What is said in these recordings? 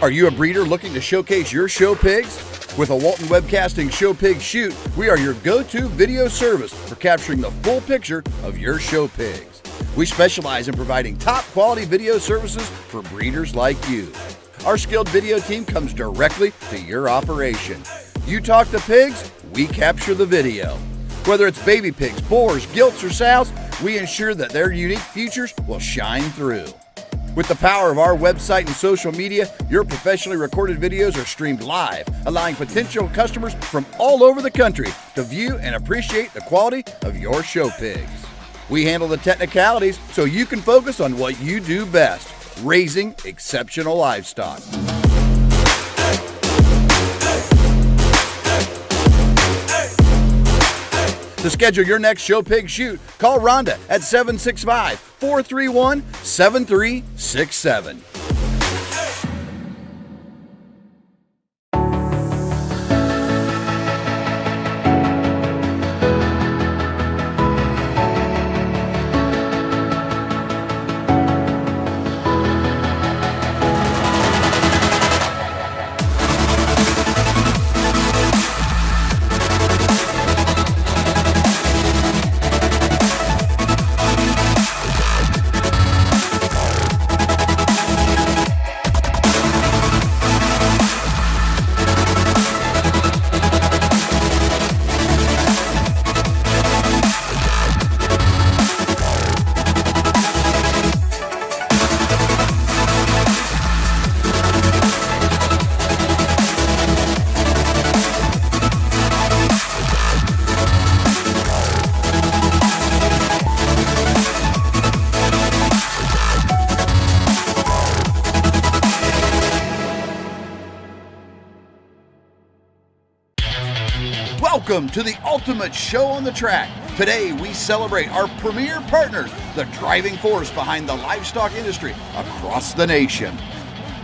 Are you a breeder looking to showcase your show pigs? With a Walton Webcasting Show Pig Shoot, we are your go-to video service for capturing the full picture of your show pigs. We specialize in providing top quality video services for breeders like you. Our skilled video team comes directly to your operation. You talk to pigs, we capture the video. Whether it's baby pigs, boars, gilts, or sows, we ensure that their unique features will shine through. With the power of our website and social media, your professionally recorded videos are streamed live, allowing potential customers from all over the country to view and appreciate the quality of your show pigs. We handle the technicalities so you can focus on what you do best, raising exceptional livestock. To schedule your next show pig shoot, call Rhonda at 765-431-7367. Welcome to the ultimate show on the track. Today we celebrate our premier partners, the driving force behind the livestock industry across the nation.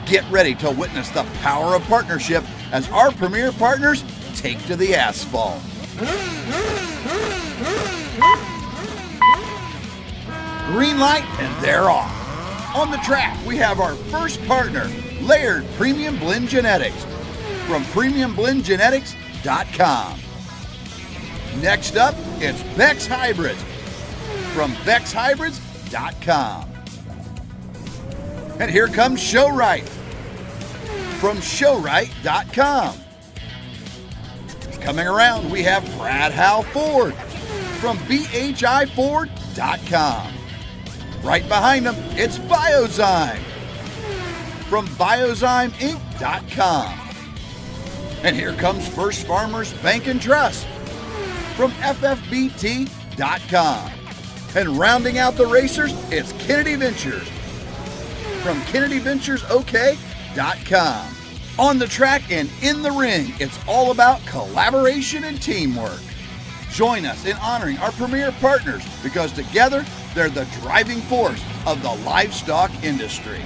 Get ready to witness the power of partnership as our premier partners take to the asphalt. Green light and they're off. On the track we have our first partner, Layered Premium Blend Genetics from premiumblendgenetics.com. Next up, it's Beck's Hybrids from beckshybrids.com. And here comes Showright from showright.com. Coming around, we have Brad Howe Ford from bhiford.com. Right behind them, it's Biozyme from biozymeinc.com. And here comes First Farmers Bank and Trust from ffbt.com. And rounding out the racers, it's Kennedy Ventures from kennedyventuresok.com. On the track and in the ring, it's all about collaboration and teamwork. Join us in honoring our premier partners because together they're the driving force of the livestock industry.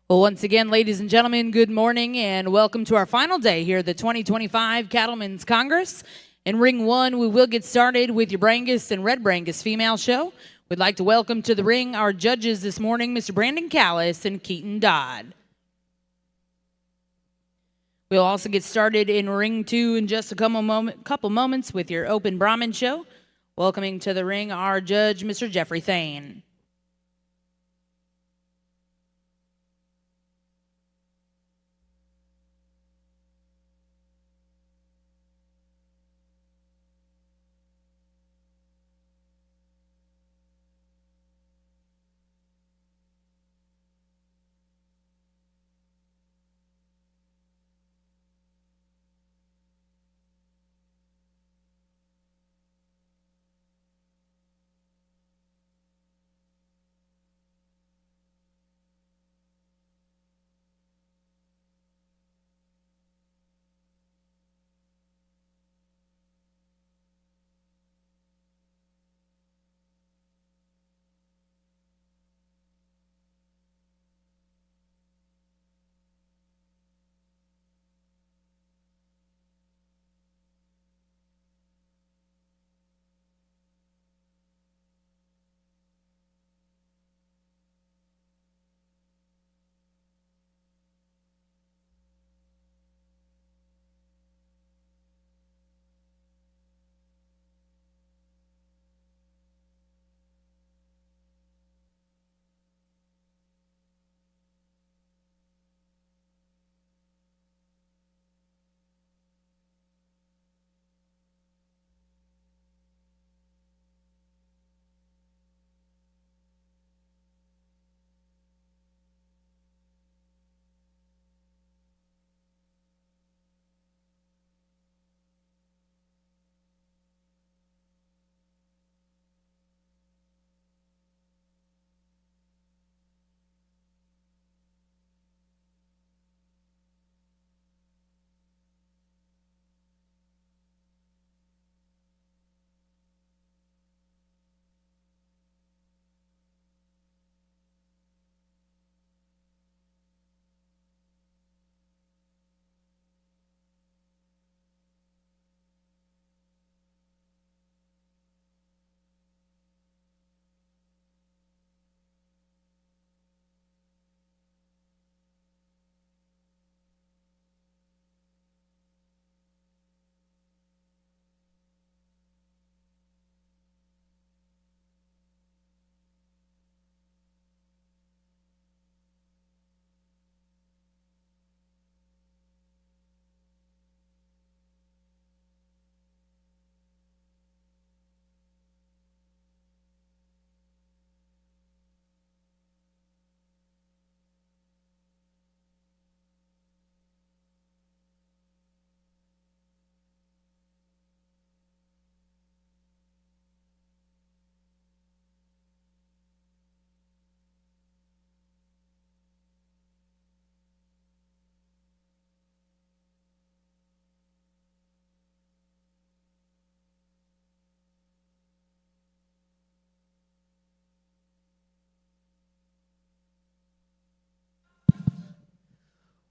Well, once again, ladies and gentlemen, good morning and welcome to our final day here at the 2025 Cattlemen's Congress. In Ring 1, we will get started with your Brangus and Red Brangus female show. We'd like to welcome to the ring our judges this morning, Mr. Brandon Callis and Keaton Dodd. We'll also get started in Ring 2 in just a couple moments with your Open Brahmin show. Welcoming to the ring our judge, Mr. Jeffrey Thane.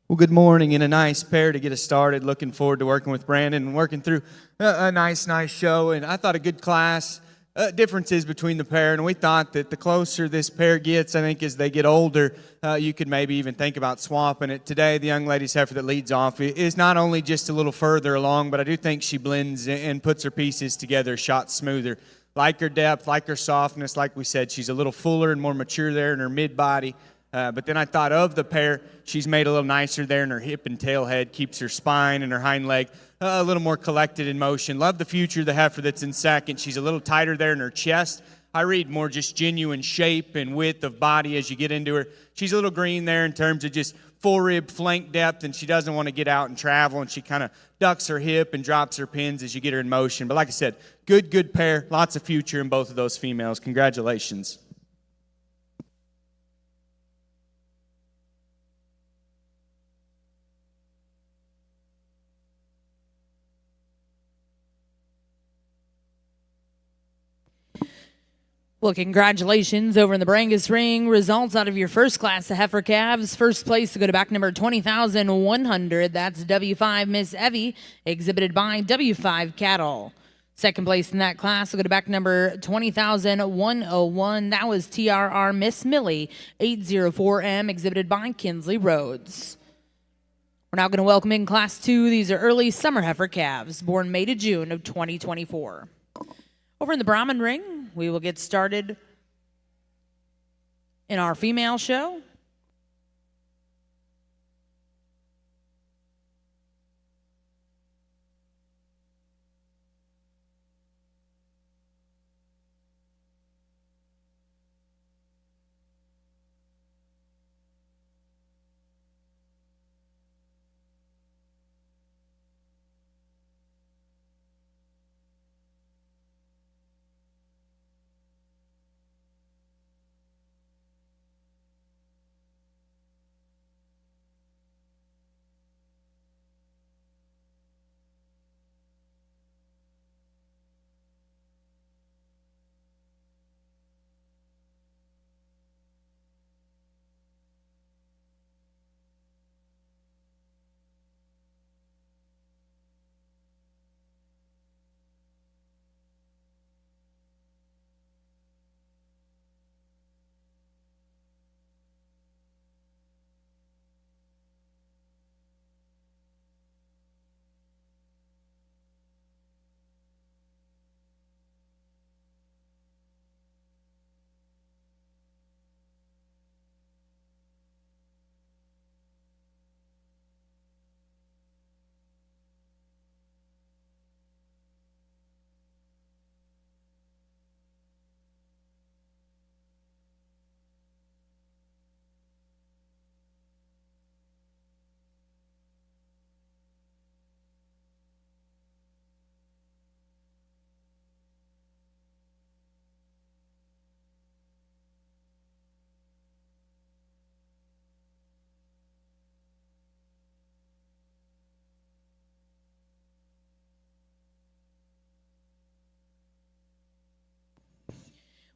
Well, good morning and a nice pair to get us started. Looking forward to working with Brandon and working through a nice show. And I thought a good class. Differences between the pair, and we thought that the closer this pair gets, I think as they get older, you could maybe even think about swapping it. Today, the young lady's heifer that leads off is not only just a little further along, but I do think she blends and puts her pieces together a shot smoother. Like her depth, like her softness, like we said, she's a little fuller and more mature there in her mid-body. But then I thought of the pair, she's made a little nicer there in her hip and tail head, keeps her spine and her hind leg a little more collected in motion. Love the future of the heifer that's in second. She's a little tighter there in her chest. I read more just genuine shape and width of body as you get into her. She's a little green there in terms of just full rib flank depth, and she doesn't want to get out and travel, and she kind of ducks her hip and drops her pins as you get her in motion. But like I said, good pair, lots of future in both of those females. Congratulations. Well, congratulations over in the Brangus ring. Results out of your first class of heifer calves. First place to go to back number 20,100. That's W5 Miss Evie, exhibited by W5 Cattle. Second place in that class will go to back number 20,101. That was TRR Miss Millie, 804M, exhibited by Kinsley Rhodes. We're now going to welcome in Class 2. These are early summer heifer calves, born May to June of 2024. Over in the Brahman ring, we will get started in our female show.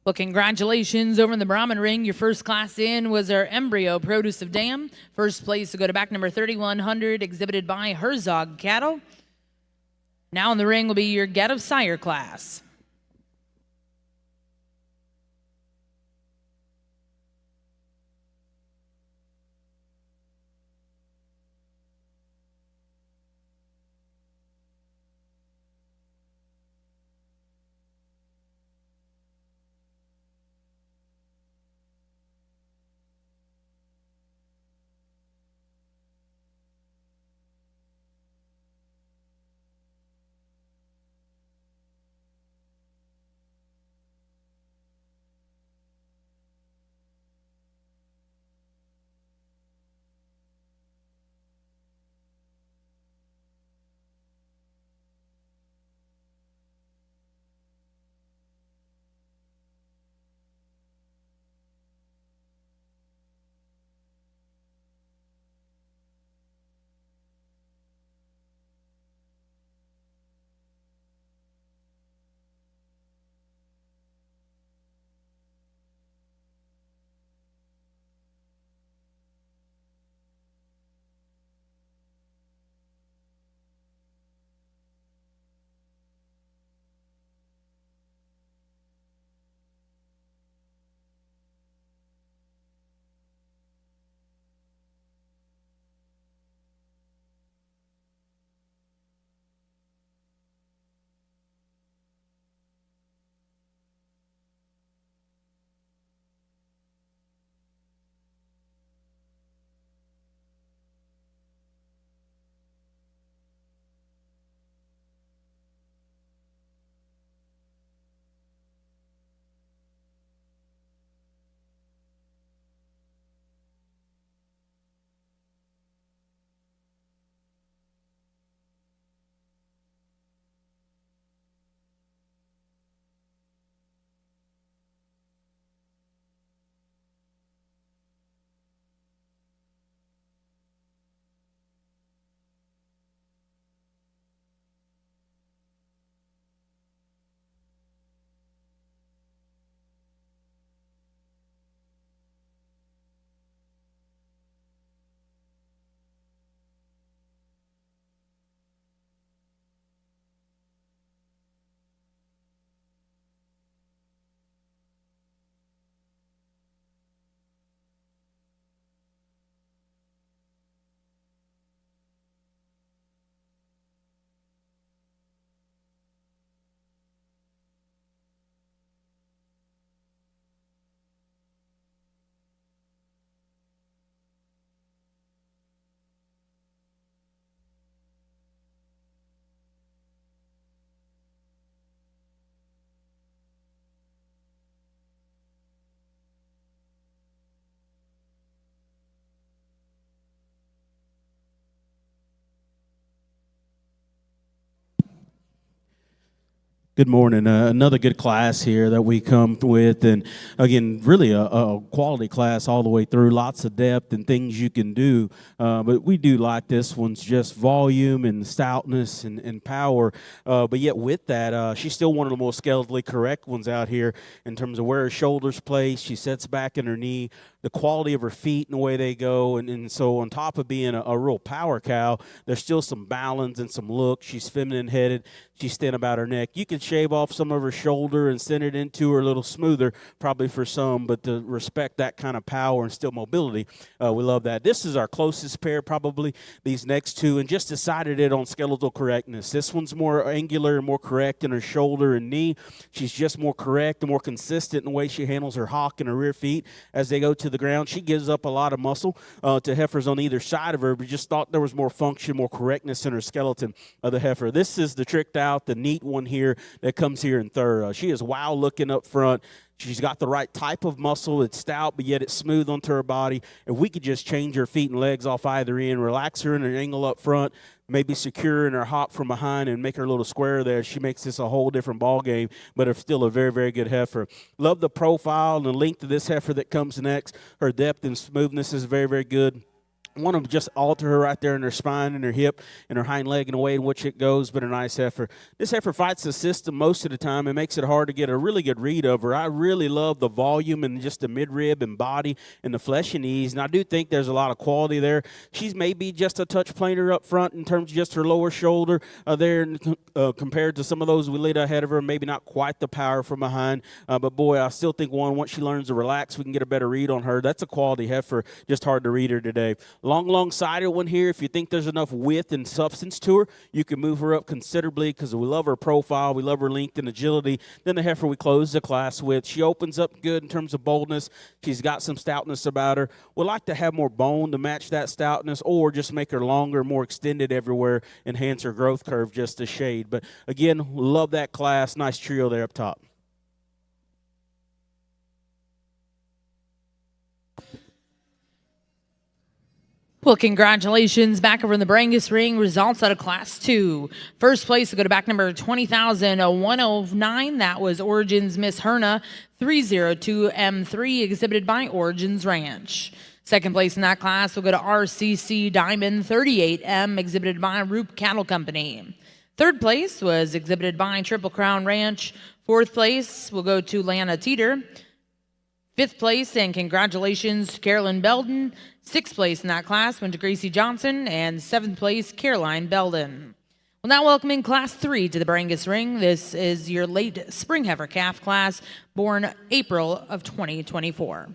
Well, congratulations over in the Brahman ring. Your first class in was our embryo produce of dam. First place to go to back number 3,100, exhibited by Herzog Cattle. Now in the ring will be your get of sire class. Good morning. Another good class here that we come with, and again, really a quality class all the way through. Lots of depth and things you can do, but we do like this one's just volume and stoutness and power. But yet with that, she's still one of the most skeletally correct ones out here in terms of where her shoulders place. She sets back in her knee, the quality of her feet and the way they go, and so on top of being a real power cow, there's still some balance and some look. She's feminine headed. She's thin about her neck. You can shave off some of her shoulder and send it into her a little smoother, probably for some, but to respect that kind of power and still mobility, we love that. This is our closest pair, probably, these next two, and just decided it on skeletal correctness. This one's more angular and more correct in her shoulder and knee. She's just more correct and more consistent in the way she handles her hock and her rear feet as they go to the ground. She gives up a lot of muscle to heifers on either side of her, but just thought there was more function, more correctness in her skeleton of the heifer. This is the tricked out, the neat one here that comes here in third. She is wow looking up front. She's got the right type of muscle. It's stout, but yet it's smooth onto her body. If we could just change her feet and legs off either end, relax her in an angle up front, maybe secure in her hop from behind and make her a little square there, she makes this a whole different ball game, but it's still a very, very good heifer. Love the profile and the length of this heifer that comes next. Her depth and smoothness is very, very good. I want to just alter her right there in her spine and her hip and her hind leg in the way in which it goes, but a nice heifer. This heifer fights the system most of the time. It makes it hard to get a really good read of her. I really love the volume and just the midrib and body and the flesh and ease, and I do think there's a lot of quality there. She's maybe just a touch plainer up front in terms of just her lower shoulder there compared to some of those we laid ahead of her. Maybe not quite the power from behind, but boy, I still think once she learns to relax, we can get a better read on her. That's a quality heifer, just hard to read her today. Long-sided one here. If you think there's enough width and substance to her, you can move her up considerably because we love her profile. We love her length and agility. Then the heifer we close the class with. She opens up good in terms of boldness. She's got some stoutness about her. We'd like to have more bone to match that stoutness or just make her longer, more extended everywhere, enhance her growth curve just a shade. But again, love that class. Nice trio there up top. Well, congratulations back over in the Brangus ring. Results out of Class 2. First place will go to back number 20,109. That was Origins Miss Herna 302M3, exhibited by Origins Ranch. Second place in that class will go to RCC Diamond 38M, exhibited by Roop Cattle Company. Third place was exhibited by Triple Crown Ranch. Fourth place will go to Lana Teeter. Fifth place, and congratulations, Carolyn Belden. Sixth place in that class went to Gracie Johnson, and seventh place, Caroline Belden. Well, now welcoming Class 3 to the Brangus ring. This is your late spring heifer calf class, born April of 2024.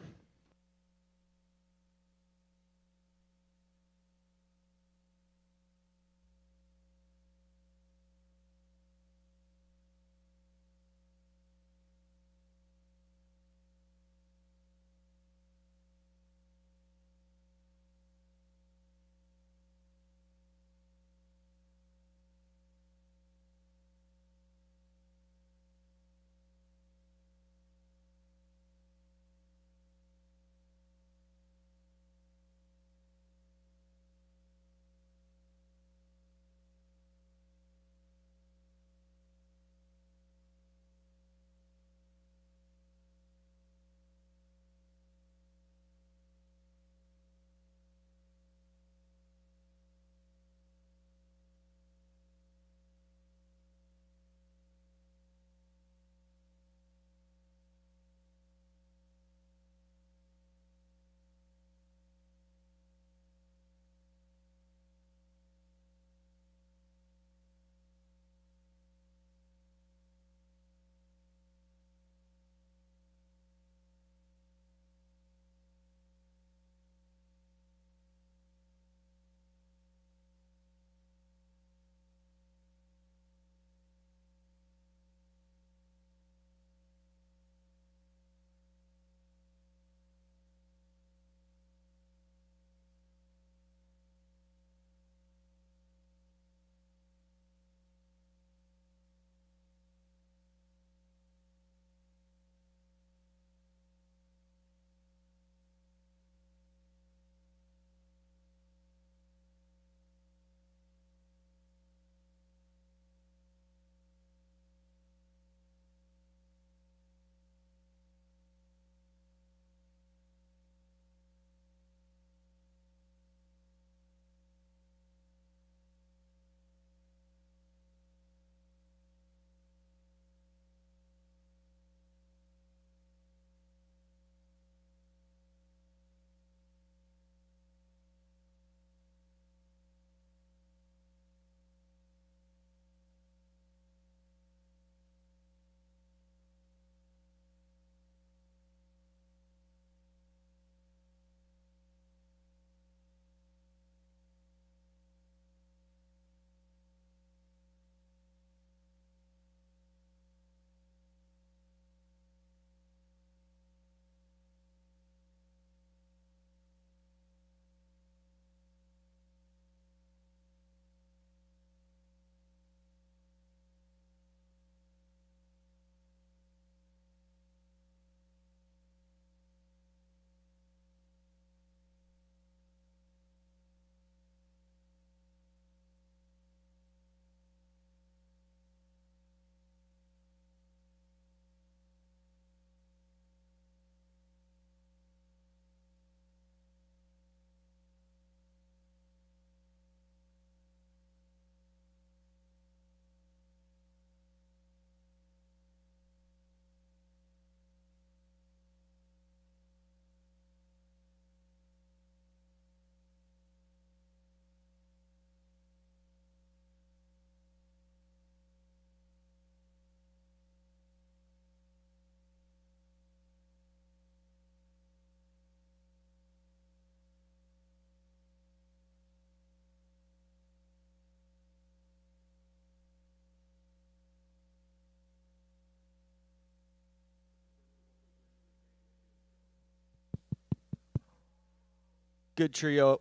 good trio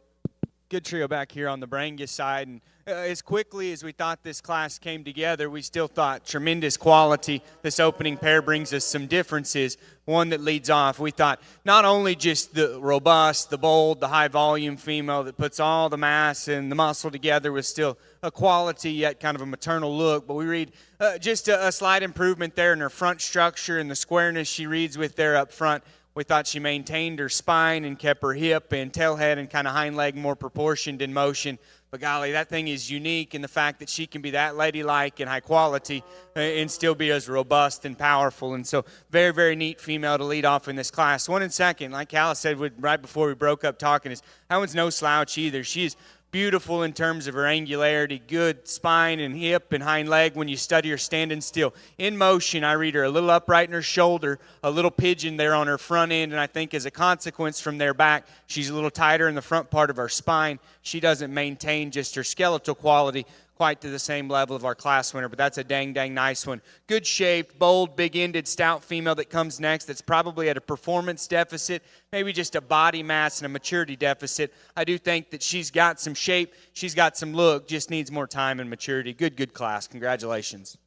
back here on the Brangus side. And as quickly as we thought this class came together, we still thought tremendous quality. This opening pair brings us some differences. One that leads off, we thought not only just the robust, the bold, the high volume female that puts all the mass and the muscle together with still a quality yet kind of a maternal look, but we read just a slight improvement there in her front structure and the squareness she reads with there up front. We thought she maintained her spine and kept her hip and tail head and kind of hind leg more proportioned in motion. But golly, that thing is unique in the fact that she can be that ladylike and high quality and still be as robust and powerful. And so very, very neat female to lead off in this class. One and second, like Alice said right before we broke up talking, is that one's no slouch either. She is beautiful in terms of her angularity, good spine and hip and hind leg when you study her standing still. In motion, I read her a little upright in her shoulder, a little pigeon there on her front end, and I think as a consequence from their back, she's a little tighter in the front part of her spine. She doesn't maintain just her skeletal quality quite to the same level of our class winner, but that's a dang nice one. Good shaped, bold, big-ended, stout female that comes next that's probably at a performance deficit, maybe just a body mass and a maturity deficit. I do think that she's got some shape, she's got some look, just needs more time and maturity. Good class. Congratulations.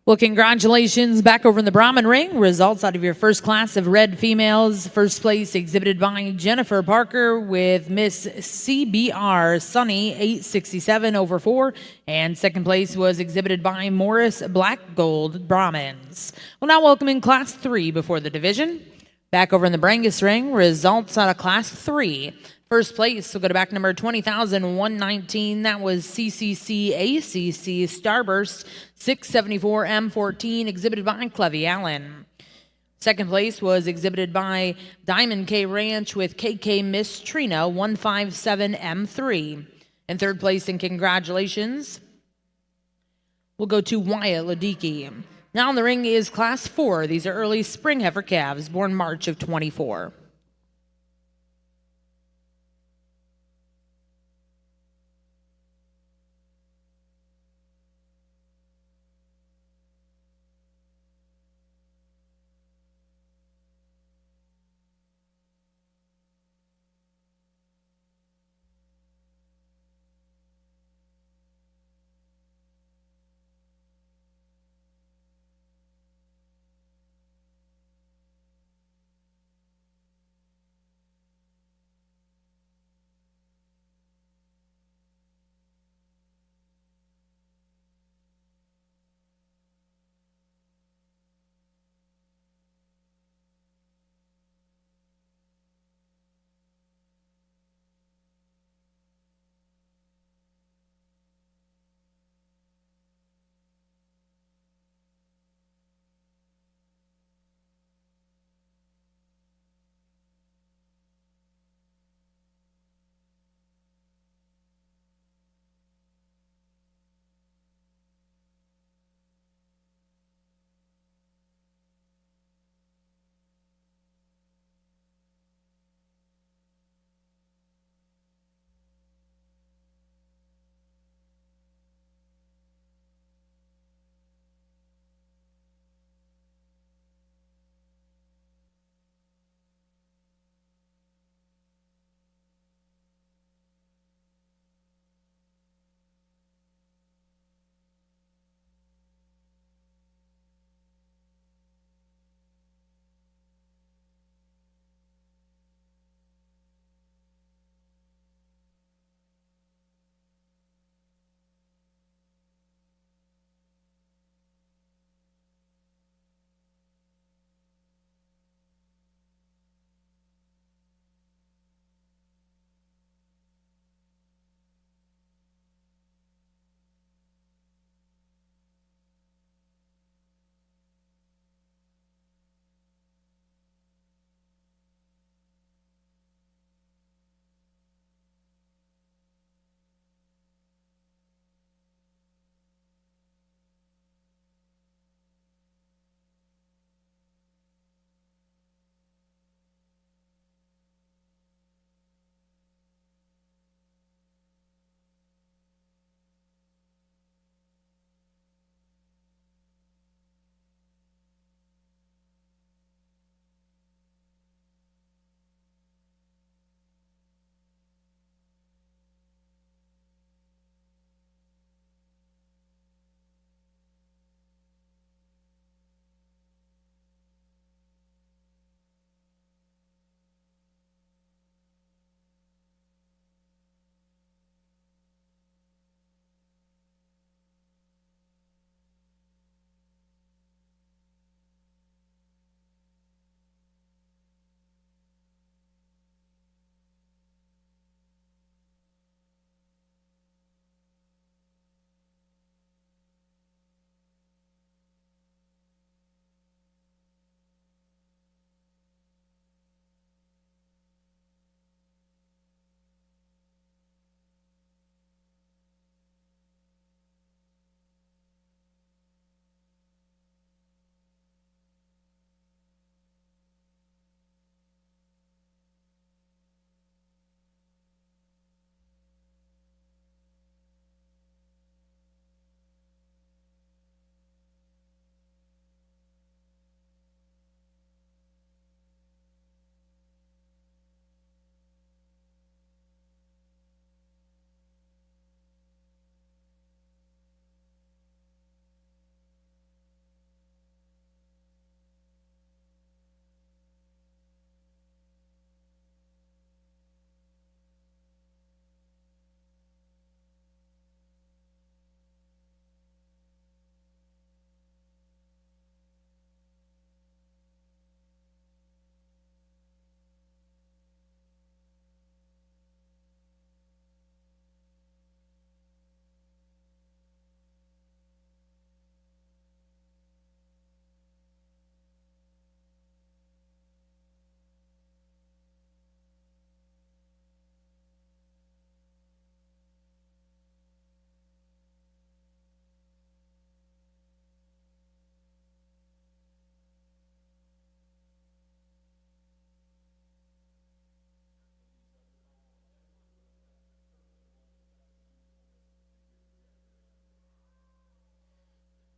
Well, congratulations back over in the Brahman ring. Results out of your first class of red females. First place exhibited by Jennifer Parker with Miss CBR Sunny 867 over 4. And second place was exhibited by Morris Black Gold Brahmins. Well, now welcoming class 3 before the division. Back over in the Brangus ring. Results out of class 3. First place will go to back number 20,119. That was CCC ACC Starburst 674 M14, exhibited by Clevy Allen. Second place was exhibited by Diamond K Ranch with KK Miss Trina 157 M3. And third place, and congratulations, will go to Wyatt Ladiki. Now in the ring is class 4. These are early spring heifer calves born March of 24.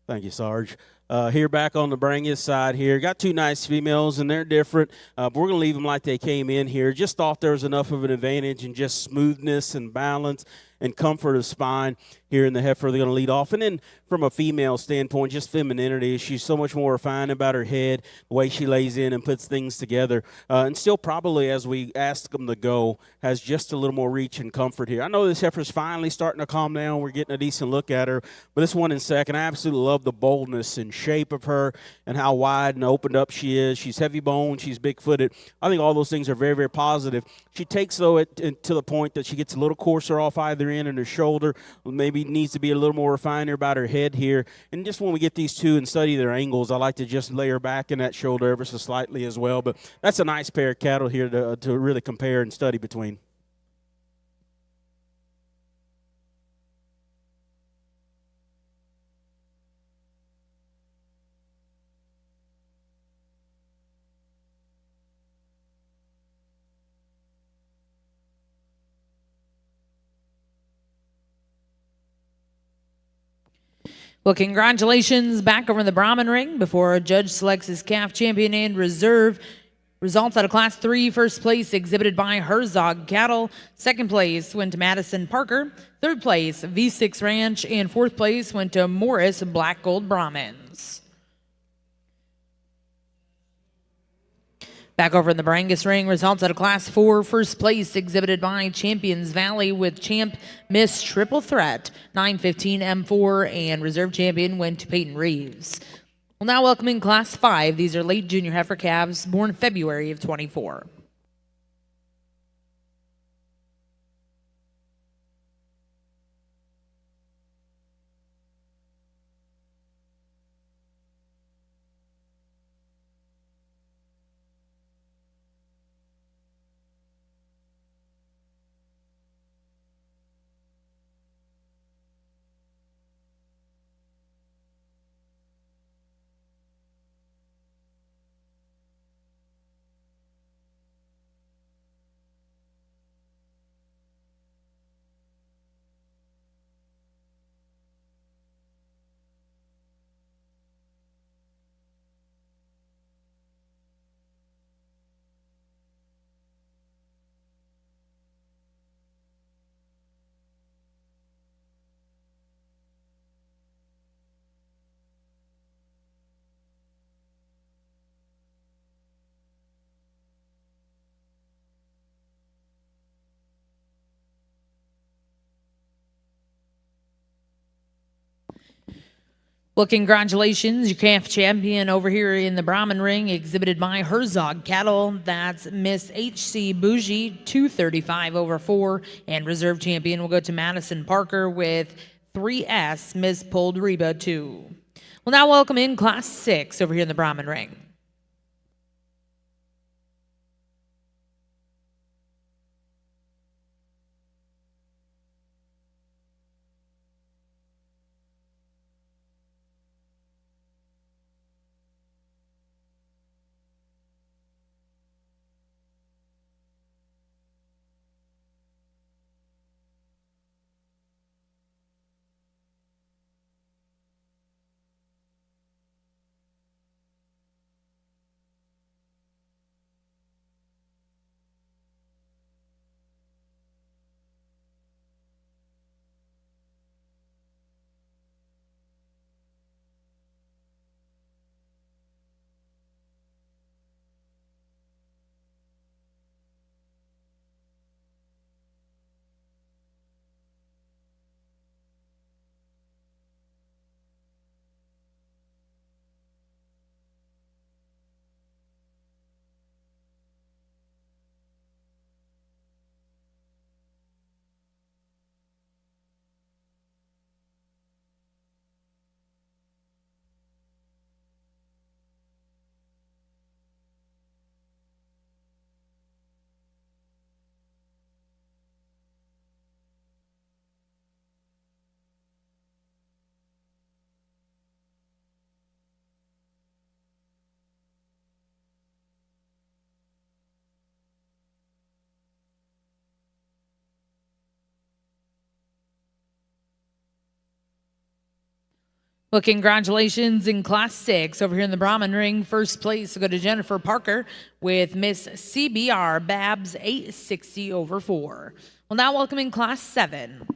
Thank you, Sarge. Here back on the Brangus side here. Got two nice females, and they're different, but we're going to leave them like they came in here. Just thought there was enough of an advantage in just smoothness and balance and comfort of spine here in the heifer. They're going to lead off. And then from a female standpoint, just femininity. She's so much more refined about her head, the way she lays in and puts things together. And still probably, as we ask them to go, has just a little more reach and comfort here. I know this heifer's finally starting to calm down. We're getting a decent look at her. But this one in second, I absolutely love the boldness and shape of her and how wide and opened up she is. She's heavy boned. She's big-footed. I think all those things are very, very positive. She takes, though, it to the point that she gets a little coarser off either end and her shoulder. Maybe needs to be a little more refined about her head here. And just when we get these two and study their angles, I like to just lay her back in that shoulder ever so slightly as well. But that's a nice pair of cattle here to really compare and study between. Well, congratulations back over in the Brahman ring before a judge selects his calf champion and reserve. Results out of Class 3, first place exhibited by Herzog Cattle. Second place went to Madison Parker. Third place, V6 Ranch. And fourth place went to Morris Black Gold Brahmins. Back over in the Brangus ring, results out of Class 4, first place exhibited by Champions Valley with Champ Miss Triple Threat, 915 M4, and reserve champion went to Peyton Reeves. Well, now welcoming Class 5. These are late junior heifer calves born February of 24. Well, congratulations, your calf champion over here in the Brahman ring, exhibited by Herzog Cattle. That's Miss H.C. Bougie, 235 over 4. And reserve champion will go to Madison Parker with 3S, Miss Pulled Reba, 2. Well, now welcome in Class 6 over here in the Brahman ring. Well, congratulations in Class 6 over here in the Brahman ring. First place will go to Jennifer Parker with Miss CBR Babs 860 over 4. Well, now welcoming Class 7.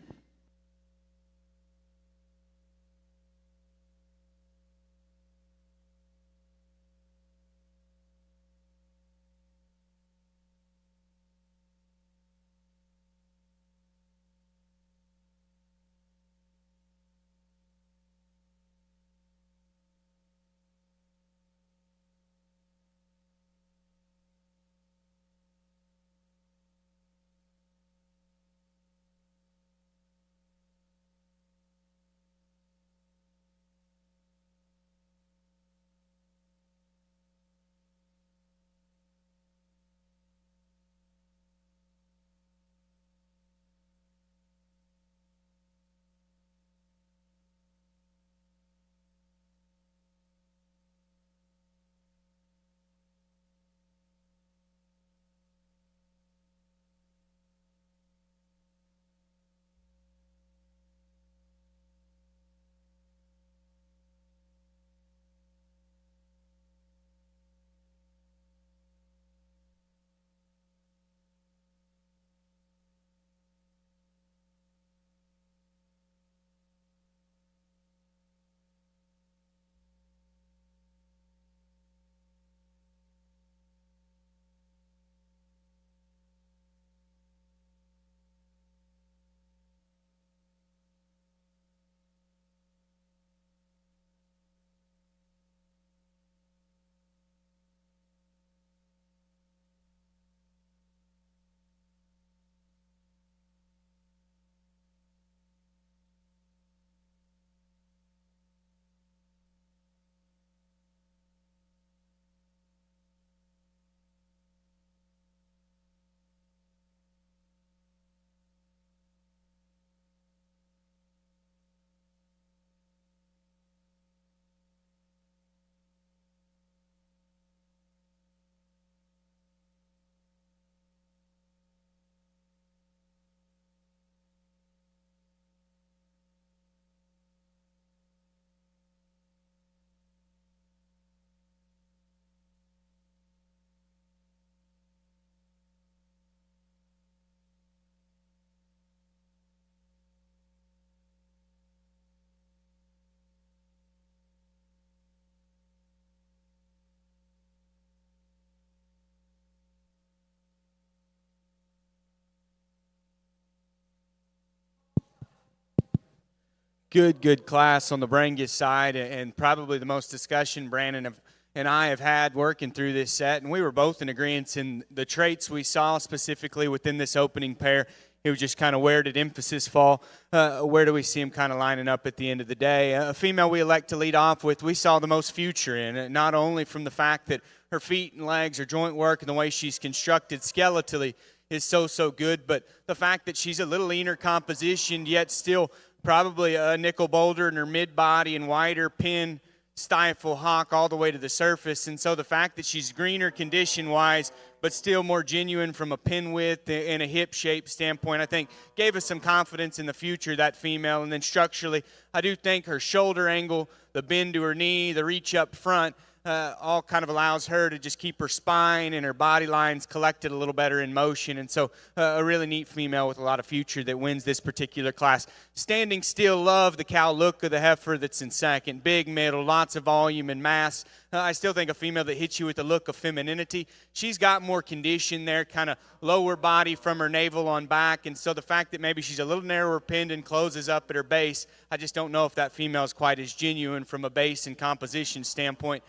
Good class on the Brangus side, and probably the most discussion Brandon and I have had working through this set. And we were both in agreement in the traits we saw specifically within this opening pair. It was just kind of, where did emphasis fall? Where do we see him kind of lining up at the end of the day? A female we elect to lead off with, we saw the most future in, not only from the fact that her feet and legs, her joint work, and the way she's constructed skeletally is so good, but the fact that she's a little leaner composition, yet still probably a nickel boulder in her mid-body and wider pin stifle hock all the way to the surface. And so the fact that she's greener condition-wise, but still more genuine from a pin width and a hip shape standpoint, I think gave us some confidence in the future, that female. And then structurally, I do think her shoulder angle, the bend to her knee, the reach up front, all kind of allows her to just keep her spine and her body lines collected a little better in motion. And so a really neat female with a lot of future that wins this particular class. Standing still, love the cow look of the heifer that's in second. Big middle, lots of volume and mass. I still think a female that hits you with the look of femininity. She's got more condition there, kind of lower body from her navel on back. And so the fact that maybe she's a little narrower pinned and closes up at her base, I just don't know if that female is quite as genuine from a base and composition standpoint.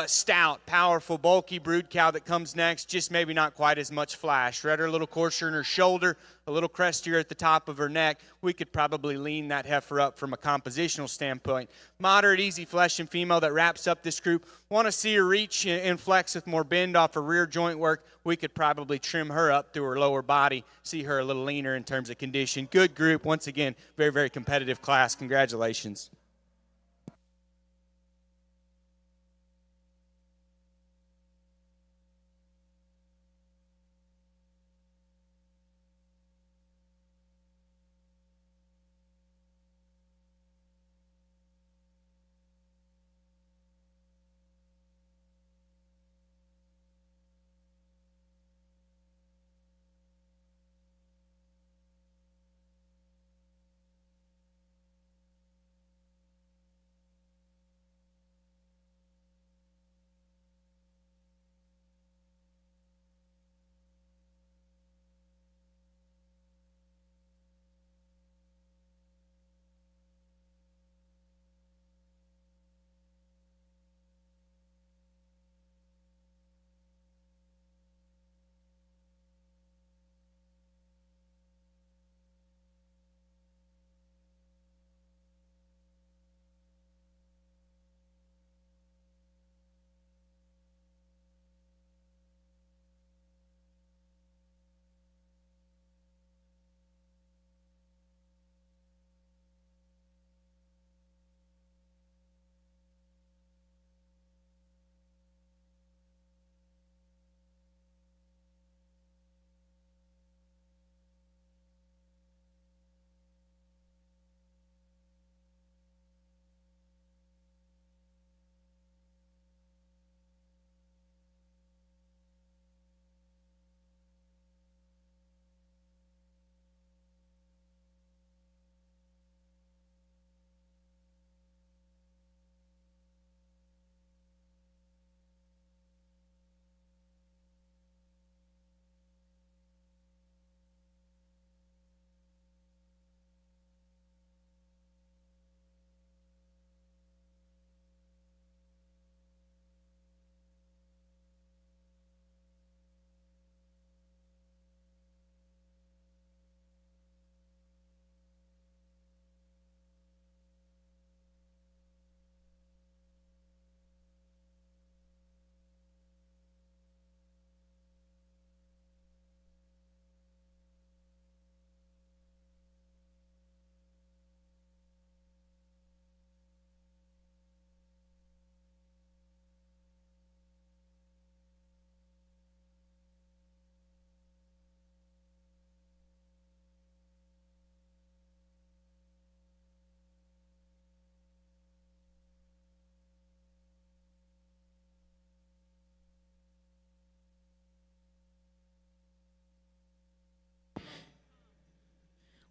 Stout, powerful, bulky brood cow that comes next, just maybe not quite as much flash. Right, her a little coarser in her shoulder, a little crestier at the top of her neck. We could probably lean that heifer up from a compositional standpoint. Moderate, easy flesh and female that wraps up this group. Want to see her reach and flex with more bend off her rear joint work. We could probably trim her up through her lower body, see her a little leaner in terms of condition. Good group. Once again, very, very competitive class. Congratulations.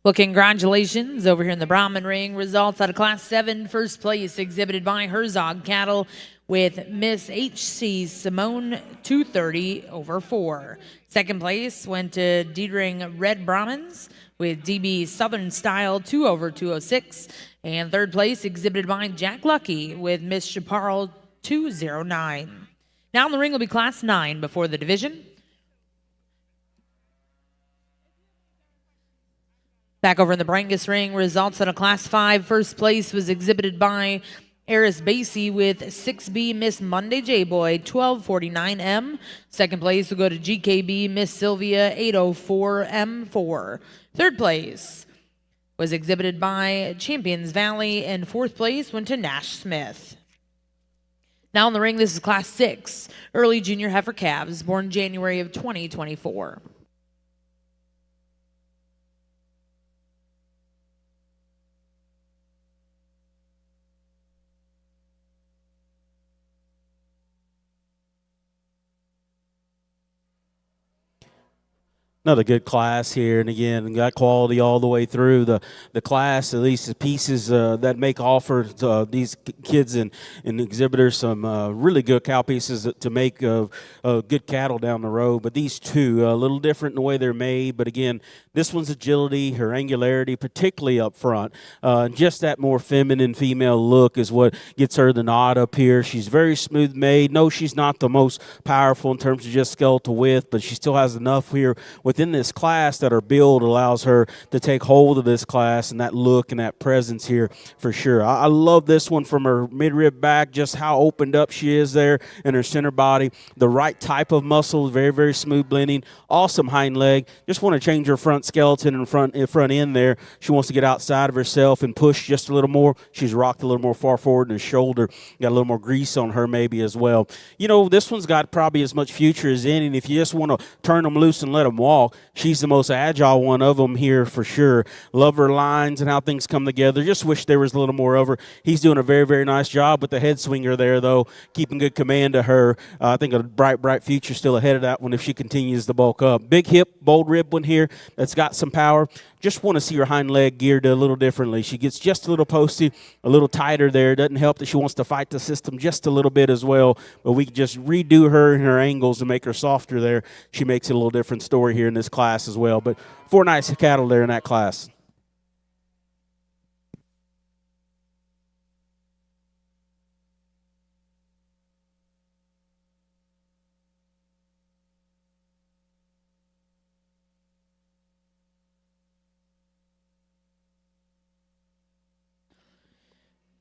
Well, congratulations over here in the Brahman ring. Results out of Class 7, first place exhibited by Herzog Cattle with Miss H.C. Simone 230 over 4. Second place went to Diedering Red Brahmins with DB Southern Style 2 over 206. And third place exhibited by Jack Lucky with Miss Chaparral 209. Now in the ring will be Class 9 before the division. Back over in the Brangus ring, results out of Class 5. First place was exhibited by Eris Basie with 6B Miss Monday J-Boy 1249M. Second place will go to GKB Miss Sylvia 804M4. Third place was exhibited by Champions Valley, and fourth place went to Nash Smith. Now in the ring, this is Class 6, early junior heifer calves, born January of 2024. Another good class here, and again, got quality all the way through the class. At least the pieces that make offer to these kids and exhibitors some really good cow pieces to make good cattle down the road. But these two, a little different in the way they're made. But again, this one's agility, her angularity, particularly up front. Just that more feminine female look is what gets her the nod up here. She's very smooth made. No, she's not the most powerful in terms of just skeletal width, but she still has enough here within this class that her build allows her to take hold of this class and that look and that presence here for sure. I love this one from her midrib back, just how opened up she is there in her center body. The right type of muscle, very, very smooth blending. Awesome hind leg. Just want to change her front skeleton and front end there. She wants to get outside of herself and push just a little more. She's rocked a little more far forward in her shoulder. Got a little more grease on her maybe as well. You know, this one's got probably as much future as any, and if you just want to turn them loose and let them walk, she's the most agile one of them here for sure. Love her lines and how things come together. Just wish there was a little more of her. He's doing a very, very nice job with the head swinger there, though, keeping good command of her. I think a bright, bright future still ahead of that one if she continues to bulk up. Big hip, bold rib one here that's got some power. Just want to see her hind leg geared a little differently. She gets just a little posty, a little tighter there. Doesn't help that she wants to fight the system just a little bit as well, but we can just redo her and her angles and make her softer there. She makes it a little different story here in this class as well. But 4 nice cattle there in that class.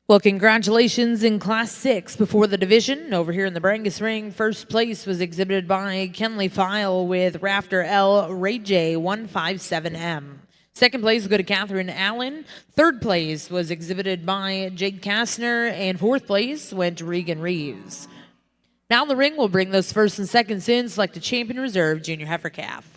Well, congratulations in Class 6 before the division. Over here in the Brangus ring, first place was exhibited by Kenley File with Rafter L. Ray J 157M. Second place will go to Catherine Allen. Third place was exhibited by Jake Kastner, and fourth place went to Regan Reeves. Now in the ring, we'll bring those first and seconds in, select a champion reserve junior heifer calf.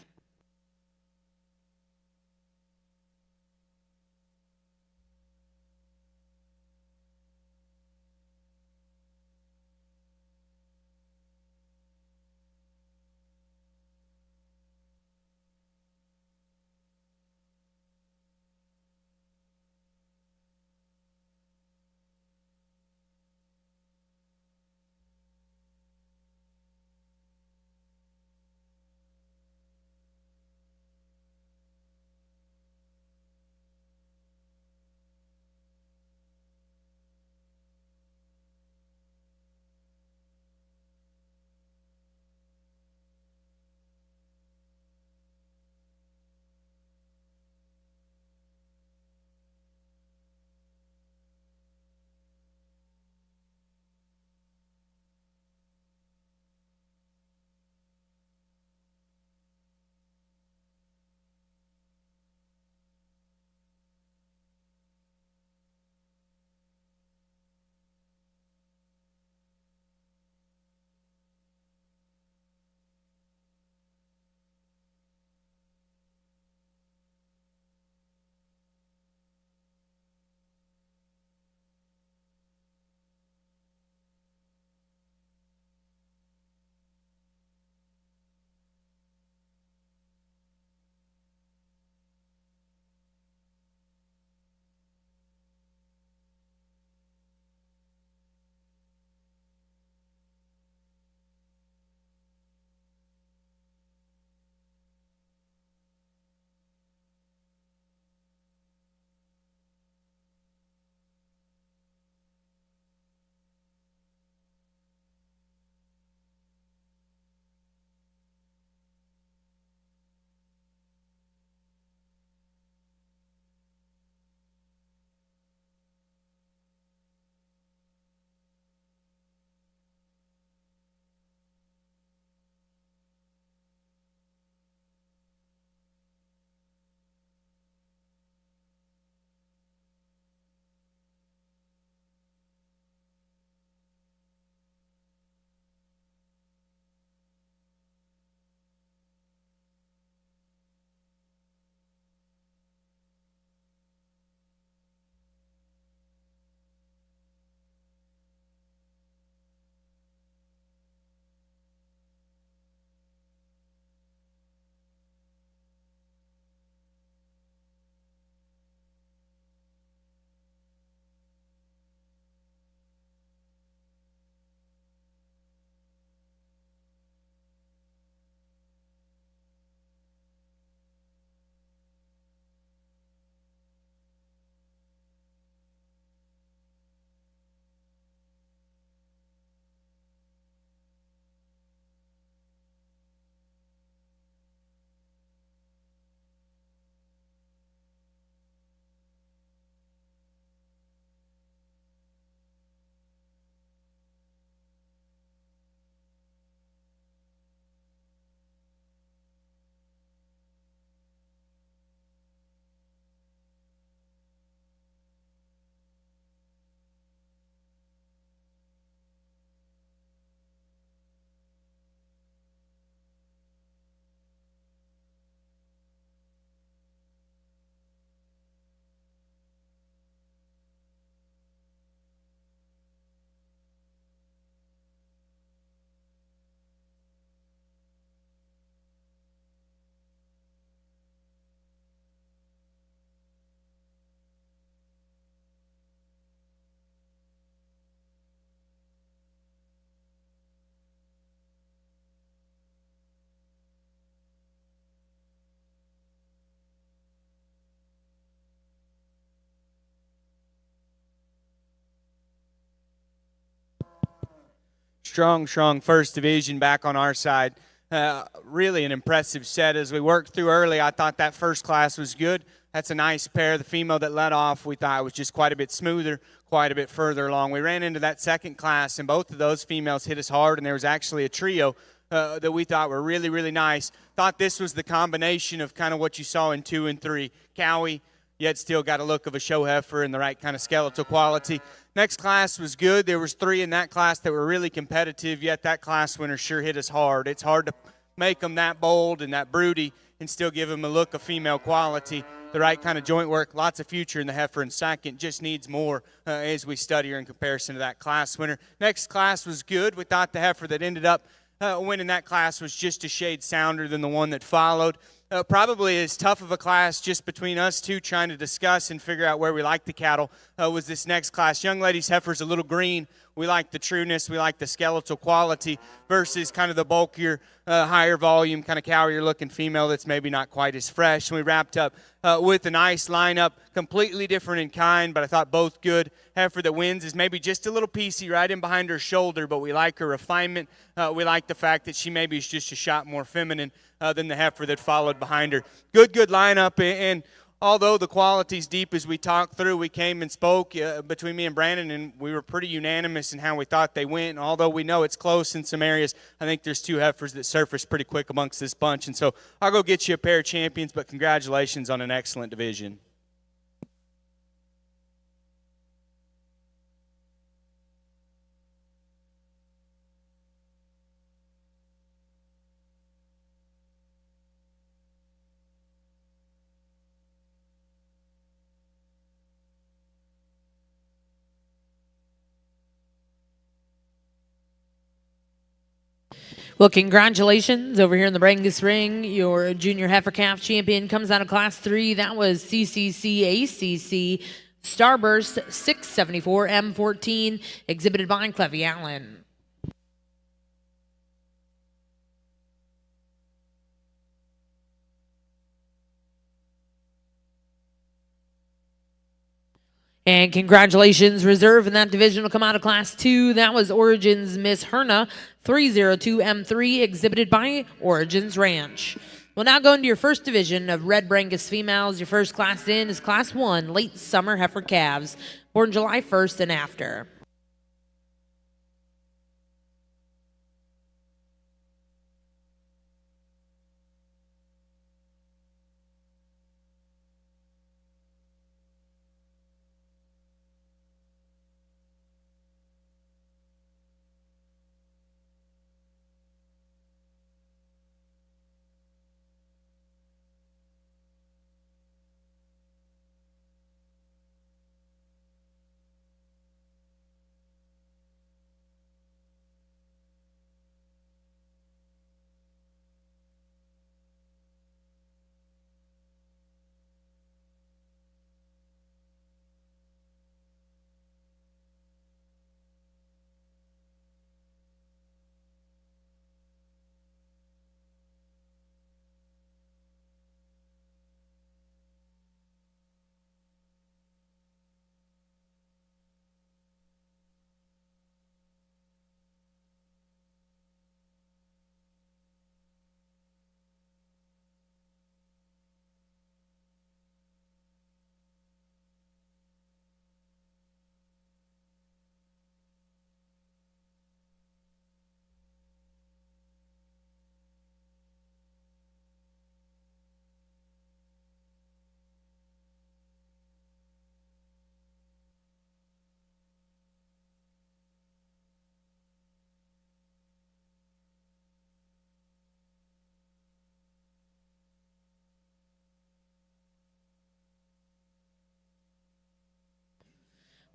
Strong first division back on our side. Really an impressive set. As we worked through early, I thought that first class was good. That's a nice pair. The female that led off, we thought was just quite a bit smoother, quite a bit further along. We ran into that second class, and both of those females hit us hard, and there was actually a trio that we thought were really, really nice. Thought this was the combination of kind of what you saw in 2 and 3. Cowie, yet still got a look of a show heifer and the right kind of skeletal quality. Next class was good. There was 3 in that class that were really competitive, yet that class winner sure hit us hard. It's hard to make them that bold and that broody and still give them a look of female quality. The right kind of joint work, lots of future in the heifer in second, just needs more as we study her in comparison to that class winner. Next class was good. We thought the heifer that ended up winning that class was just a shade sounder than the one that followed. Probably as tough of a class just between us two trying to discuss and figure out where we like the cattle was this next class. Young ladies heifer's a little green. We like the trueness. We like the skeletal quality versus kind of the bulkier, higher volume, kind of cowier looking female that's maybe not quite as fresh. And we wrapped up with a nice lineup, completely different in kind, but I thought both good. Heifer that wins is maybe just a little piecey right in behind her shoulder, but we like her refinement. We like the fact that she maybe is just a shot more feminine than the heifer that followed behind her. Good lineup, and although the quality's deep as we talked through, we came and spoke between me and Brandon, and we were pretty unanimous in how we thought they went. And although we know it's close in some areas, I think there's 2 heifers that surface pretty quick amongst this bunch. And so I'll go get you a pair of champions, but congratulations on an excellent division. Well, congratulations over here in the Brangus ring. Your junior heifer calf champion comes out of class 3. That was CCC ACC Starburst 674 M14, exhibited by Clevy Allen. And congratulations, reserve in that division will come out of class 2. That was Origins Miss Herna 302 M3, exhibited by Origins Ranch. We'll now go into your first division of red Brangus females. Your first class in is class 1, late summer heifer calves, born July 1st and after.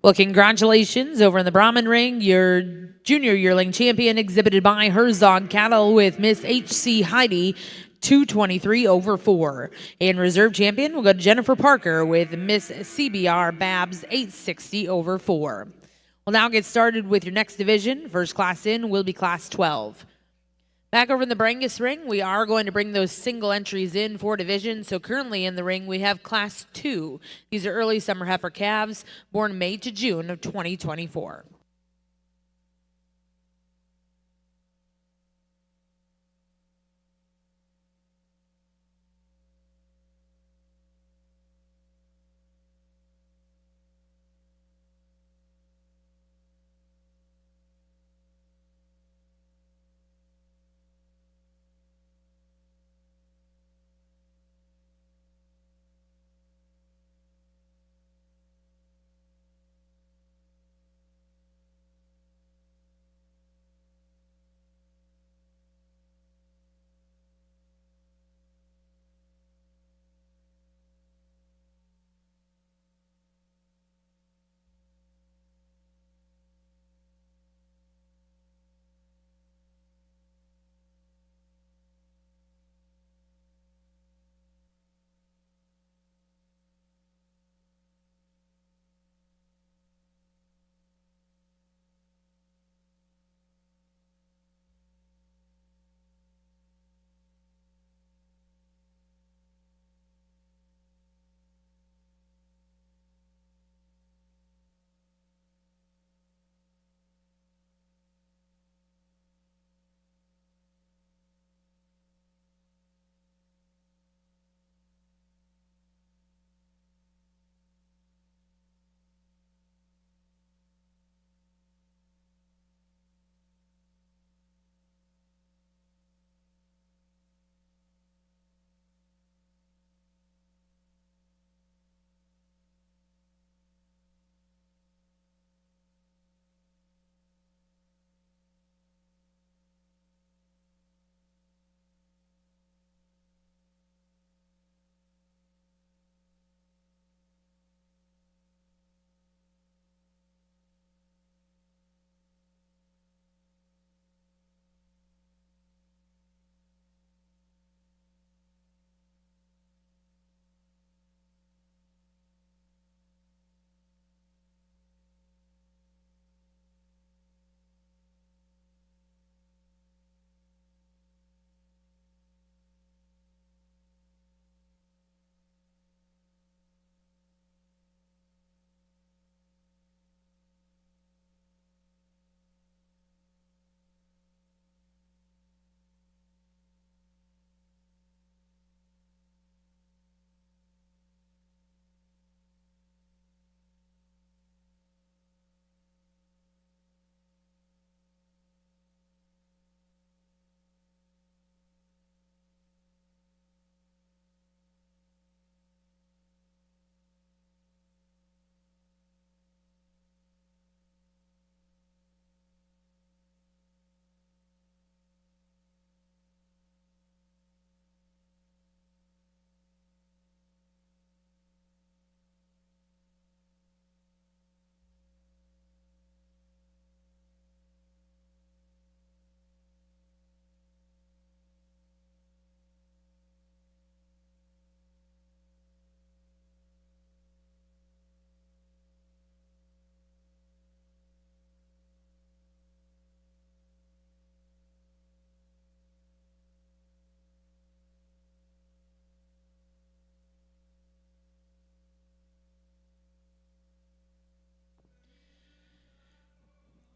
Well, congratulations over in the Brahman ring. Your junior yearling champion exhibited by Herzog Cattle with Miss H.C. Heidi 223/4. And reserve champion will go to Jennifer Parker with Miss CBR Babs 860/4. We'll now get started with your next division. First class in will be class 12. Back over in the Brangus ring, we are going to bring those single entries in for division. So currently in the ring, we have class 2. These are early summer heifer calves, born May to June of 2024.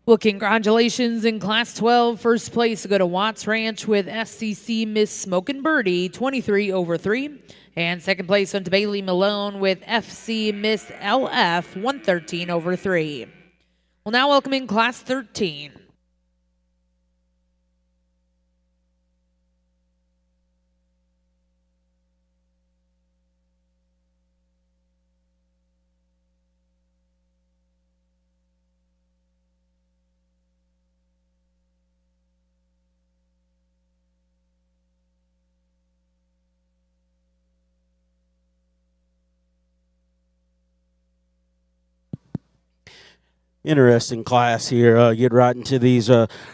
Well, congratulations in Class 12. First place to go to Watts Ranch with FCC Miss Smokin' Birdie, 23 over 3. And second place went to Bailey Malone with FC Miss LF, 113 over 3. Well, now welcoming Class 13. Interesting class here. Get right into these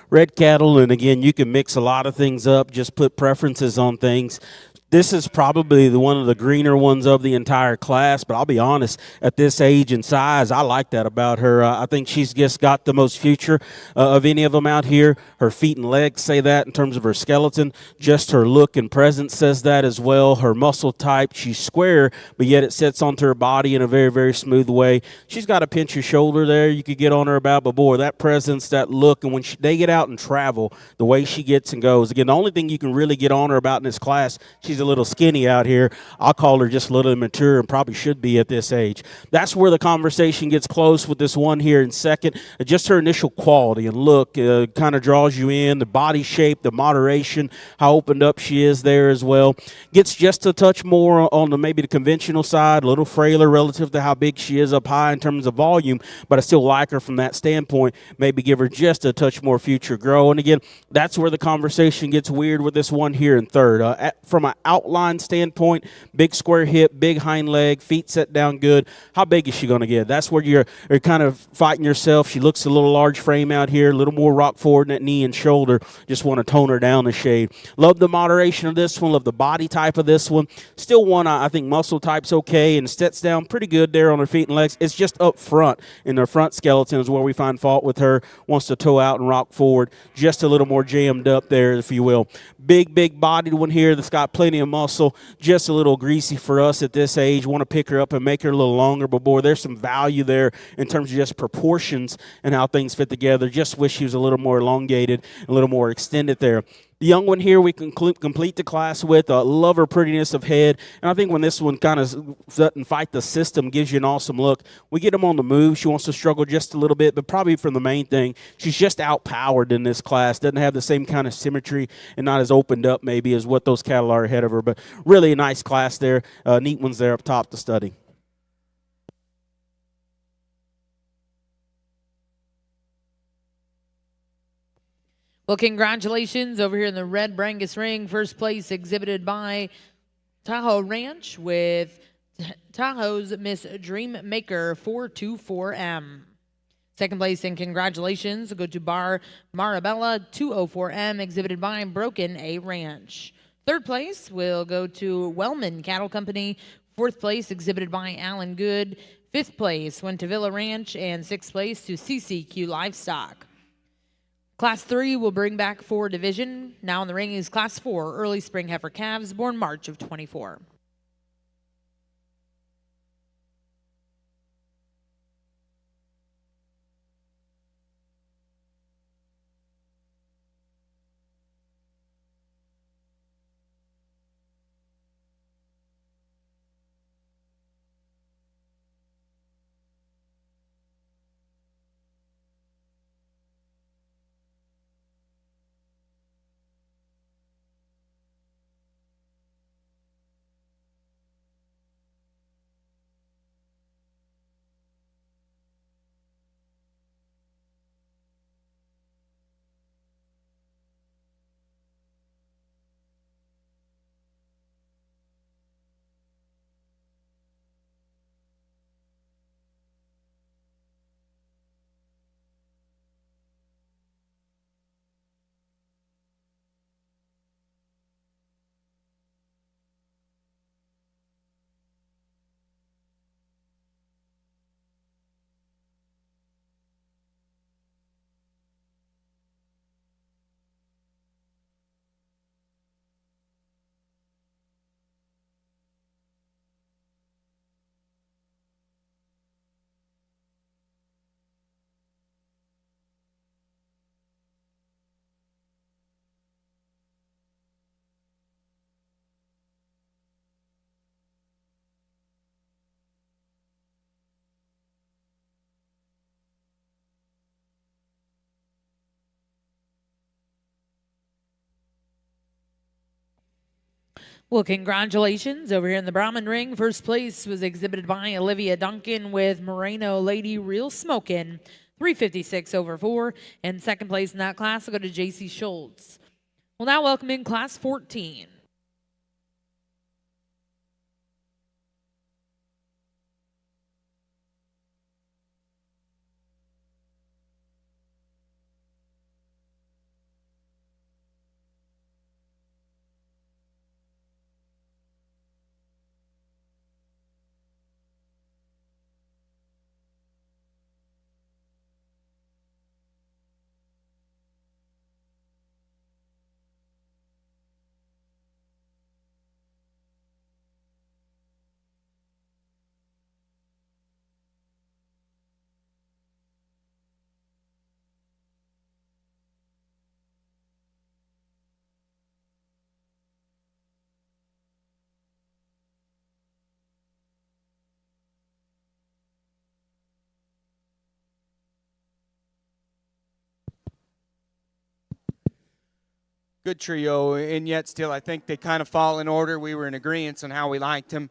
red cattle, and again, you can mix a lot of things up. Just put preferences on things. This is probably one of the greener ones of the entire class, but I'll be honest, at this age and size, I like that about her. I think she's just got the most future of any of them out here. Her feet and legs say that in terms of her skeleton. Just her look and presence says that as well. Her muscle type, she's square, but yet it sits onto her body in a very, very smooth way. She's got a pinch of shoulder there you could get on her about, but boy, that presence, that look, and when they get out and travel, the way she gets and goes. Again, the only thing you can really get on her about in this class, she's a little skinny out here. I'll call her just a little immature and probably should be at this age. That's where the conversation gets close with this one here in second. Just her initial quality and look kind of draws you in. The body shape, the moderation, how opened up she is there as well. Gets just a touch more on maybe the conventional side, a little frailer relative to how big she is up high in terms of volume, but I still like her from that standpoint. Maybe give her just a touch more future grow. And again, that's where the conversation gets weird with this one here in third. From an outline standpoint, big square hip, big hind leg, feet set down good. How big is she going to get? That's where you're kind of fighting yourself. She looks a little large frame out here, a little more rock forward in that knee and shoulder. Just want to tone her down a shade. Love the moderation of this one, love the body type of this one. Still one, I think muscle type's okay and sets down pretty good there on her feet and legs. It's just up front in her front skeleton is where we find fault with her. Wants to toe out and rock forward. Just a little more jammed up there, if you will. Big bodied one here that's got plenty of muscle. Just a little greasy for us at this age. Want to pick her up and make her a little longer, but boy, there's some value there in terms of just proportions and how things fit together. Just wish she was a little more elongated, a little more extended there. The young one here we can complete the class with. Love her prettiness of head. And I think when this one kind of doesn't fight the system, gives you an awesome look. We get them on the move. She wants to struggle just a little bit, but probably from the main thing, she's just outpowered in this class. Doesn't have the same kind of symmetry and not as opened up maybe as what those cattle are ahead of her. But really a nice class there. Neat ones there up top to study. Well, congratulations over here in the red Brangus ring. First place exhibited by Tahoe Ranch with Tahoe's Miss Dream Maker 424M. Second place and congratulations go to Bar Marabella 204M exhibited by Broken A Ranch. Third place will go to Wellman Cattle Company. Fourth place exhibited by Alan Good. Fifth place went to Villa Ranch, and sixth place to CCQ Livestock. Class 3 will bring back 4 division. Now in the ring is Class 4 early spring heifer calves born March of 24. Well, congratulations over here in the Brahman ring. First place was exhibited by Olivia Duncan with Moreno Lady Real Smokin', 356 over 4. And second place in that class will go to JC Schultz. We'll now welcome in class 14. Good trio, and yet still I think they kind of fall in order. We were in agreement on how we liked them.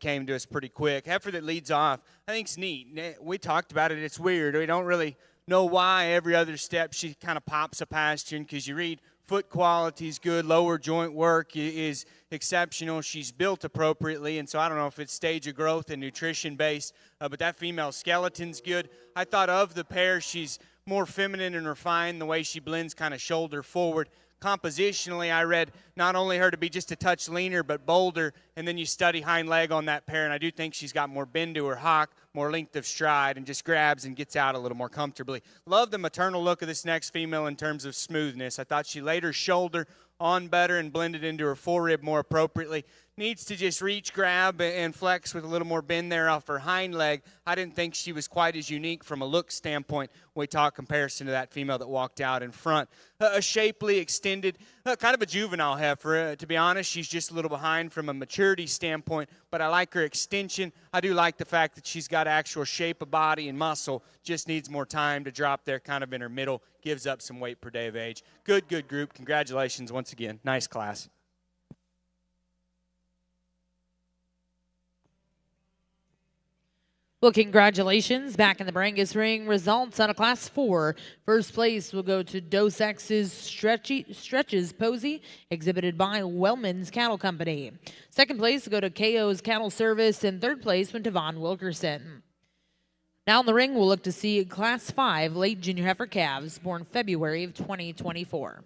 Came to us pretty quick. Heifer that leads off, I think it's neat. We talked about it. It's weird. We don't really know why every other step she kind of pops a pasture because you read foot quality is good, lower joint work is exceptional. She's built appropriately, and so I don't know if it's stage of growth and nutrition based, but that female skeleton's good. I thought of the pair, she's more feminine and refined, the way she blends kind of shoulder forward. Compositionally, I read not only her to be just a touch leaner, but bolder, and then you study hind leg on that pair, and I do think she's got more bend to her hock, more length of stride, and just grabs and gets out a little more comfortably. Love the maternal look of this next female in terms of smoothness. I thought she laid her shoulder on better and blended into her forerib more appropriately. Needs to just reach, grab, and flex with a little more bend there off her hind leg. I didn't think she was quite as unique from a look standpoint when we talk comparison to that female that walked out in front. A shapely, extended, kind of a juvenile heifer. To be honest, she's just a little behind from a maturity standpoint, but I like her extension. I do like the fact that she's got actual shape of body and muscle, just needs more time to drop there kind of in her middle, gives up some weight per day of age. Good group. Congratulations once again. Nice class. Well, congratulations. Back in the Brangus ring, results out of class 4. First place will go to Dos X's Stretches Posey, exhibited by Wellman's Cattle Company. Second place will go to KO's Cattle Service, and third place went to Von Wilkerson. Now in the ring, we'll look to see class 5 late junior heifer calves born February of 2024.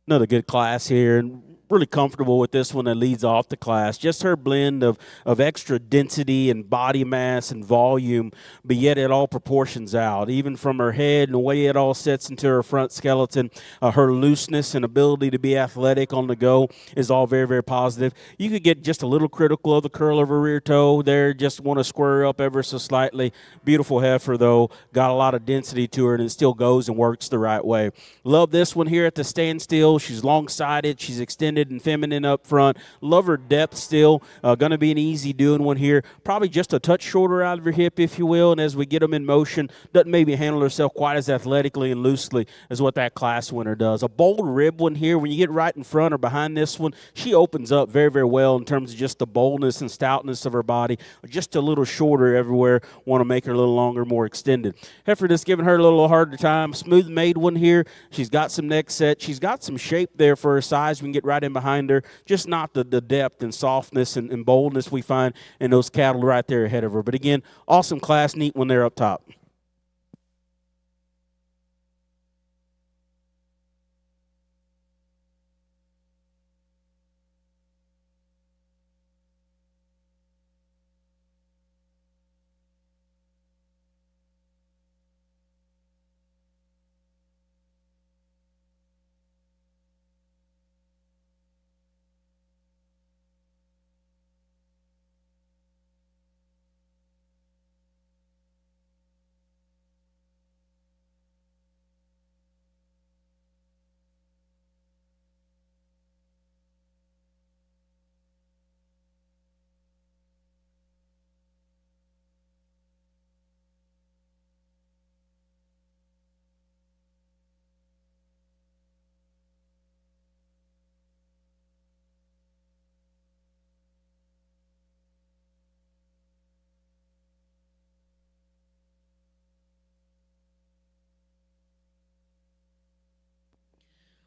Another good class here, and really comfortable with this one that leads off the class. Just her blend of extra density and body mass and volume, but yet it all proportions out, even from her head and the way it all sets into her front skeleton. Her looseness and ability to be athletic on the go is all very, very positive. You could get just a little critical of the curl of her rear toe there, just want to square her up ever so slightly. Beautiful heifer, though. Got a lot of density to her, and it still goes and works the right way. Love this one here at the standstill. She's long-sided. She's extended and feminine up front. Love her depth still. Going to be an easy doing one here. Probably just a touch shorter out of her hip, if you will, and as we get them in motion, doesn't maybe handle herself quite as athletically and loosely as what that class winner does. A bold rib one here. When you get right in front or behind this one, she opens up very, very well in terms of just the boldness and stoutness of her body. Just a little shorter everywhere. Want to make her a little longer, more extended. Heifer just giving her a little harder time. Smooth made one here. She's got some neck set. She's got some shape there for her size. We can get right in behind her. Just not the depth and softness and boldness we find in those cattle right there ahead of her. But again, awesome class, neat when they're up top.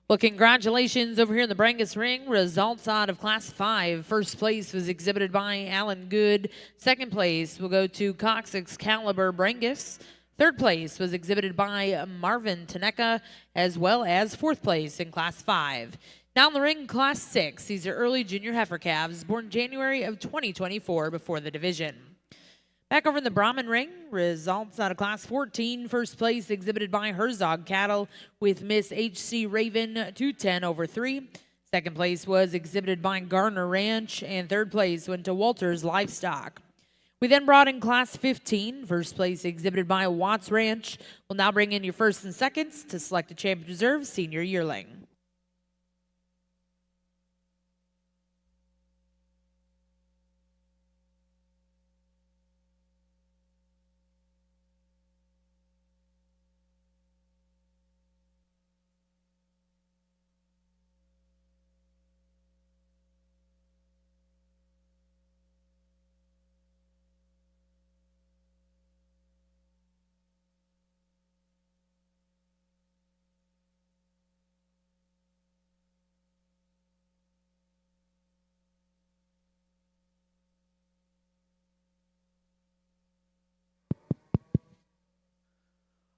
Well, congratulations over here in the Brangus ring. Results out of Class 5. First place was exhibited by Alan Good. Second place will go to Cox Excalibur Brangus. Third place was exhibited by Marvin Taneka, as well as fourth place in Class 5. Now in the ring, Class 6. These are early junior heifer calves born January of 2024 before the division. Back over in the Brahman ring, results out of Class 14. First place exhibited by Herzog Cattle with Miss H.C. Raven 210/3. Second place was exhibited by Garner Ranch, and third place went to Walters Livestock. We then brought in Class 15. First place exhibited by Watts Ranch. We'll now bring in your first and seconds to select a Champion Reserve Senior Yearling.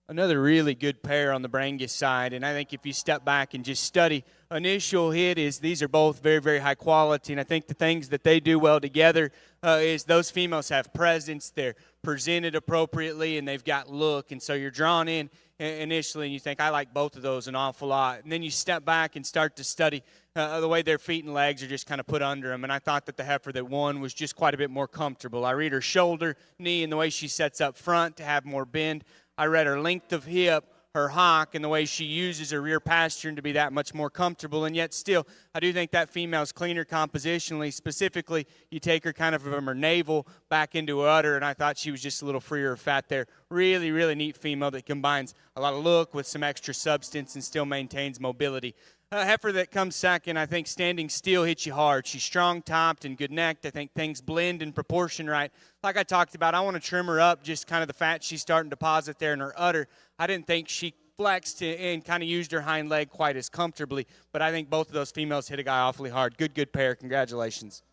Another really good pair on the Brangus side, and I think if you step back and just study initial hit is these are both very, very high quality, and I think the things that they do well together is those females have presence, they're presented appropriately, and they've got look, and so you're drawn in initially and you think, I like both of those an awful lot, and then you step back and start to study the way their feet and legs are just kind of put under them, and I thought that the heifer that won was just quite a bit more comfortable. I read her shoulder, knee, and the way she sets up front to have more bend. I read her length of hip, her hock, and the way she uses her rear pastern to be that much more comfortable. And yet still, I do think that female's cleaner compositionally. Specifically, you take her kind of from her navel back into her udder, and I thought she was just a little freer of fat there. Really, really neat female that combines a lot of look with some extra substance and still maintains mobility. A heifer that comes second, I think standing still hits you hard. She's strong-topped and good-necked. I think things blend in proportion right. Like I talked about, I want to trim her up, just kind of the fat she's starting to deposit there in her udder. I didn't think she flexed and kind of used her hind leg quite as comfortably, but I think both of those females hit a guy awfully hard. Good pair. Congratulations.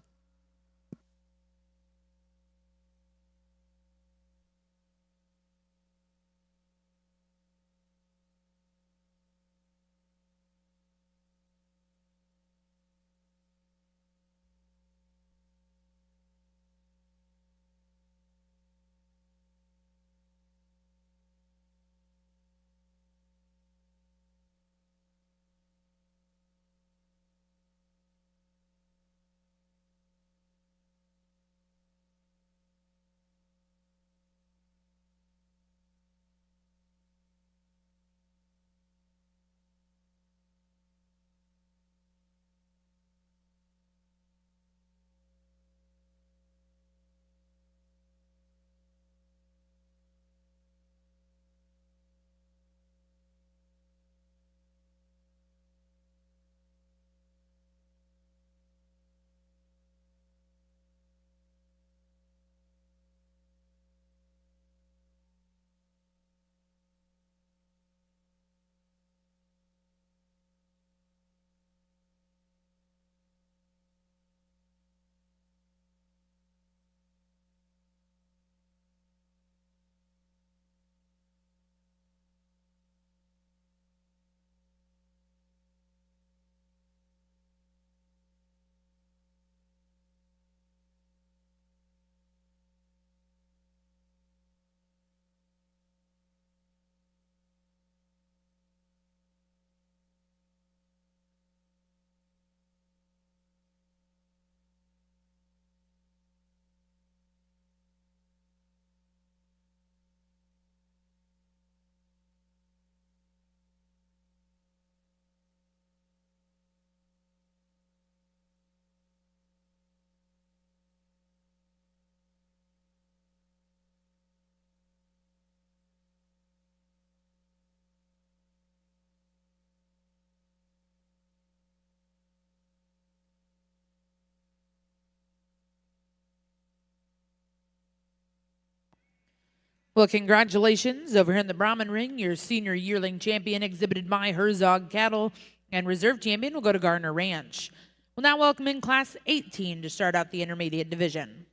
Well, congratulations over here in the Brahman ring. Your senior yearling champion exhibited by Herzog Cattle, and reserve champion will go to Gardner Ranch. We'll now welcome in Class 18 to start out the intermediate division.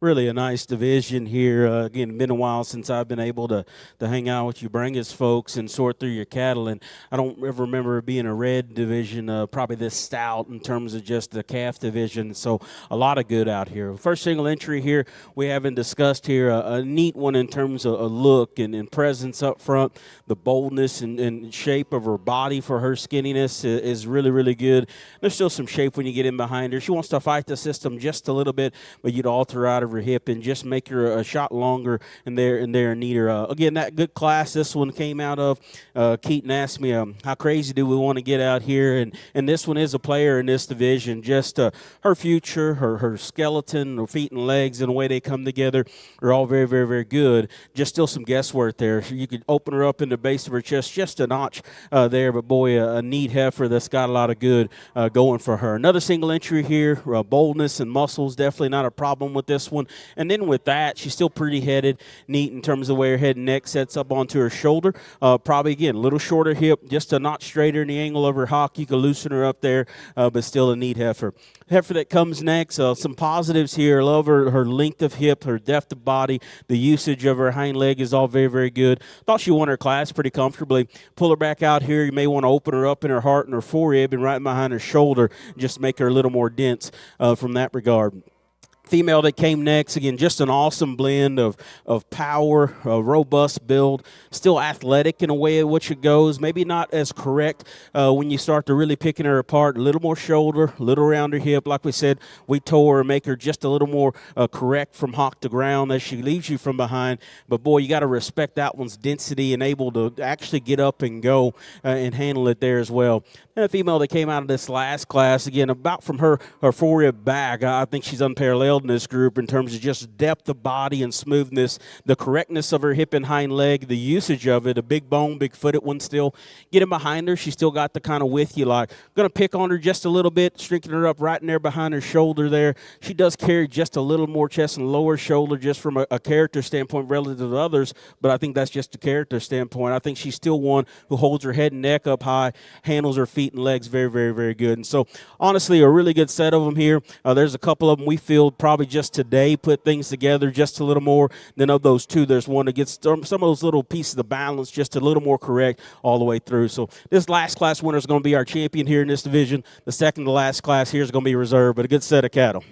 Really a nice division here. Again, been a while since I've been able to hang out with you Brangus folks and sort through your cattle, and I don't ever remember it being a red division, probably this stout in terms of just the calf division, so a lot of good out here. First single entry here we haven't discussed here, a neat one in terms of a look and presence up front. The boldness and shape of her body for her skinniness is really, really good. There's still some shape when you get in behind her. She wants to fight the system just a little bit, but you'd alter out of her hip and just make her a shot longer and there neater. Again, that good class this one came out of. Keaton asked me, how crazy do we want to get out here? And this one is a player in this division. Just her future, her skeleton, her feet and legs, and the way they come together are all very, very, very good. Just still some guesswork there. You could open her up in the base of her chest just a notch there, but boy, a neat heifer that's got a lot of good going for her. Another single entry here, boldness and muscles, definitely not a problem with this one. And then with that, she's still pretty headed, neat in terms of the way her head and neck sets up onto her shoulder. Probably, again, a little shorter hip, just a notch straighter in the angle of her hock. You can loosen her up there, but still a neat heifer. Heifer that comes next, some positives here. I love her length of hip, her depth of body, the usage of her hind leg is all very, very good. Thought she won her class pretty comfortably. Pull her back out here. You may want to open her up in her heart and her forerib and right behind her shoulder, just make her a little more dense from that regard. Female that came next, again, just an awesome blend of power, a robust build, still athletic in a way in which it goes. Maybe not as correct when you start to really picking her apart. A little more shoulder, a little around her hip. Like we said, we tow her and make her just a little more correct from hock to ground as she leaves you from behind. But, boy, you got to respect that one's density and able to actually get up and go and handle it there as well. And a female that came out of this last class, again, about from her forerib back, I think she's unparalleled in this group in terms of just depth of body and smoothness, the correctness of her hip and hind leg, the usage of it, a big bone, big-footed one still. Getting behind her, she still got the kind of width you like. Going to pick on her just a little bit, shrinking her up right in there behind her shoulder there. She does carry just a little more chest and lower shoulder just from a character standpoint relative to others, but I think that's just a character standpoint. I think she's still one who holds her head and neck up high, handles her feet and legs very, very, very good. And so, honestly, a really good set of them here. There's a couple of them we feel probably just today put things together just a little more. Then of those two, there's one that gets some of those little pieces of balance just a little more correct all the way through. So this last class winner is going to be our champion here in this division. The second to last class here is going to be reserved, but a good set of cattle.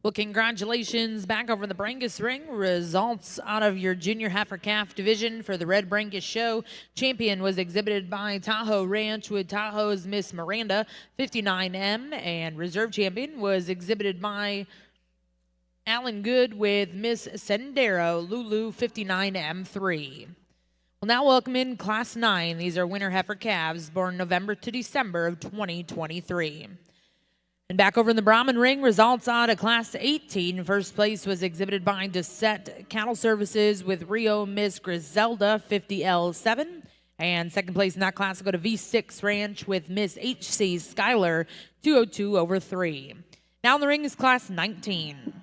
Well, congratulations back over in the Brangus ring. Results out of your junior heifer calf division for the Red Brangus Show. Champion was exhibited by Tahoe Ranch with Tahoe's Miss Miranda, 59M, and reserve champion was exhibited by Alan Good with Miss Sendero, Lulu, 59M3. We'll now welcome in Class 9. These are winter heifer calves born November to December of 2023. And back over in the Brahman ring, results out of Class 18. First place was exhibited by Deset Cattle Services with Rio Miss Griselda, 50L7. And second place in that class will go to V6 Ranch with Miss HC Skyler, 202/3. Now in the ring is Class 19.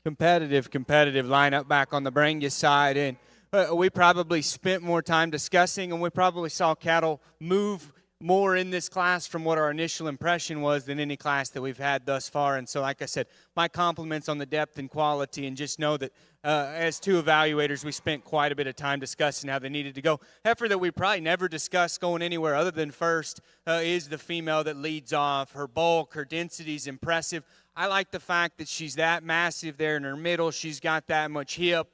competitive lineup back on the Brangus side, and we probably spent more time discussing, and we probably saw cattle move more in this class from what our initial impression was than any class that we've had thus far. And so, like I said, my compliments on the depth and quality, and just know that as two evaluators, we spent quite a bit of time discussing how they needed to go. Heifer that we probably never discussed going anywhere other than first is the female that leads off. Her bulk, her density is impressive. I like the fact that she's that massive there in her middle. She's got that much hip,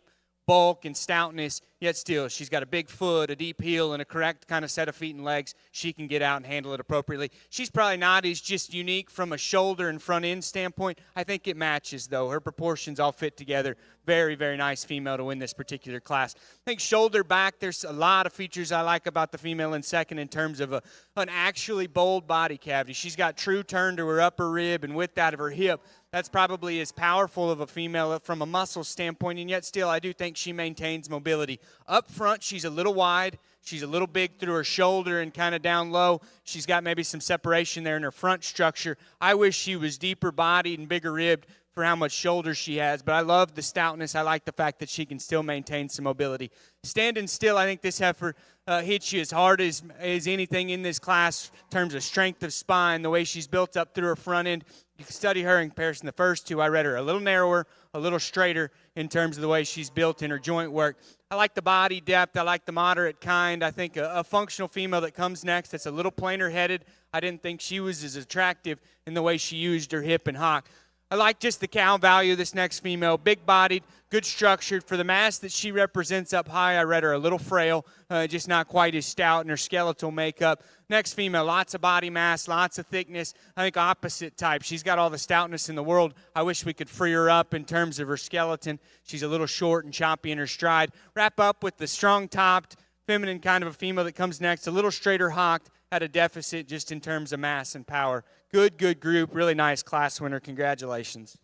bulk, and stoutness, yet still she's got a big foot, a deep heel, and a correct kind of set of feet and legs. She can get out and handle it appropriately. She's probably not as just unique from a shoulder and front end standpoint. I think it matches, though. Her proportions all fit together. Very, very nice female to win this particular class. I think shoulder back, there's a lot of features I like about the female in second in terms of an actually bold body cavity. She's got true turn to her upper rib and width out of her hip. That's probably as powerful of a female from a muscle standpoint, and yet still I do think she maintains mobility. Up front, she's a little wide. She's a little big through her shoulder and kind of down low. She's got maybe some separation there in her front structure. I wish she was deeper bodied and bigger ribbed for how much shoulder she has, but I love the stoutness. I like the fact that she can still maintain some mobility. Standing still, I think this heifer hits you as hard as anything in this class in terms of strength of spine, the way she's built up through her front end. You can study her in comparison to the first two. I read her a little narrower, a little straighter in terms of the way she's built in her joint work. I like the body depth. I like the moderate kind. I think a functional female that comes next that's a little plainer headed. I didn't think she was as attractive in the way she used her hip and hock. I like just the cow value of this next female. Big-bodied, good structured. For the mass that she represents up high, I read her a little frail, just not quite as stout in her skeletal makeup. Next female, lots of body mass, lots of thickness. I think opposite type. She's got all the stoutness in the world. I wish we could free her up in terms of her skeleton. She's a little short and choppy in her stride. Wrap up with the strong-topped, feminine kind of a female that comes next, a little straighter hocked, at a deficit just in terms of mass and power. Good group, really nice class winner. Congratulations.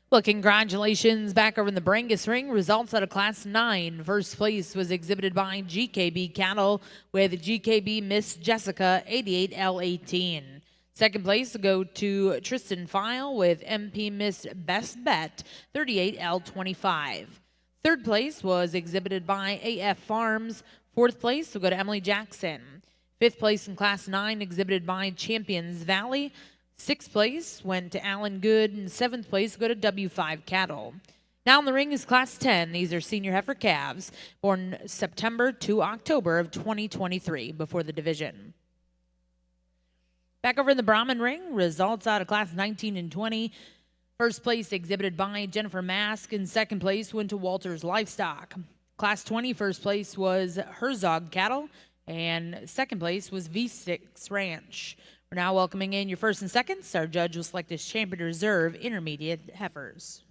Well, congratulations back over in the Brangus ring. Results out of Class 9. First place was exhibited by GKB Cattle with GKB Miss Jessica 88L18. Second place will go to Tristan File with MP Miss Best Bet 38L25. Third place was exhibited by AF Farms. Fourth place will go to Emily Jackson. Fifth place in Class 9 exhibited by Champions Valley. Sixth place went to Alan Good, and seventh place go to W5 Cattle. Now in the ring is Class 10. These are senior heifer calves born September to October of 2023 before the division. Back over in the Brahman ring, results out of Class 19 and 20. First place exhibited by Jennifer Mask, and second place went to Walters Livestock. Class 20, first place was Herzog Cattle, and second place was V6 Ranch. We're now welcoming in your first and seconds. Our judge will select his champion reserve intermediate heifers.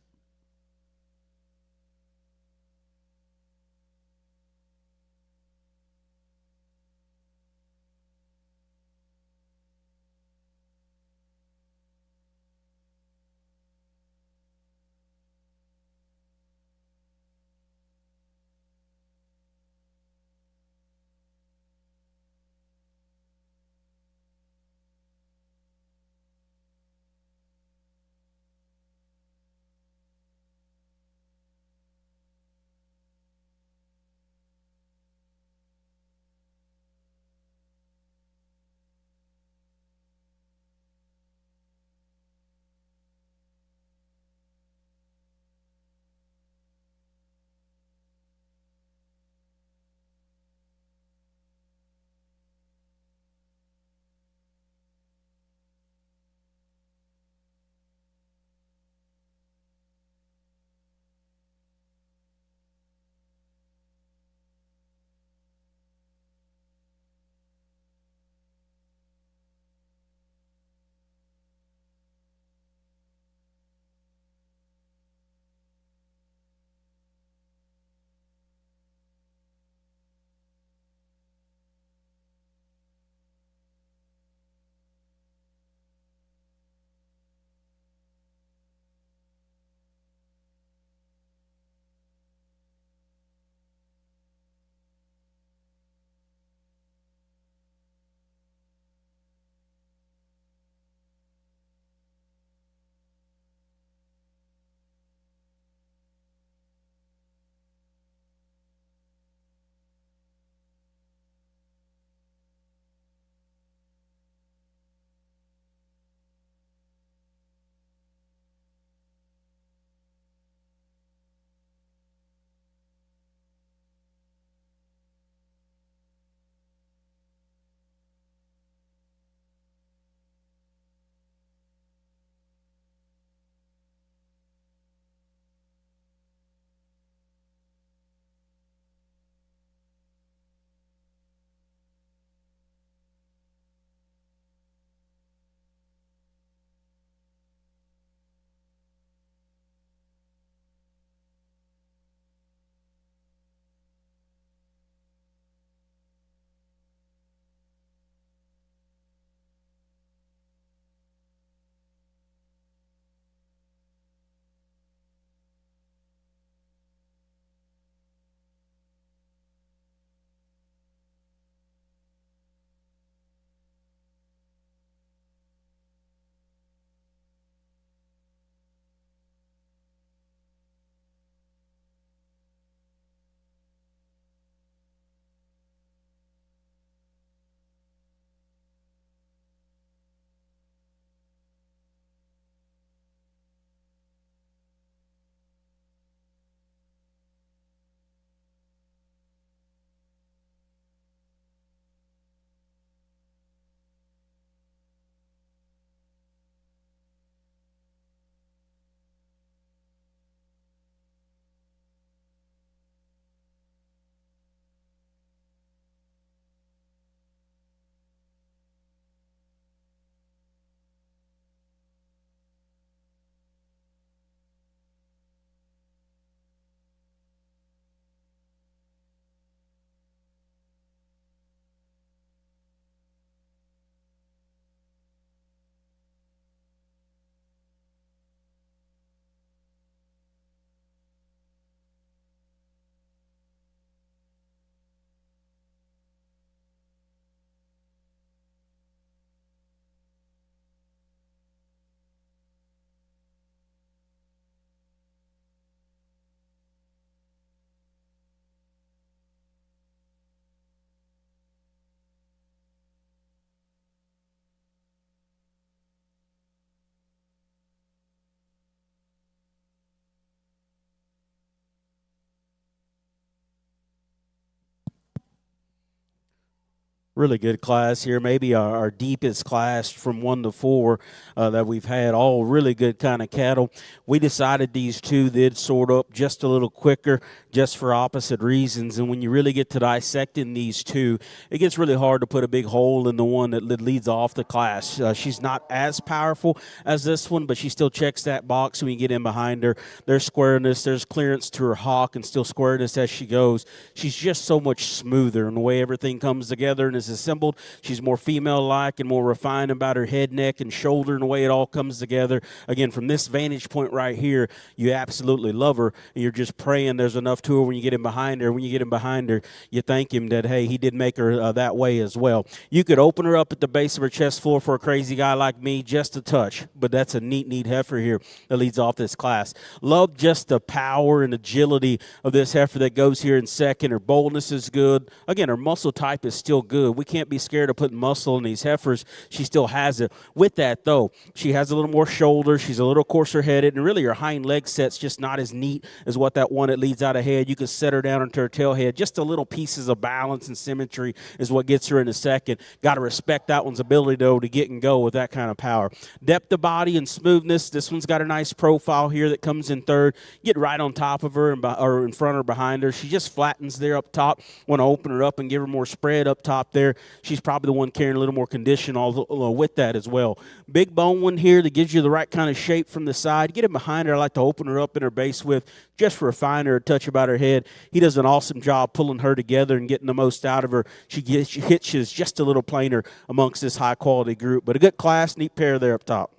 Really good class here, maybe our deepest class from 1 to 4 that we've had. All really good kind of cattle. We decided these two did sort up just a little quicker, just for opposite reasons. And when you really get to dissecting these two, it gets really hard to put a big hole in the one that leads off the class. She's not as powerful as this one, but she still checks that box when you get in behind her. There's squareness, there's clearance to her hock, and still squareness as she goes. She's just so much smoother in the way everything comes together and is assembled. She's more female-like and more refined about her head, neck, and shoulder and the way it all comes together. Again, from this vantage point right here, you absolutely love her. And you're just praying there's enough to her when you get in behind her. When you get in behind her, you thank him that, hey, he did make her that way as well. You could open her up at the base of her chest floor for a crazy guy like me, just a touch. But that's a neat heifer here that leads off this class. Love just the power and agility of this heifer that goes here in second. Her boldness is good. Again, her muscle type is still good. We can't be scared of putting muscle in these heifers. She still has it. With that, though, she has a little more shoulder. She's a little coarser headed, and really her hind leg set's just not as neat as what that one that leads out ahead. You can set her down into her tail head. Just a little pieces of balance and symmetry is what gets her in a second. Got to respect that one's ability, though, to get and go with that kind of power. Depth of body and smoothness. This one's got a nice profile here that comes in third. Get right on top of her or in front or behind her. She just flattens there up top. Want to open her up and give her more spread up top there. She's probably the one carrying a little more condition with that as well. Big bone one here that gives you the right kind of shape from the side. Get him behind her. I like to open her up in her base with, just refine her a touch about her head. He does an awesome job pulling her together and getting the most out of her. She hitches just a little plainer amongst this high-quality group. But a good class, neat pair there up top.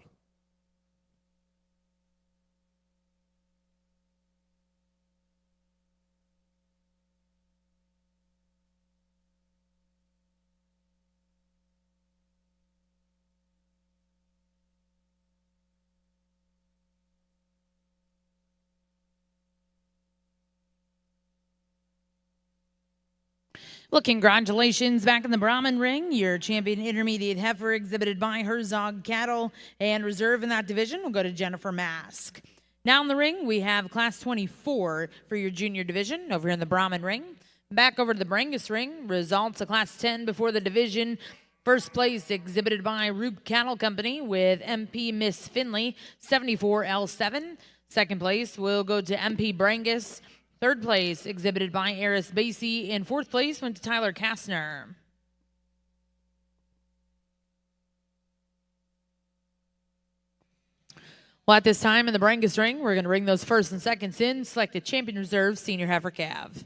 Well, congratulations back in the Brahman ring. Your champion intermediate heifer exhibited by Herzog Cattle, and reserve in that division will go to Jennifer Mask. Now in the ring, we have class 24 for your junior division over here in the Brahman ring. Back over to the Brangus ring, results of class 10 before the division. First place exhibited by Roop Cattle Company with MP Miss Finley, 74L7. Second place will go to MP Brangus. Third place exhibited by Eris Basie, and fourth place went to Tyler Kastner. Well, at this time in the Brangus ring, we're going to bring those first and seconds in, select the champion reserve senior heifer calf.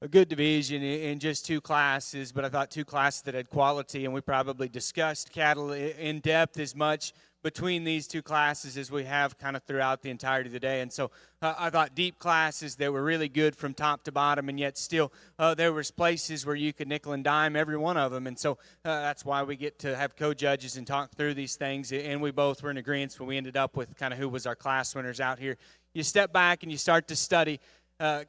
a good division in just two classes, but I thought two classes that had quality, and we probably discussed cattle in depth as much between these two classes as we have kind of throughout the entirety of the day. And so I thought deep classes that were really good from top to bottom, and yet still there was places where you could nickel and dime every one of them. And so that's why we get to have co-judges and talk through these things, and we both were in agreement when we ended up with kind of who was our class winners out here. You step back and you start to study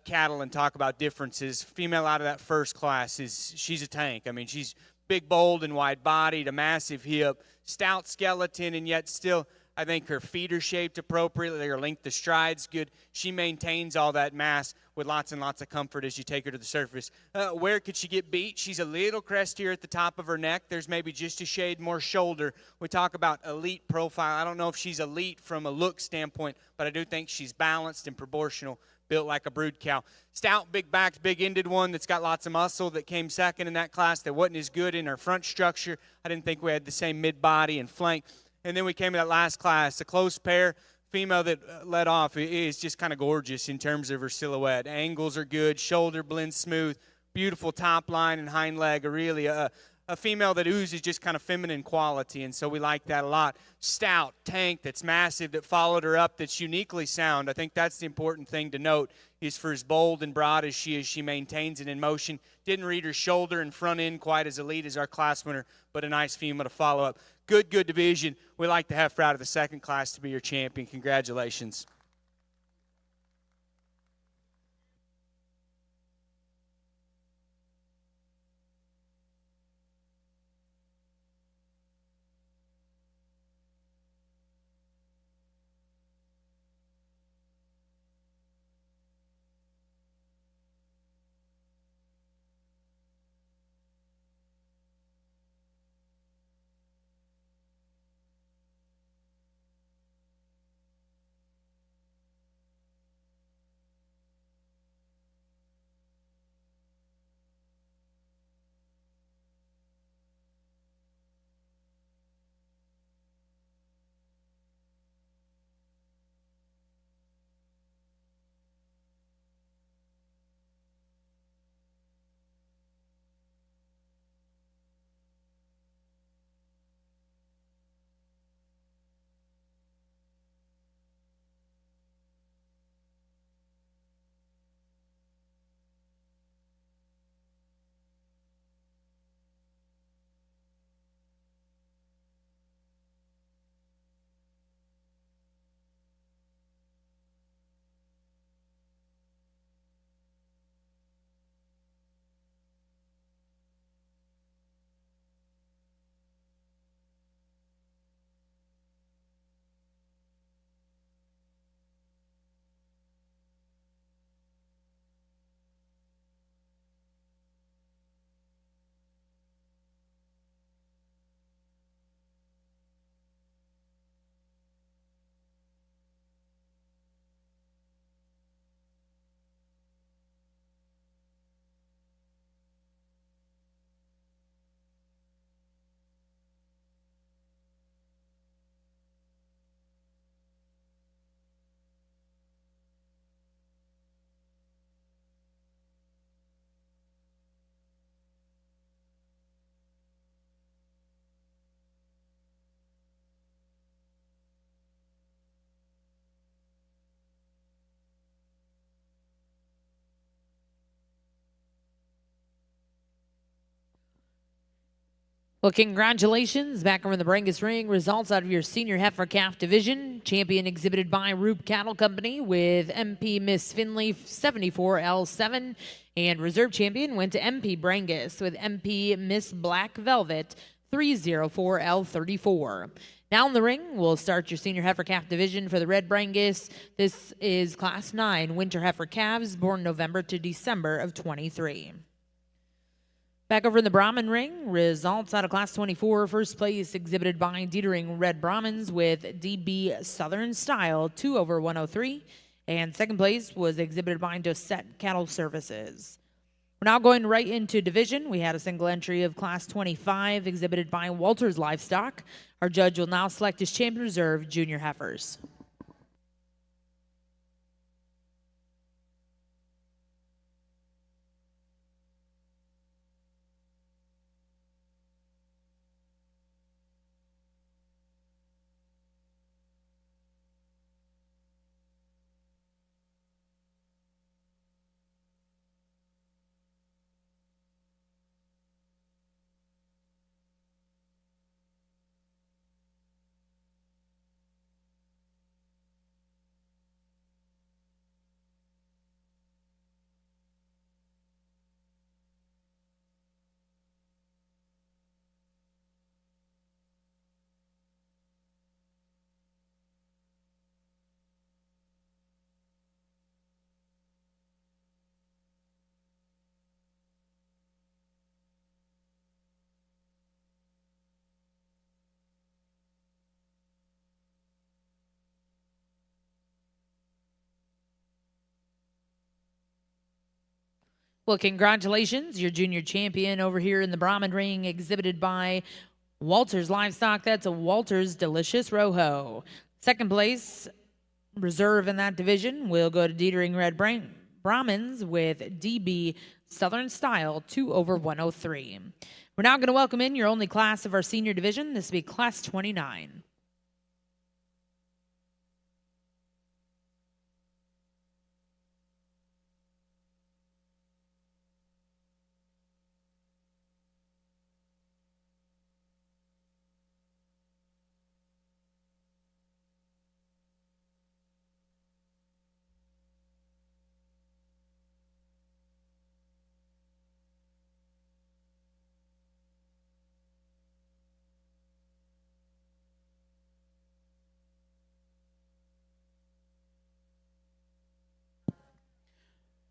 cattle and talk about differences. Female out of that first class she's a tank. I mean, she's big, bold, and wide-bodied, a massive hip, stout skeleton, and yet still I think her feet are shaped appropriately. Her length of stride's good. She maintains all that mass with lots and lots of comfort as you take her to the surface. Where could she get beat? She's a little crestier at the top of her neck. There's maybe just a shade more shoulder. We talk about elite profile. I don't know if she's elite from a look standpoint, but I do think she's balanced and proportional, built like a brood cow. Stout, big-backed, big-ended one that's got lots of muscle that came second in that class that wasn't as good in her front structure. I didn't think we had the same mid-body and flank. And then we came to that last class, a close pair. Female that led off is just kind of gorgeous in terms of her silhouette. Angles are good, shoulder blends smooth, beautiful top line and hind leg. Really a female that oozes just kind of feminine quality, and so we like that a lot. Stout, tank that's massive, that followed her up, that's uniquely sound. I think that's the important thing to note, is for as bold and broad as she is, she maintains it in motion. Didn't read her shoulder and front end quite as elite as our class winner, but a nice female to follow up. Good division. We like to have her out of the second class to be your champion. Congratulations. Well, congratulations. Back over in the Brangus ring, results out of your senior heifer calf division. Champion exhibited by Roop Cattle Company with MP Miss Finley 74L7. And reserve champion went to MP Brangus with MP Miss Black Velvet 304L34. Now in the ring, we'll start your senior heifer calf division for the Red Brangus. This is Class 9 winter heifer calves born November to December of 23. Back over in the Brahman ring, results out of Class 24. First place exhibited by Dietering Red Brahmins with DB Southern Style 2/103. And second place was exhibited by Dosette Cattle Services. We're now going right into division. We had a single entry of Class 25 exhibited by Walters Livestock. Our judge will now select his champion reserve junior heifers. Well, congratulations. Your junior champion over here in the Brahman ring, exhibited by Walters Livestock. That's a Walters Delicious Rojo. Second place, reserve in that division, will go to Dietering Red Brahmins with DB Southern Style 2 over 103. We're now going to welcome in your only class of our senior division. This will be Class 29.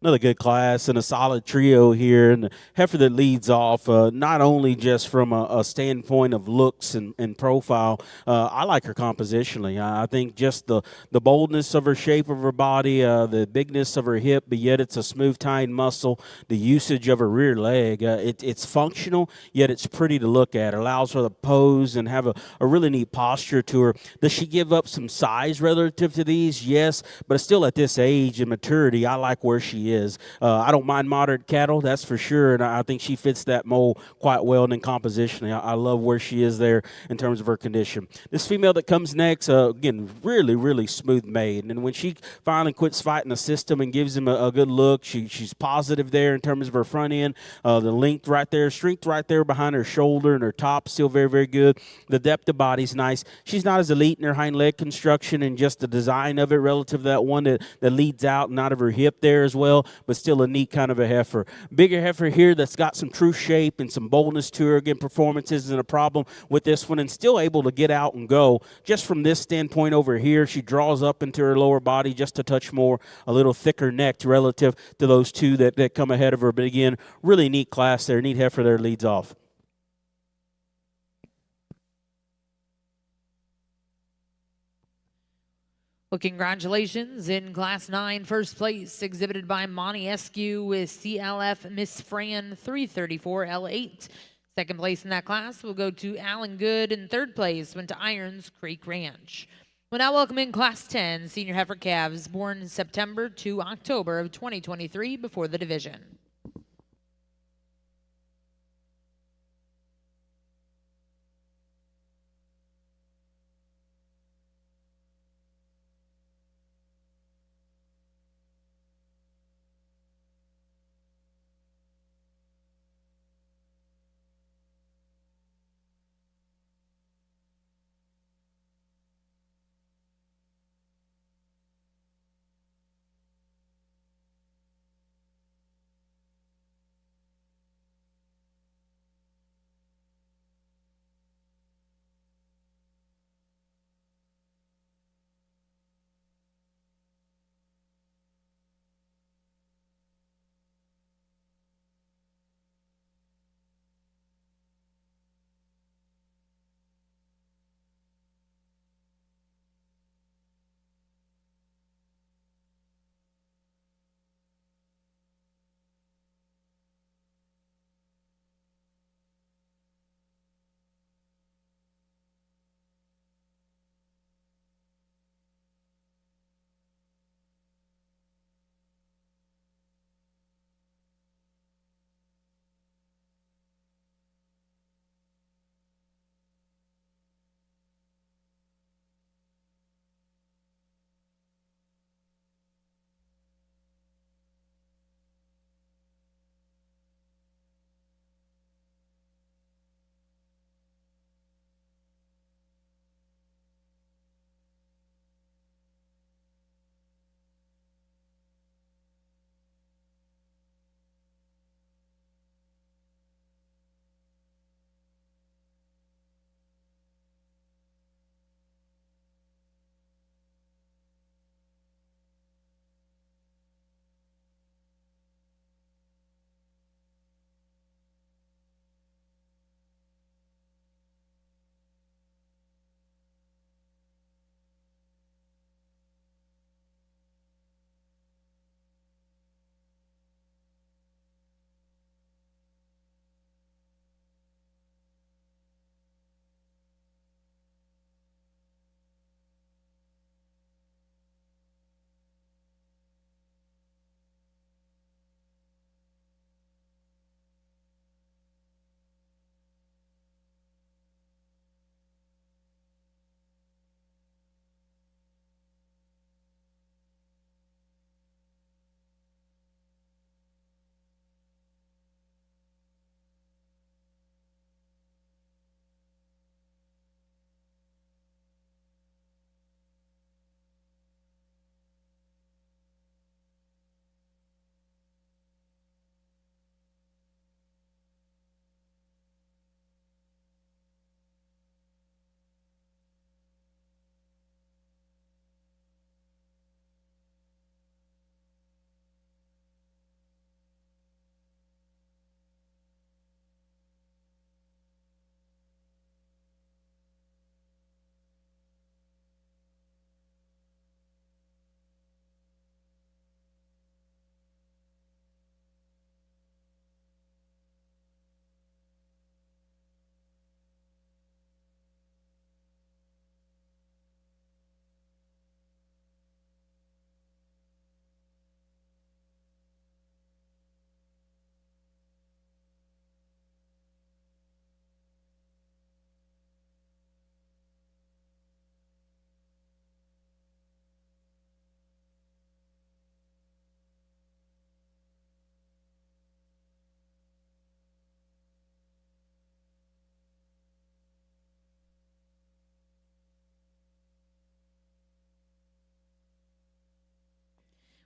Another good class and a solid trio here. And the heifer that leads off, not only just from a standpoint of looks and profile, I like her compositionally. I think just the boldness of her shape of her body, the bigness of her hip, but yet it's a smooth tying muscle, the usage of her rear leg. It's functional, yet it's pretty to look at. It allows her to pose and have a really neat posture to her. Does she give up some size relative to these? Yes, but still at this age and maturity, I like where she is. I don't mind moderate cattle, that's for sure, and I think she fits that mold quite well. And then compositionally, I love where she is there in terms of her condition. This female that comes next, again, really smooth made, and when she finally quits fighting the system and gives him a good look, she's positive there in terms of her front end, the length right there, strength right there behind her shoulder, and her top still very good. The depth of body's nice. She's not as elite in her hind leg construction and just the design of it relative to that one that leads out and out of her hip there as well, but still a neat kind of a heifer. Bigger heifer here that's got some true shape and some boldness to her. Again, performance isn't a problem with this one, and still able to get out and go. Just from this standpoint over here, she draws up into her lower body just a touch more, a little thicker necked relative to those two that come ahead of her. But again, really neat class there. Neat heifer there leads off. Well, congratulations. In Class 9, first place, exhibited by Monty Eskew with CLF Miss Fran 334 L8. Second place in that class will go to Alan Good, and third place went to Irons Creek Ranch. We'll now welcome in Class 10 senior heifer calves born September to October of 2023 before the division.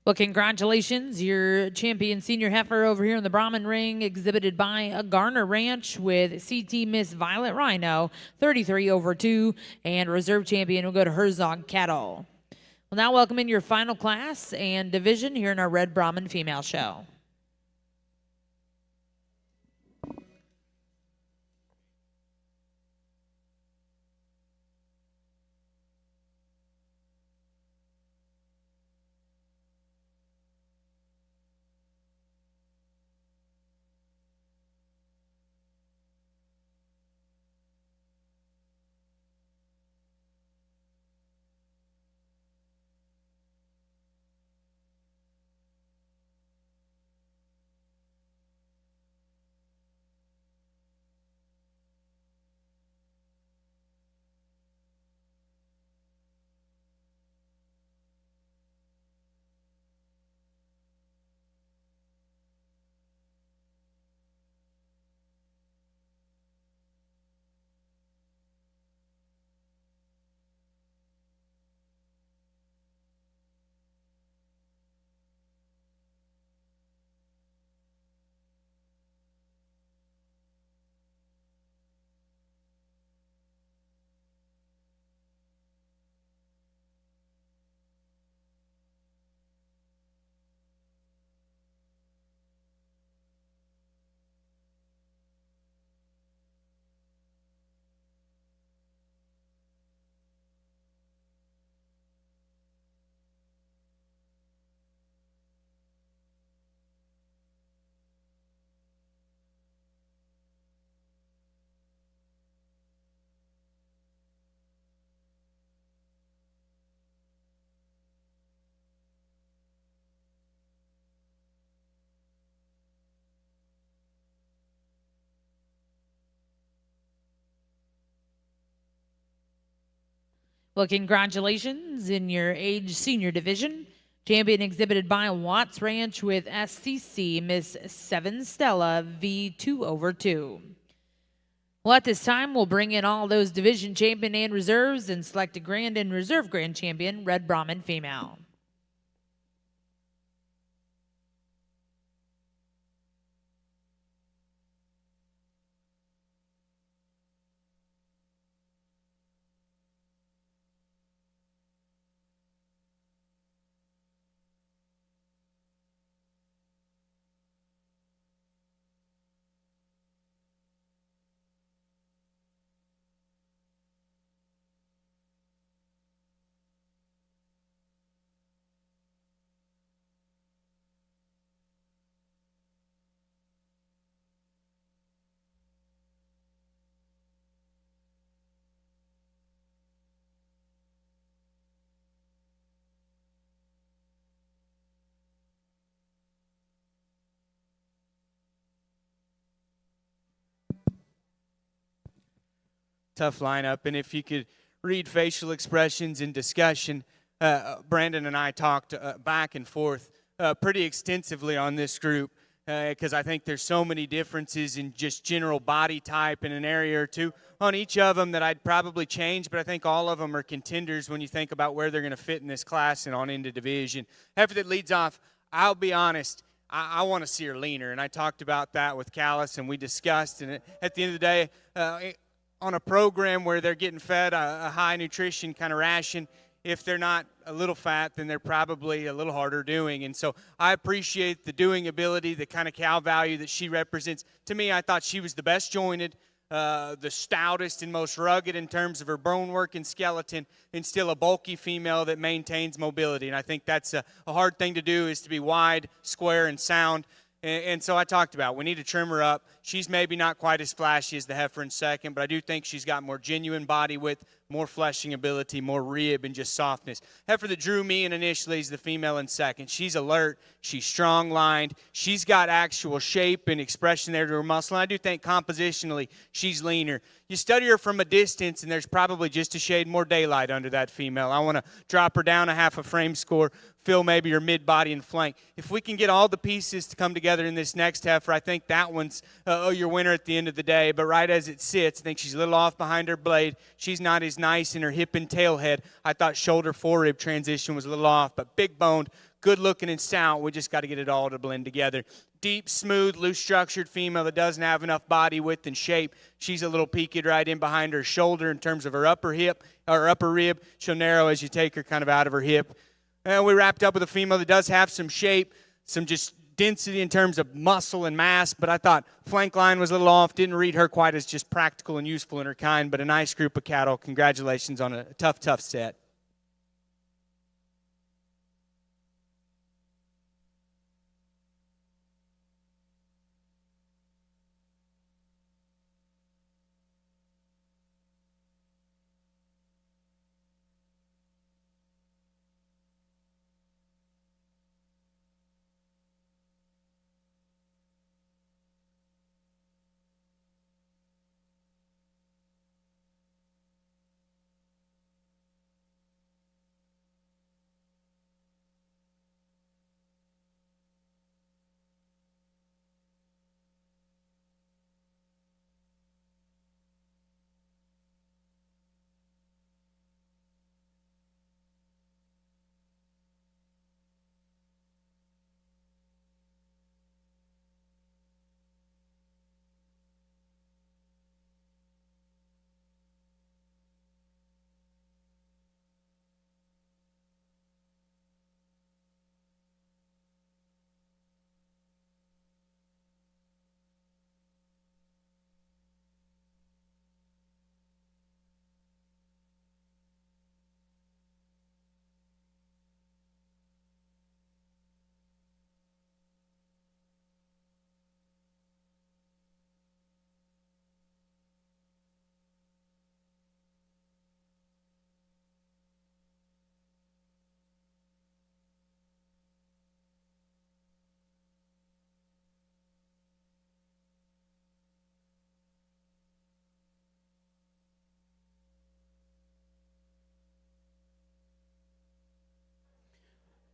Well, congratulations, your champion senior heifer over here in the Brahman ring, exhibited by a Garner Ranch with CT Miss Violet Rhino, 33/2, and reserve champion will go to Herzog Cattle. Well, now welcome in your final class and division here in our Red Brahman Female Show. Well, congratulations in your age senior division. Champion exhibited by Watts Ranch with SCC Miss 7 Stella V2/2. Well, at this time, we'll bring in all those division champion and reserves and select a grand and reserve grand champion, Red Brahman Female. Tough lineup, and if you could read facial expressions in discussion, Brandon and I talked back and forth pretty extensively on this group because I think there's so many differences in just general body type in an area or two on each of them that I'd probably change, but I think all of them are contenders when you think about where they're going to fit in this class and on into division. Heifer that leads off, I'll be honest, I want to see her leaner, and I talked about that with Callis, and we discussed, and at the end of the day, on a program where they're getting fed a high nutrition kind of ration, if they're not a little fat, then they're probably a little harder doing. And so I appreciate the doing ability, the kind of cow value that she represents. To me, I thought she was the best jointed, the stoutest and most rugged in terms of her bone work and skeleton, and still a bulky female that maintains mobility. And I think that's a hard thing to do, is to be wide, square, and sound. And so I talked about, we need to trim her up. She's maybe not quite as flashy as the heifer in second, but I do think she's got more genuine body width, more fleshing ability, more rib, and just softness. Heifer that drew me in initially is the female in second. She's alert. She's strong-lined. She's got actual shape and expression there to her muscle. And I do think compositionally she's leaner. You study her from a distance, and there's probably just a shade more daylight under that female. I want to drop her down a half a frame score, fill maybe her mid-body and flank. If we can get all the pieces to come together in this next heifer, I think that one's your winner at the end of the day. But right as it sits, I think she's a little off behind her blade. She's not as was nice in her hip and tail head. I thought shoulder forerib transition was a little off, but big boned, good looking and stout. We just got to get it all to blend together. Deep, smooth, loose structured female that doesn't have enough body width and shape. She's a little peaked right in behind her shoulder in terms of her upper hip or upper rib. She'll narrow as you take her kind of out of her hip. And we wrapped up with a female that does have some shape, some just density in terms of muscle and mass, but I thought flank line was a little off. Didn't read her quite as just practical and useful in her kind, but a nice group of cattle. Congratulations on a tough, tough set.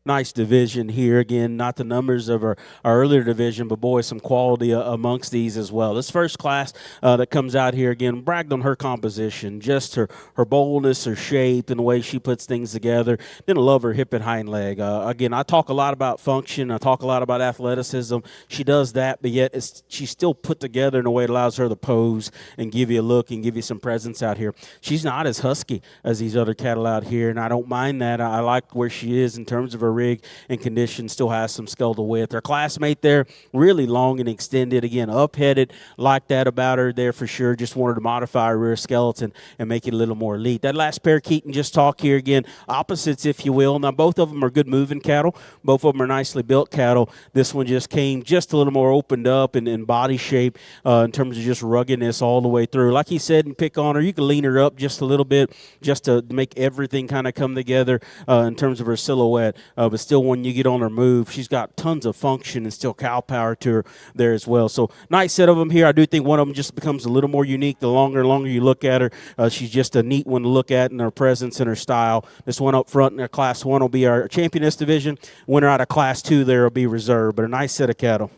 Nice division here. Again, not the numbers of our earlier division, but boy, some quality amongst these as well. This first class that comes out here, again, bragged on her composition, just her boldness, her shape, and the way she puts things together. Didn't love her hip and hind leg. Again, I talk a lot about function. I talk a lot about athleticism. She does that, but yet she's still put together in a way that allows her to pose and give you a look and give you some presence out here. She's not as husky as these other cattle out here, and I don't mind that. I like where she is in terms of her rig and condition, still has some skeletal width. Her classmate there, really long and extended. Again, up-headed, like that about her there for sure. Just wanted to modify her rear skeleton and make it a little more elite. That last pair, Keaton, just talk here again. Opposites, if you will. Now, both of them are good moving cattle. Both of them are nicely built cattle. This one just came just a little more opened up in body shape in terms of just ruggedness all the way through. Like he said, and pick on her, you can lean her up just a little bit just to make everything kind of come together in terms of her silhouette. But still, when you get on her move, she's got tons of function and still cow power to her there as well. So nice set of them here. I do think one of them just becomes a little more unique the longer you look at her. She's just a neat one to look at in her presence and her style. This one up front in her Class 1 will be our championess division. Winner out of Class 2 there will be reserved, but a nice set of cattle.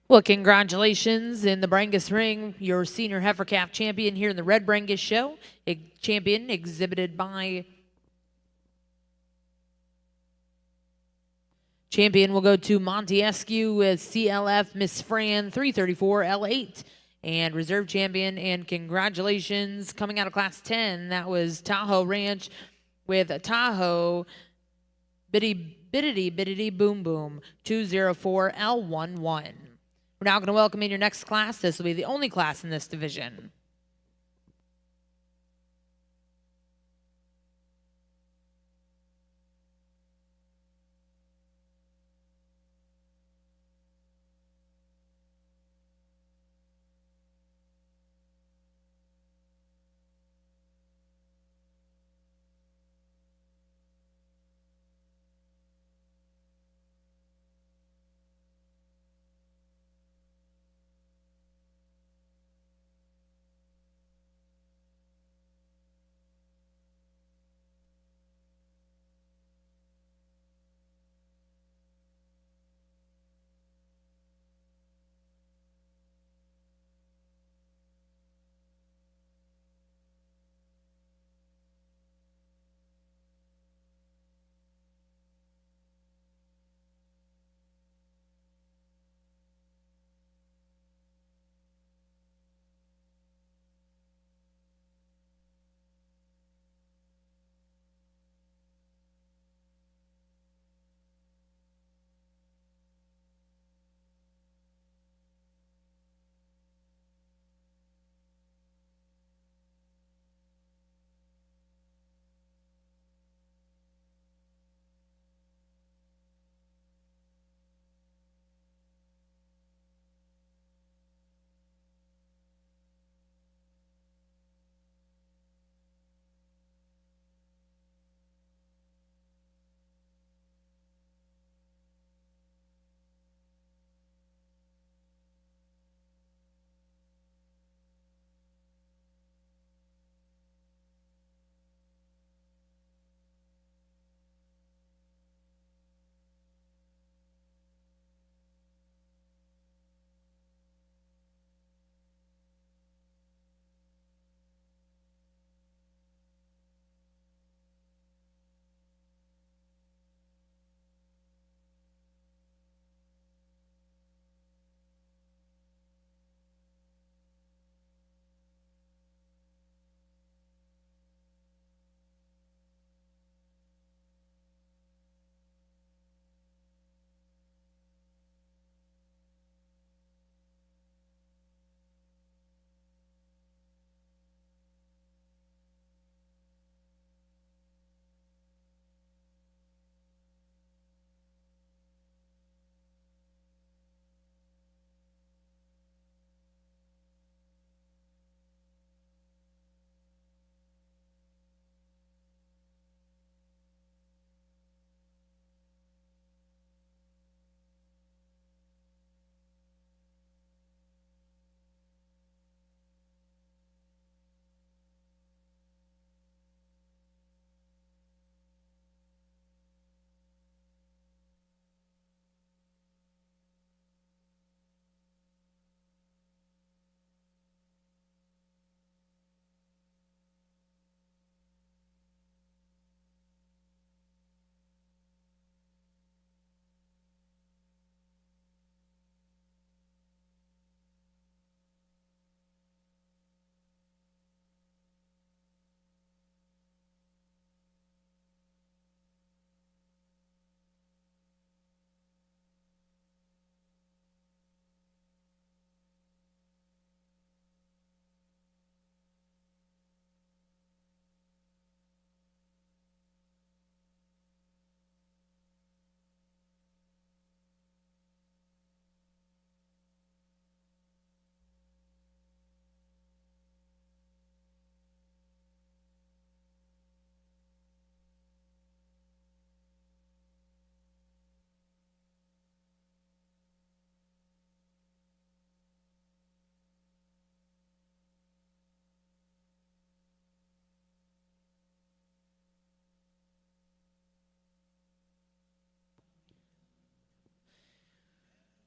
Well, congratulations in the Brangus ring, your senior heifer calf champion here in the Red Brangus show. A champion exhibited by champion will go to Montesquieu with CLF Miss Fran 334 L8. And reserve champion, and congratulations, coming out of Class 10, that was Tahoe Ranch with Tahoe Biddity Boom Boom 204 L11. We're now going to welcome in your next class. This will be the only class in this division.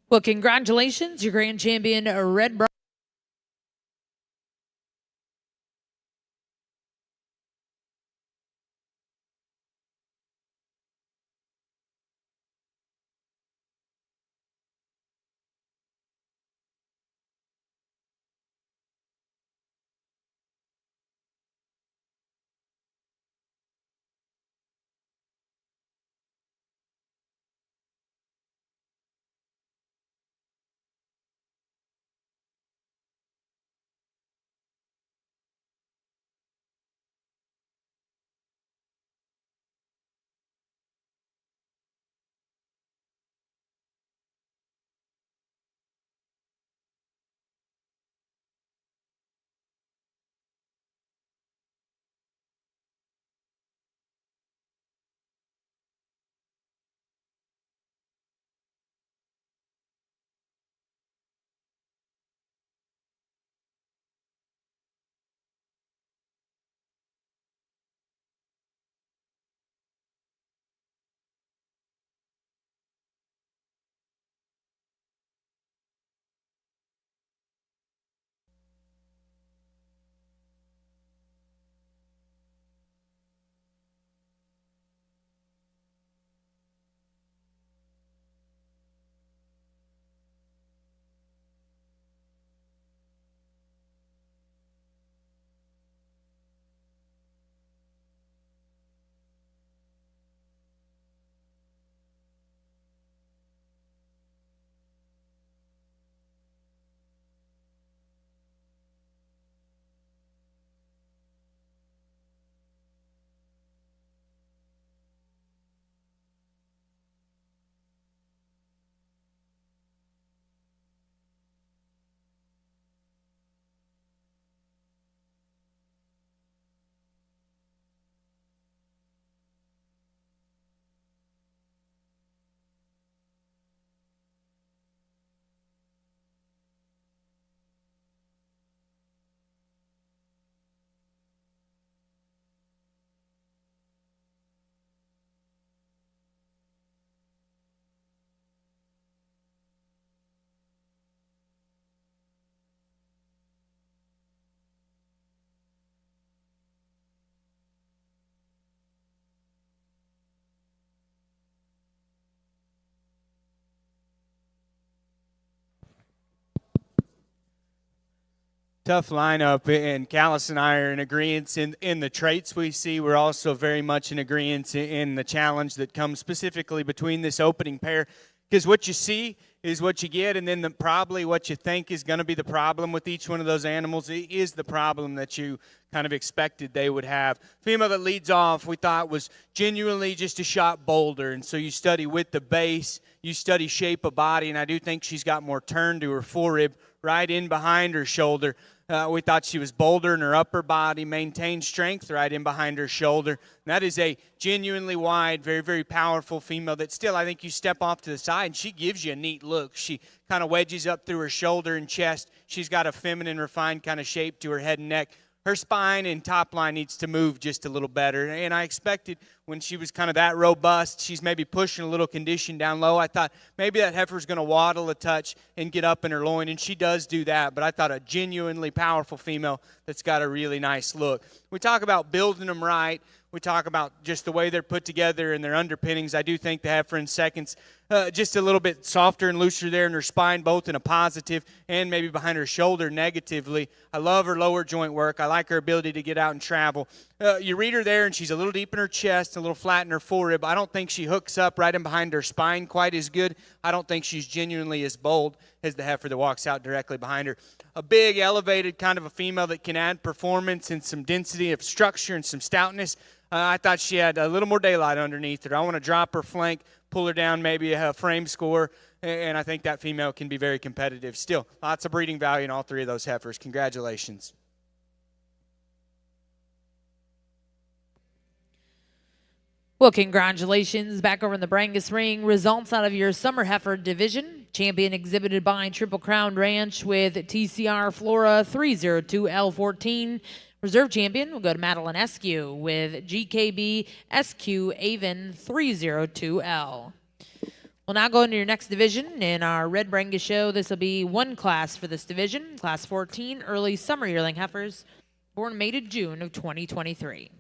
Well, congratulations, your grand champion, Red Brangus. Tough lineup, and Callis and I are in agreement in the traits we see. We're also very much in agreement in the challenge that comes specifically between this opening pair, because what you see is what you get, and then probably what you think is going to be the problem with each one of those animals is the problem that you kind of expected they would have. Female that leads off, we thought was genuinely just a shot bolder, and so you study with the base, you study shape of body, and I do think she's got more turn to her forerib right in behind her shoulder. We thought she was bolder in her upper body, maintained strength right in behind her shoulder. And that is a genuinely wide, very, very powerful female that still, I think you step off to the side and she gives you a neat look. She kind of wedges up through her shoulder and chest. She's got a feminine, refined kind of shape to her head and neck. Her spine and top line needs to move just a little better. And I expected when she was kind of that robust, she's maybe pushing a little condition down low. I thought maybe that heifer's going to waddle a touch and get up in her loin, and she does do that. But I thought a genuinely powerful female that's got a really nice look. We talk about building them right. We talk about just the way they're put together and their underpinnings. I do think the heifer in seconds just a little bit softer and looser there in her spine, both in a positive and maybe behind her shoulder negatively. I love her lower joint work. I like her ability to get out and travel. You read her there, and she's a little deep in her chest, a little flat in her forerib. I don't think she hooks up right in behind her spine quite as good. I don't think she's genuinely as bold as the heifer that walks out directly behind her. A big, elevated kind of a female that can add performance and some density of structure and some stoutness. I thought she had a little more daylight underneath her. I want to drop her flank, pull her down, maybe a frame score, and I think that female can be very competitive. Still, lots of breeding value in all three of those heifers. Congratulations. Well, congratulations back over in the Brangus ring. Results out of your Summer Heifer Division. Champion exhibited by Triple Crown Ranch with TCR Flora 302L14. Reserve champion will go to Madeline Eskew with GKB SQ Avon 302L. We'll now go into your next division in our Red Brangus show. This will be one class for this division, Class 14, early summer yearling heifers, born May to June of 2023.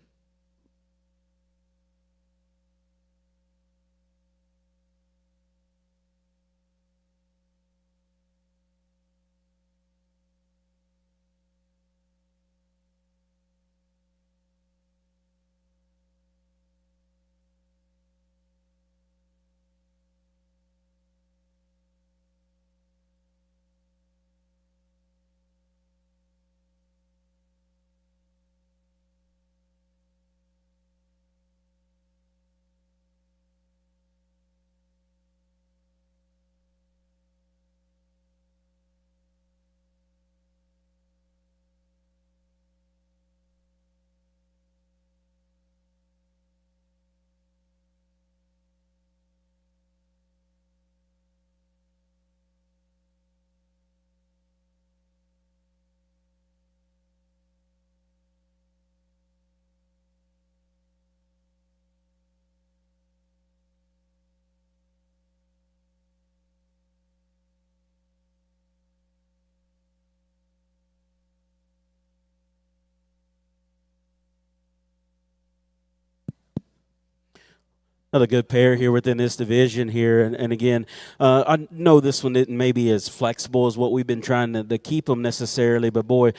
Another good pair here within this division here. And again, I know this one isn't maybe as flexible as what we've been trying to keep them necessarily, but boy,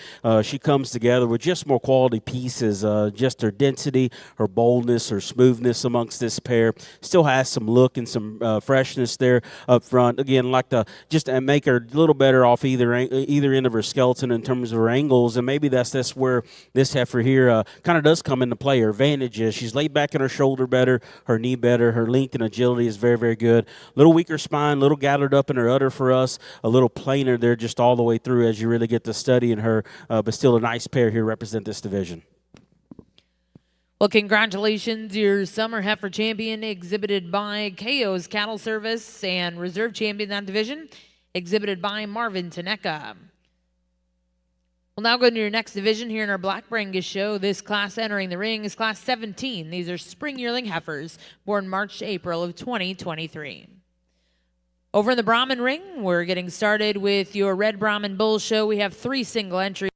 she comes together with just more quality pieces. Just her density, her boldness, her smoothness amongst this pair. Still has some look and some freshness there up front. Again, like to just make her a little better off either end of her skeleton in terms of her angles, and maybe that's where this heifer here kind of does come into play. Her advantage is she's laid back in her shoulder better, her knee better. Her length and agility is very, very good. A little weaker spine, a little gathered up in her udder for us, a little plainer there just all the way through as you really get to studying her, but still a nice pair here represent this division. Well, congratulations, your summer heifer champion exhibited by KO's Cattle Service and reserve champion in that division exhibited by Marvin Taneka. We'll now go into your next division here in our Black Brangus show. This class entering the ring is Class 17. These are spring yearling heifers born March to April of 2023. Over in the Brahman ring, we're getting started with your Red Brahman Bull show. We have 3 single entries.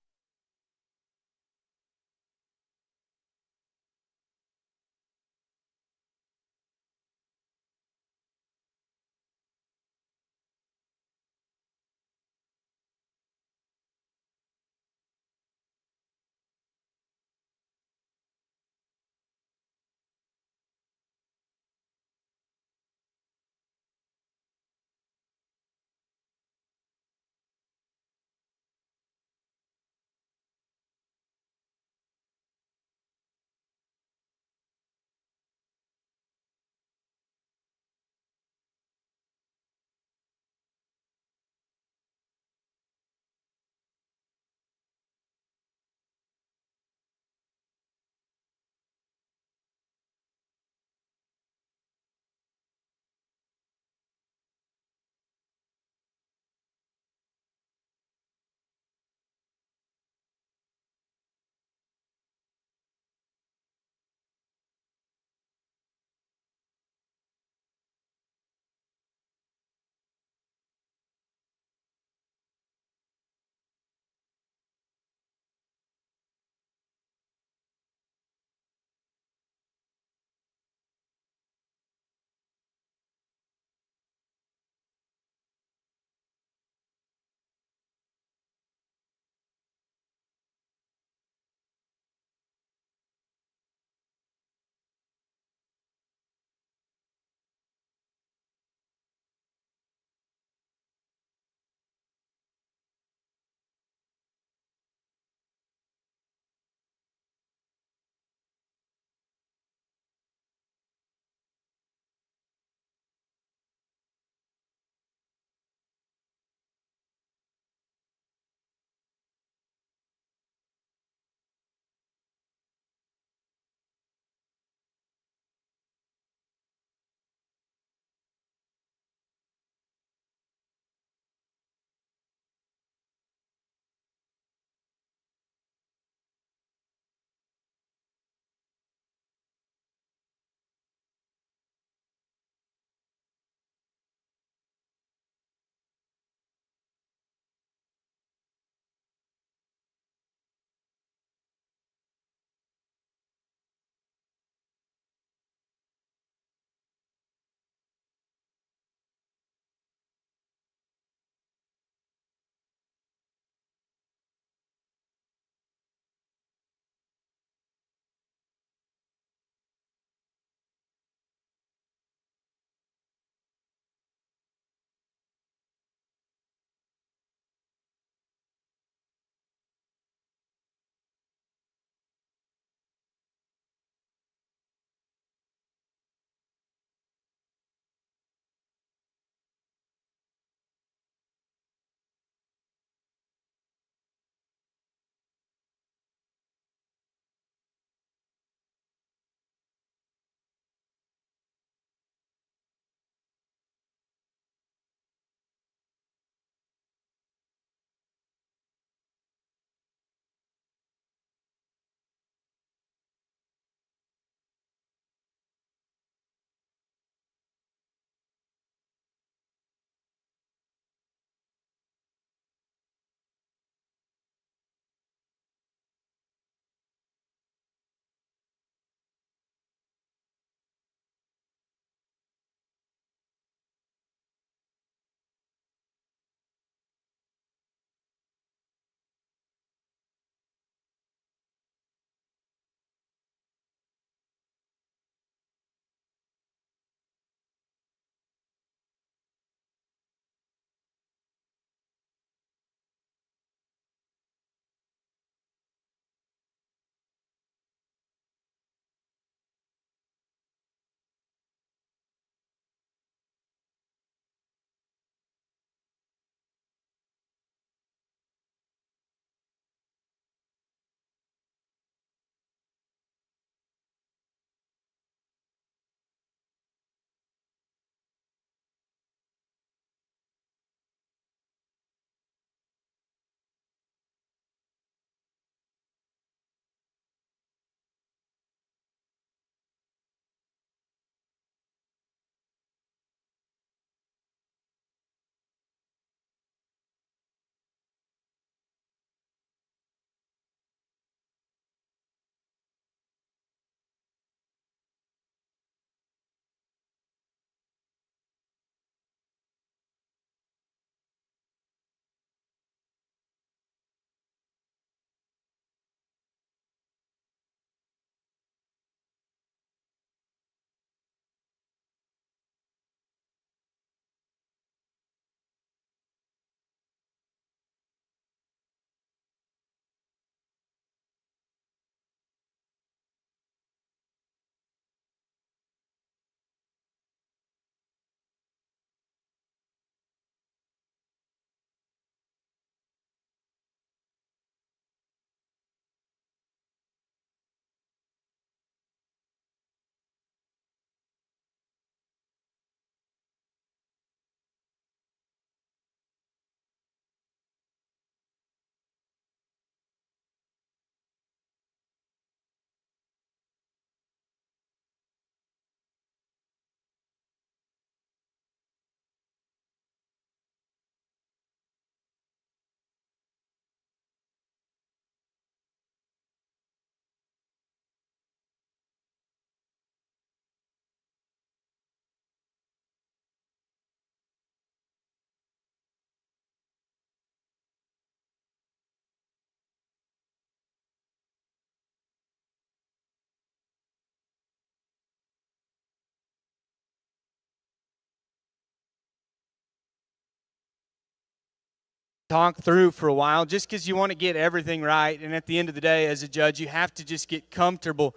talk through for a while, just because you want to get everything right. And at the end of the day, as a judge, you have to just get comfortable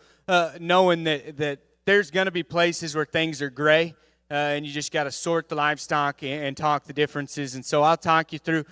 knowing that there's going to be places where things are gray, and you just got to sort the livestock and talk the differences. And so I'll talk you through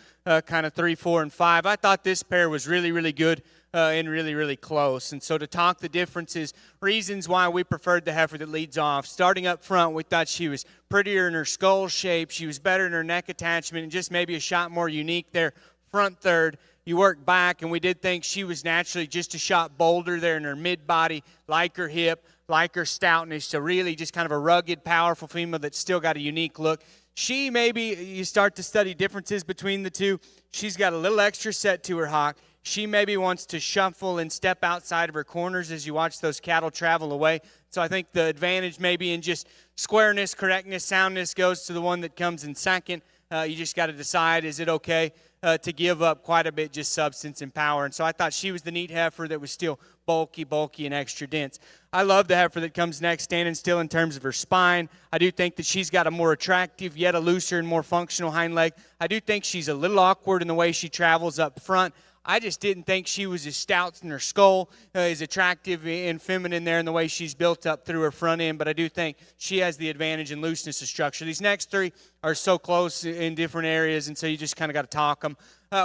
kind of 3, 4, and 5. I thought this pair was really, really good and really, really close. And so to talk the differences, reasons why we preferred the heifer that leads off. Starting up front, we thought she was prettier in her skull shape. She was better in her neck attachment and just maybe a shot more unique there. Front third, you work back, and we did think she was naturally just a shot bolder there in her mid-body, like her hip, like her stoutness. So really just kind of a rugged, powerful female that's still got a unique look. She maybe, you start to study differences between the two. She's got a little extra set to her hock. She maybe wants to shuffle and step outside of her corners as you watch those cattle travel away. So I think the advantage maybe in just squareness, correctness, soundness goes to the one that comes in second. You just got to decide, is it okay to give up quite a bit just substance and power? And so I thought she was the neat heifer that was still bulky, and extra dense. I love the heifer that comes next, standing still in terms of her spine. I do think that she's got a more attractive, yet a looser and more functional hind leg. I do think she's a little awkward in the way she travels up front. I just didn't think she was as stout in her skull, as attractive and feminine there in the way she's built up through her front end, but I do think she has the advantage in looseness of structure. These next 3 are so close in different areas, and so you just kind of got to talk them.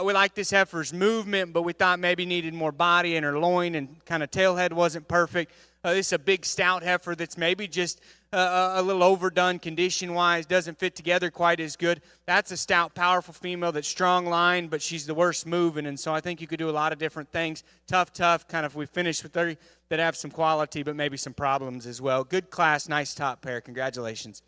We like this heifer's movement, but we thought maybe needed more body in her loin, and kind of tail head wasn't perfect. This is a big, stout heifer that's maybe just a little overdone condition-wise, doesn't fit together quite as good. That's a stout, powerful female that's strong line, but she's the worst moving, and so I think you could do a lot of different things. Tough, kind of we finished with 30 that have some quality, but maybe some problems as well. Good class, nice top pair. Congratulations.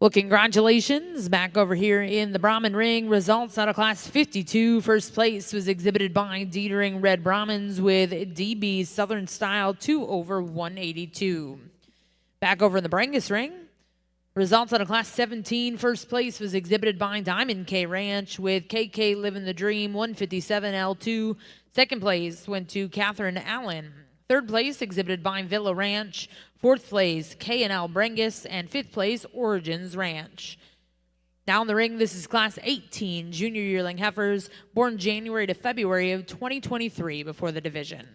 Well, congratulations. Back over here in the Brahmin ring. Results out of class 52. First place was exhibited by Dietering Red Brahmins with DB Southern Style 2 over 182. Back over in the Brangus ring. Results out of class 17. First place was exhibited by Diamond K Ranch with KK Living the Dream 157 L2. Second place went to Catherine Allen. Third place exhibited by Villa Ranch. Fourth place K&L Brangus, and fifth place Origins Ranch. Now in the ring, this is class 18 junior yearling heifers born January to February of 2023 before the division.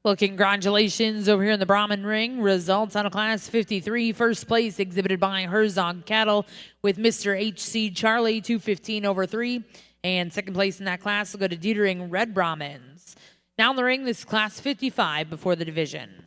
Well, congratulations over here in the Brahman ring. Results out of Class 53. First place exhibited by Herzog Cattle with Mr. HC Charlie, 215 over 3. And second place in that class will go to Dietering Red Brahmins. Now in the ring, this is Class 55 before the division.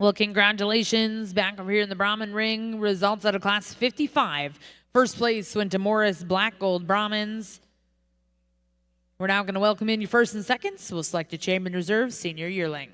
Well, congratulations back over here in the Brahman ring. Results out of Class 55. First place went to Morris Black Gold Brahmins. We're now going to welcome in your first and seconds. We'll select a Champion Reserve Senior Yearling.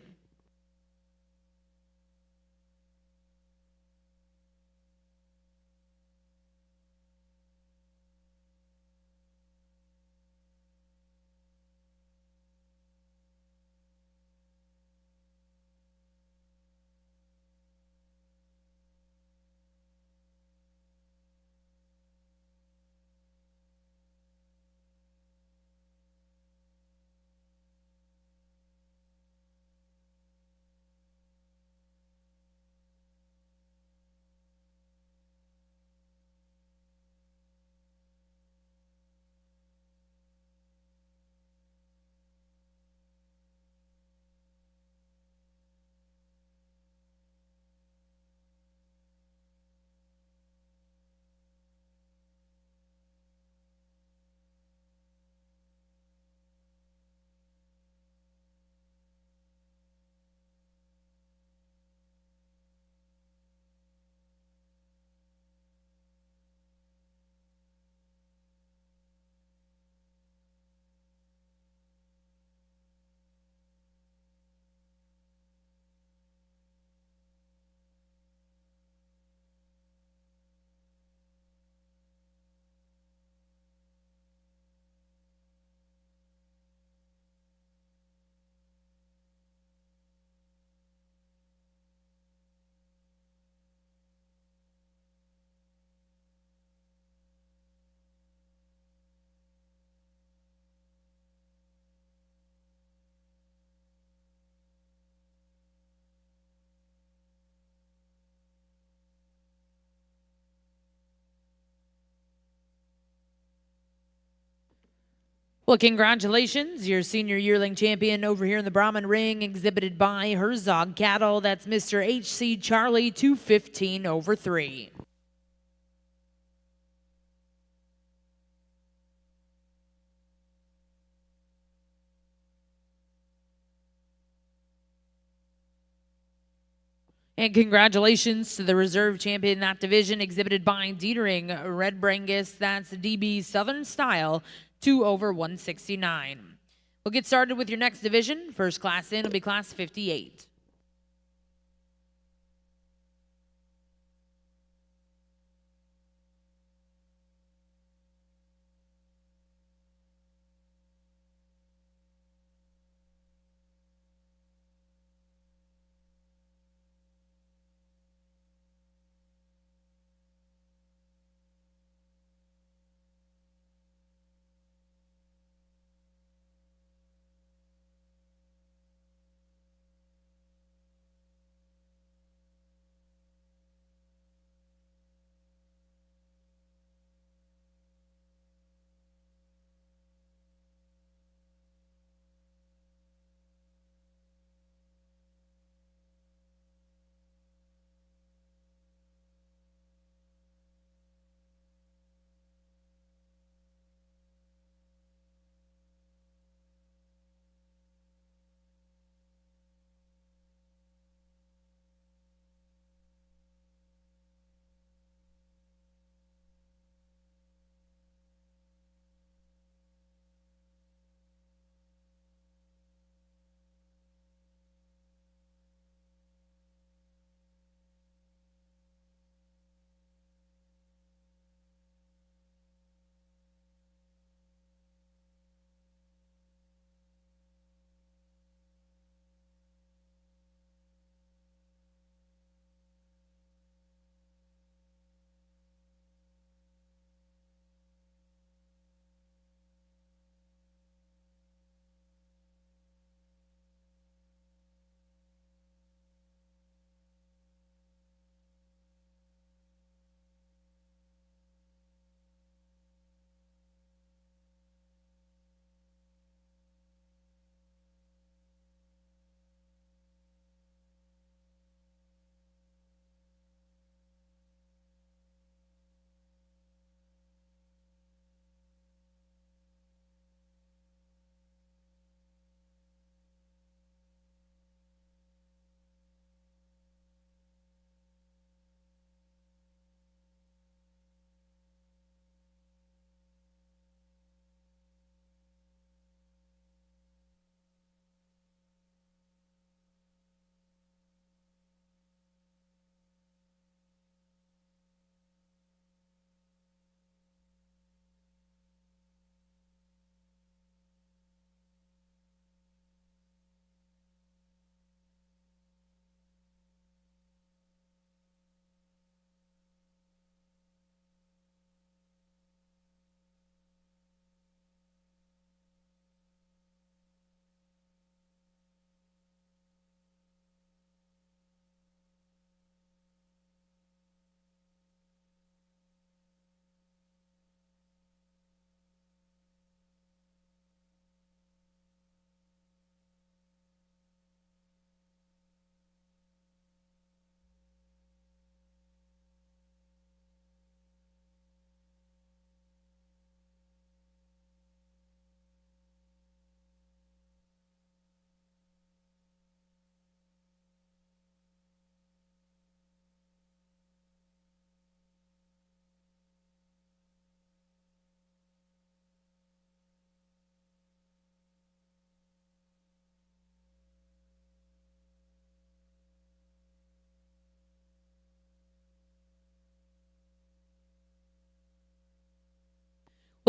Well, congratulations. Your senior yearling champion over here in the Brahman ring, exhibited by Herzog Cattle. That's Mr. HC Charlie, 215 over 3. And congratulations to the reserve champion in that division, exhibited by Dietering Red Brangus. That's DB Southern Style, 2 over 169. We'll get started with your next division. First class in will be class 58.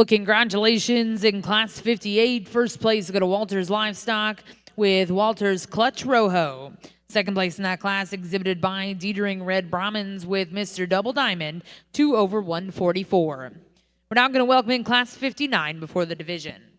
Well, congratulations in class 58. First place go to Walters Livestock with Walters Clutch Rojo. Second place in that class exhibited by Dietering Red Brahmins with Mr. Double Diamond, 2 over 144. We're now going to welcome in class 59 before the division.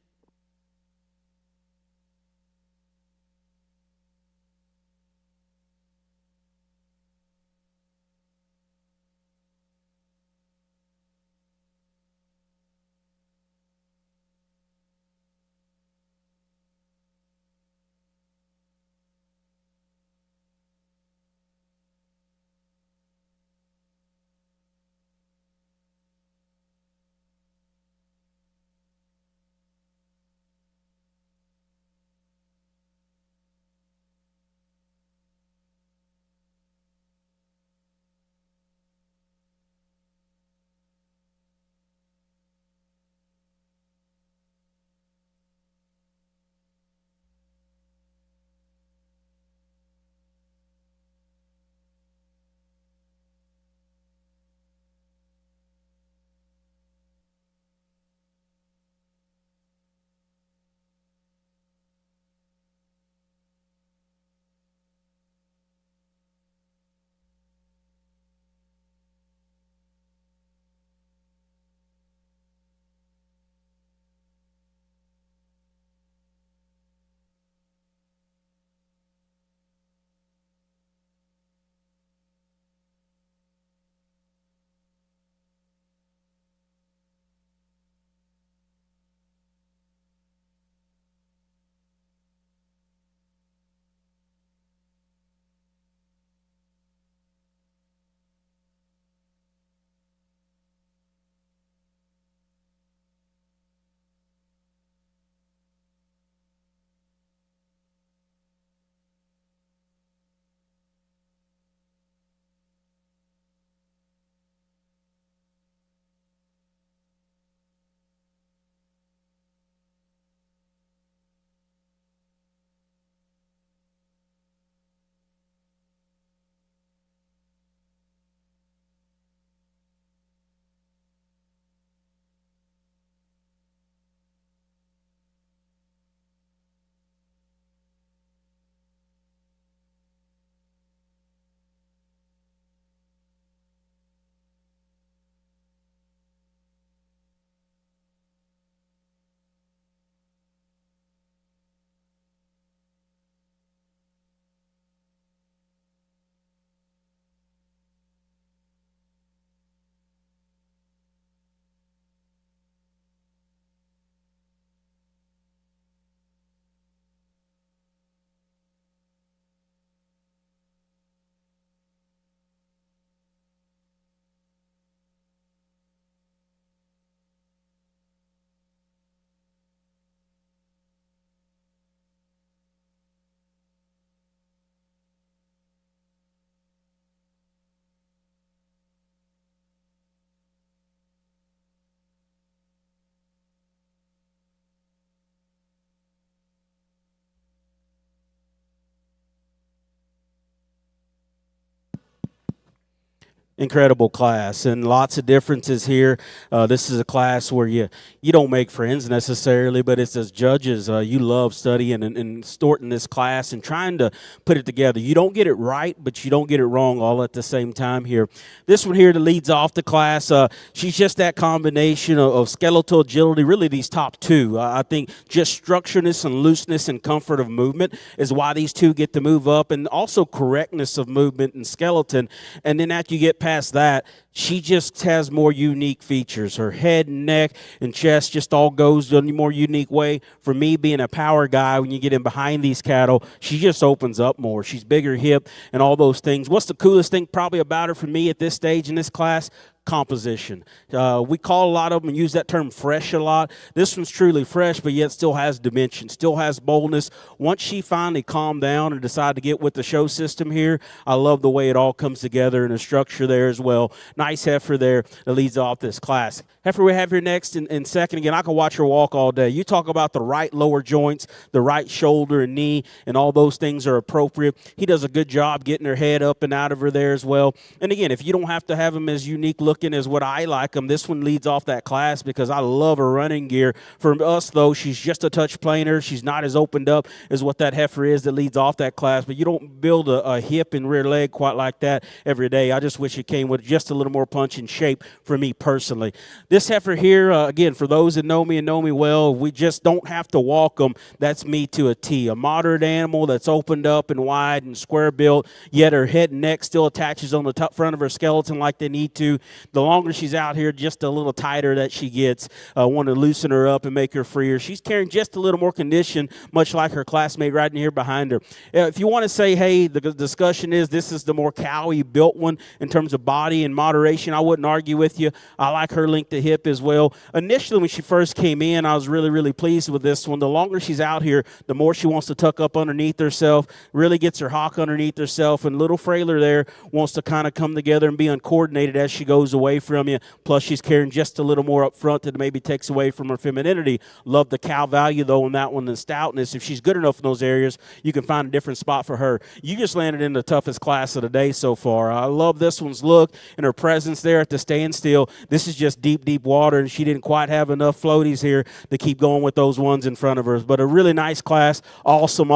Incredible class, and lots of differences here. This is a class where you don't make friends necessarily, but it's as judges, you love studying and sorting this class and trying to put it together. You don't get it right, but you don't get it wrong all at the same time here. This one here that leads off the class, she's just that combination of skeletal agility, really these top two. I think just structuredness and looseness and comfort of movement is why these two get to move up, and also correctness of movement and skeleton. And then after you get past that, she just has more unique features. Her head, neck, and chest just all goes in a more unique way. For me, being a power guy, when you get in behind these cattle, she just opens up more. She's bigger hip and all those things. What's the coolest thing probably about her for me at this stage in this class? Composition. We call a lot of them and use that term fresh a lot. This one's truly fresh, but yet still has dimension, still has boldness. Once she finally calmed down and decided to get with the show system here, I love the way it all comes together and the structure there as well. Nice heifer there that leads off this class. Heifer we have here next in second. Again, I can watch her walk all day. You talk about the right lower joints, the right shoulder and knee, and all those things are appropriate. He does a good job getting her head up and out of her there as well. And again, if you don't have to have him as unique looking as what I like him, this one leads off that class because I love her running gear. For us, though, she's just a touch plainer. She's not as opened up as what that heifer is that leads off that class, but you don't build a hip and rear leg quite like that every day. I just wish it came with just a little more punch and shape for me personally. This heifer here, again, for those that know me and know me well, we just don't have to walk them. That's me to a T. A moderate animal that's opened up and wide and square built, yet her head and neck still attaches on the top front of her skeleton like they need to. The longer she's out here, just a little tighter that she gets. Want to loosen her up and make her freer. She's carrying just a little more condition, much like her classmate right in here behind her. If you want to say, hey, the discussion is this is the more cowy built one in terms of body and moderation, I wouldn't argue with you. I like her length to hip as well. Initially, when she first came in, I was really, really pleased with this one. The longer she's out here, the more she wants to tuck up underneath herself, really gets her hock underneath herself, and little frailer there wants to kind of come together and be uncoordinated as she goes away from you. Plus, she's carrying just a little more up front that maybe takes away from her femininity. Love the cow value, though, in that one, the stoutness. If she's good enough in those areas, you can find a different spot for her. You just landed in the toughest class of the day so far. I love this one's look and her presence there at the standstill. This is just deep, deep water, and she didn't quite have enough floaties here to keep going with those ones in front of her. But a really nice class. Awesome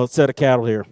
set of cattle here.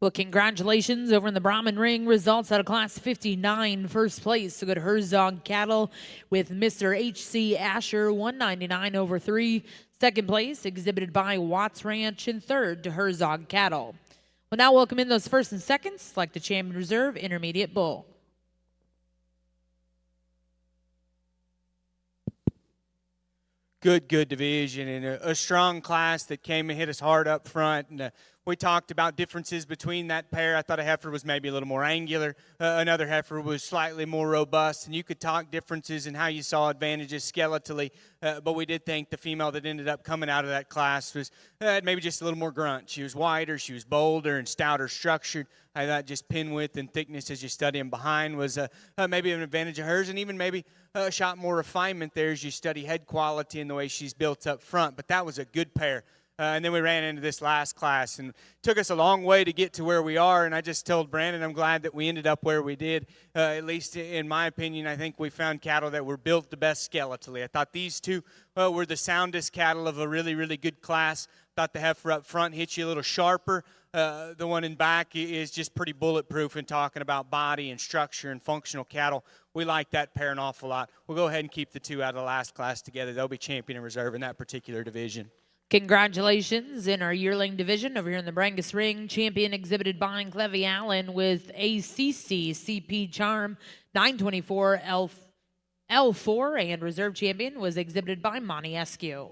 Well, congratulations over in the Brahman ring. Results out of Class 59, first place to go to Herzog Cattle with Mr. H.C. Asher, 199 over 3. Second place, exhibited by Watts Ranch, and third to Herzog Cattle. We'll now welcome in those first and seconds, like the Champion Reserve Intermediate Bull. Good division and a strong class that came and hit us hard up front. And we talked about differences between that pair. I thought a heifer was maybe a little more angular. Another heifer was slightly more robust. And you could talk differences in how you saw advantages skeletally. But we did think the female that ended up coming out of that class was maybe just a little more grunt. She was wider, she was bolder and stouter structured. I thought just pin width and thickness as you study them behind was maybe an advantage of hers, and even maybe a shot more refinement there as you study head quality and the way she's built up front. But that was a good pair. And then we ran into this last class, and it took us a long way to get to where we are. And I just told Brandon I'm glad that we ended up where we did. At least in my opinion, I think we found cattle that were built the best skeletally. I thought these two were the soundest cattle of a really good class. Thought the heifer up front hit you a little sharper. The one in back is just pretty bulletproof in talking about body and structure and functional cattle. We like that pair an awful lot. We'll go ahead and keep the two out of the last class together. They'll be champion and reserve in that particular division. Congratulations in our yearling division over here in the Brangus ring. Champion exhibited by Clevy Allen with ACC CP Charm 924 L4, and reserve champion was exhibited by Monty Eskew.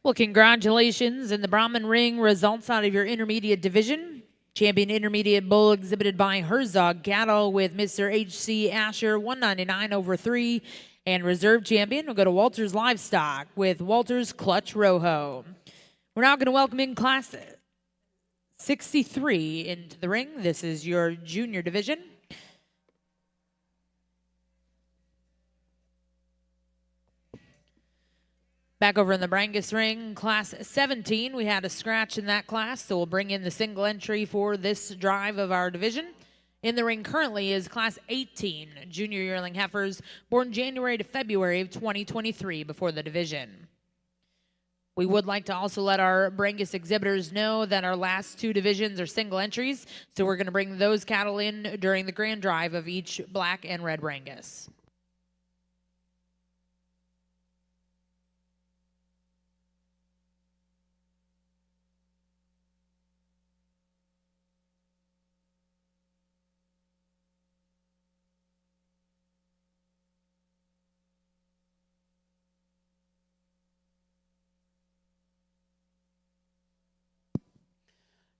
Well, congratulations in the Brahman ring results out of your intermediate division. Champion intermediate bull exhibited by Herzog Cattle with Mr. H.C. Asher 199/3. And reserve champion will go to Walters Livestock with Walters Clutch Rojo. We're now going to welcome in class 63 into the ring. This is your junior division. Back over in the Brangus ring, class 17, we had a scratch in that class, so we'll bring in the single entry for this drive of our division. In the ring currently is class 18, junior yearling heifers, born January to February of 2023 before the division. We would like to also let our Brangus exhibitors know that our last two divisions are single entries, so we're going to bring those cattle in during the grand drive of each black and red Brangus.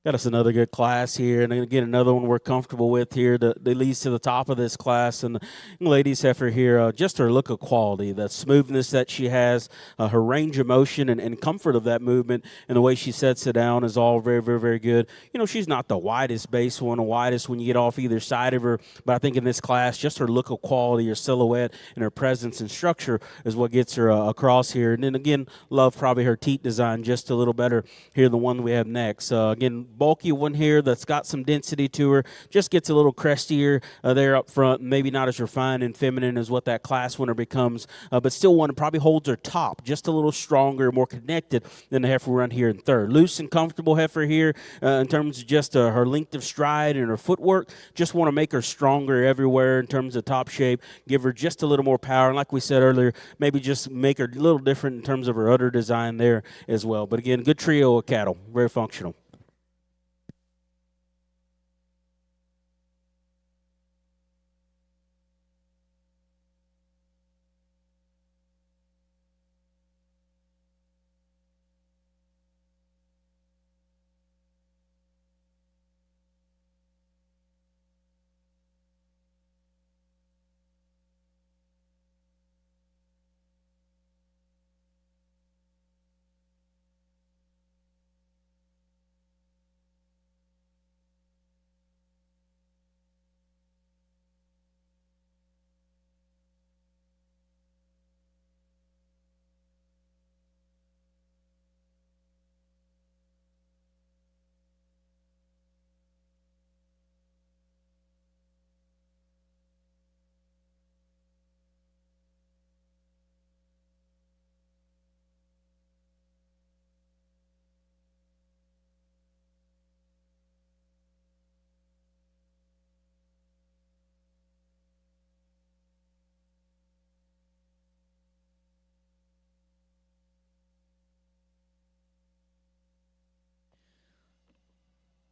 Got us another good class here, and again another one we're comfortable with here. That leads to the top of this class, and the ladies heifer here, just her look of quality, the smoothness that she has, her range of motion, and comfort of that movement, and the way she sets it down is all very, very, very good. You know, she's not the widest base one, the widest when you get off either side of her, but I think in this class, just her look of quality, her silhouette, and her presence and structure is what gets her across here. And then again, love probably her teat design just a little better here, the one we have next. Again, bulky one here that's got some density to her, just gets a little crestier there up front, maybe not as refined and feminine as what that class winner becomes, but still one that probably holds her top just a little stronger, more connected than the heifer we run here in third. Loose and comfortable heifer here in terms of just her length of stride and her footwork. Just want to make her stronger everywhere in terms of top shape, give her just a little more power, and like we said earlier, maybe just make her a little different in terms of her udder design there as well. But again, good trio of cattle, very functional.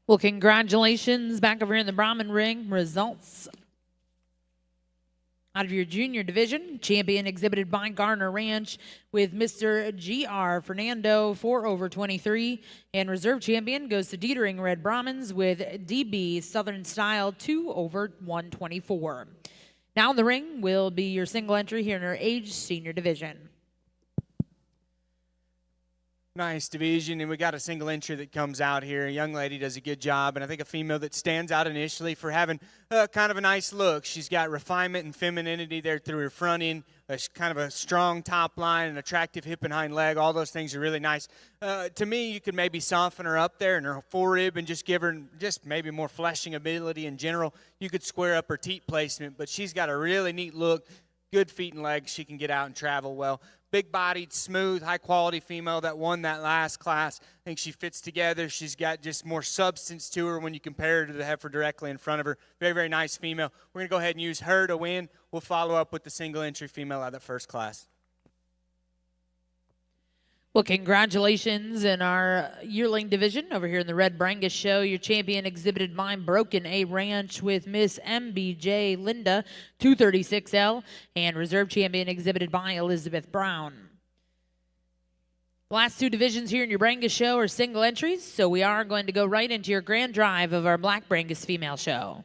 Well, congratulations back over here in the Brahman ring. Results out of your junior division. Champion exhibited by Garner Ranch with Mr. G.R. Fernando, 4/23. And reserve champion goes to Dietering Red Brahmins with DB Southern Style, 2/124. Now in the ring will be your single entry here in our age senior division. Nice division, and we got a single entry that comes out here. A young lady does a good job, and I think a female that stands out initially for having kind of a nice look. She's got refinement and femininity there through her front end, kind of a strong top line, an attractive hip and hind leg. All those things are really nice. To me, you could maybe soften her up there in her forerib and just give her just maybe more fleshing ability in general. You could square up her teat placement, but she's got a really neat look, good feet and legs. She can get out and travel well. Big-bodied, smooth, high-quality female that won that last class. I think she fits together. She's got just more substance to her when you compare her to the heifer directly in front of her. Very, very nice female. We're going to go ahead and use her to win. We'll follow up with the single entry female out of that first class. Well, congratulations in our yearling division over here in the Red Brangus show. Your champion exhibited by Broken A Ranch with Miss MBJ Linda, 236L, and reserve champion exhibited by Elizabeth Brown. The last two divisions here in your Brangus show are single entries, so we are going to go right into your grand drive of our Black Brangus female show.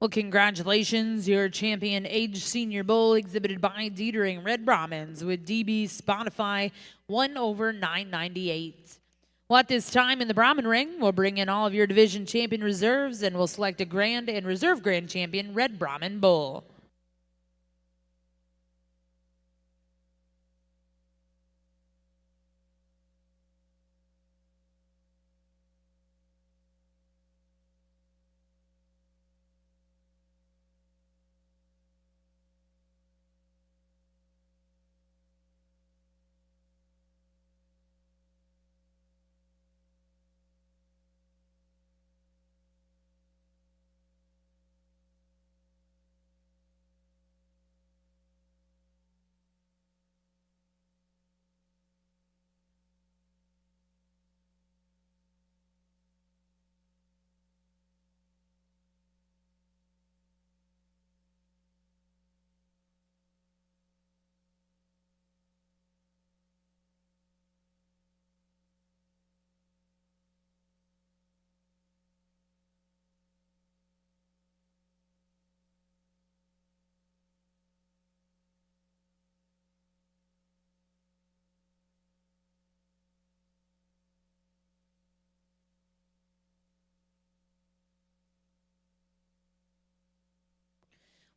Well, congratulations, your champion age senior bull exhibited by Dietering Red Brahmins with DB Spotify 1/998. Well, at this time in the Brahmin ring, we'll bring in all of your division champion reserves and we'll select a grand and reserve grand champion Red Brahmin bull.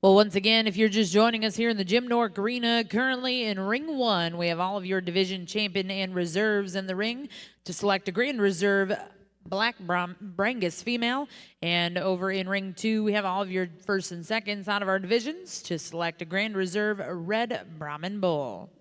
Well, once again, if you're just joining us here in the Jim Nork Arena, currently in Ring 1, we have all of your division champion and reserves in the ring to select a Grand Reserve Black Brangus female. And over in Ring 2, we have all of your first and seconds out of our divisions to select a Grand Reserve Red Brahmin Bull.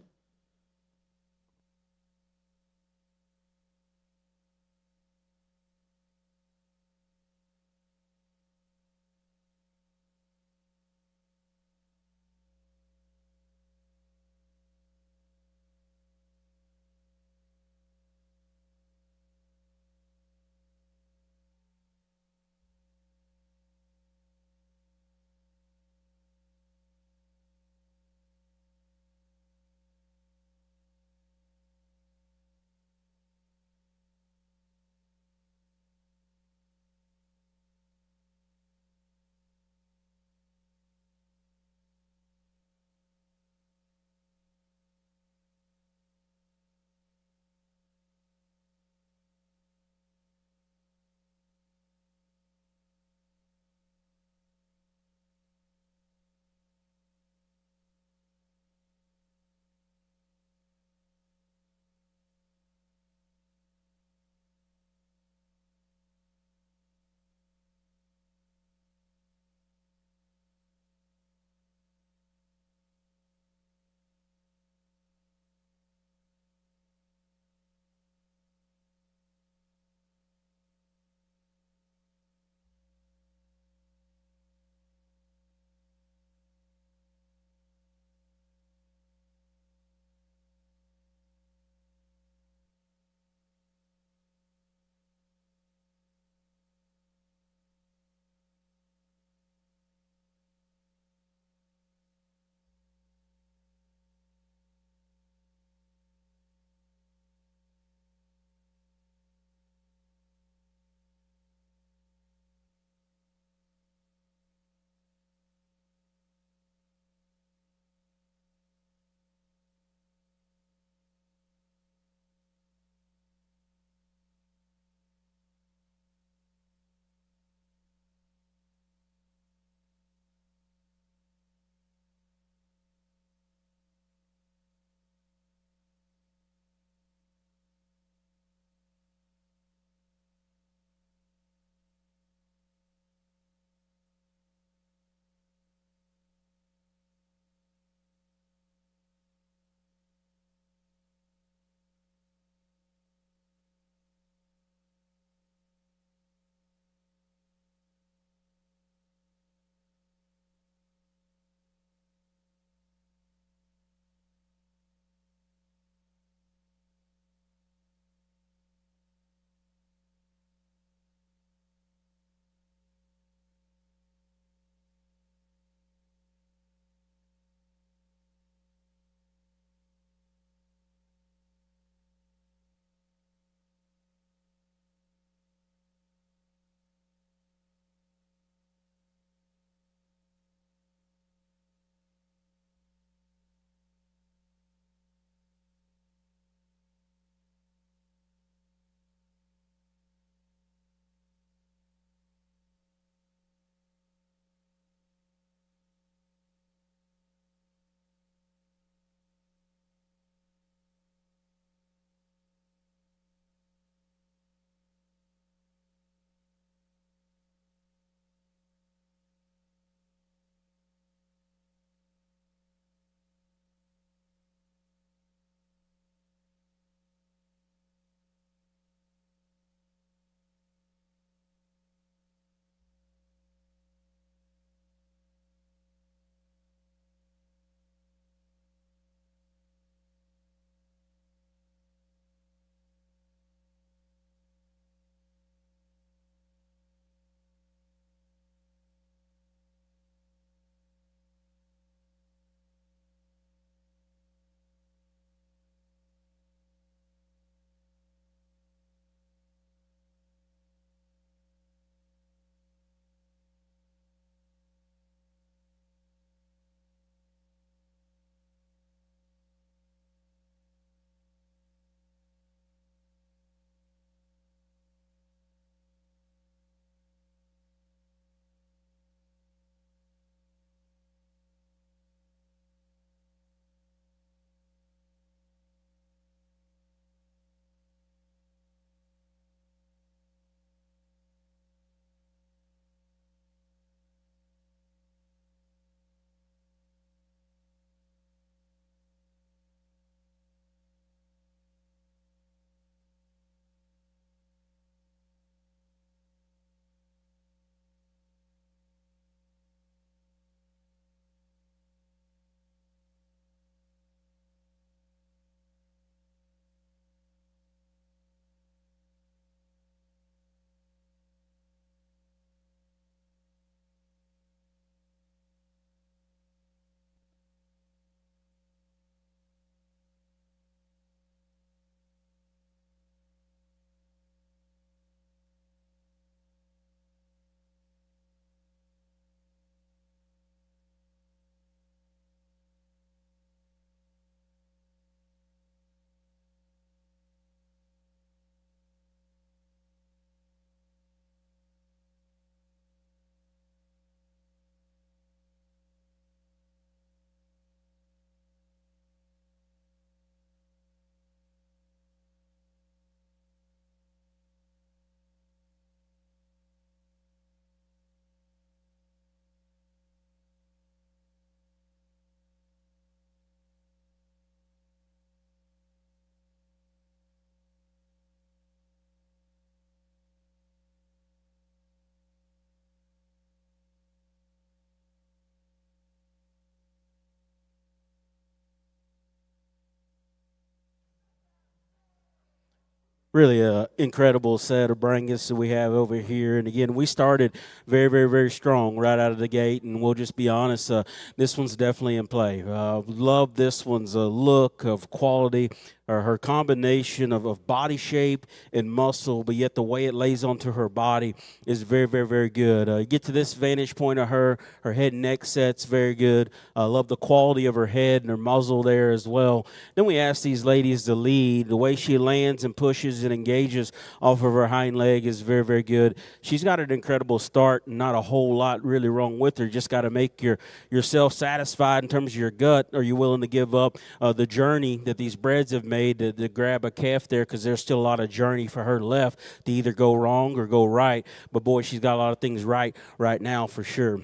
Really a incredible set of Brangus that we have over here. And again, we started very, very, very strong right out of the gate. And we'll just be honest, this one's definitely in play. Love this one's look of quality, or her combination of body shape and muscle, but yet the way it lays onto her body is very, very, very good. You get to this vantage point of her head and neck set's very good. I love the quality of her head and her muzzle there as well. Then we ask these ladies to lead. The way she lands and pushes and engages off of her hind leg is very, very good. She's got an incredible start, and not a whole lot really wrong with her. Just got to make yourself satisfied in terms of your gut. Are you willing to give up the journey that these breds have made to grab a calf there, because there's still a lot of journey for her left to either go wrong or go right. But boy, she's got a lot of things right now for sure.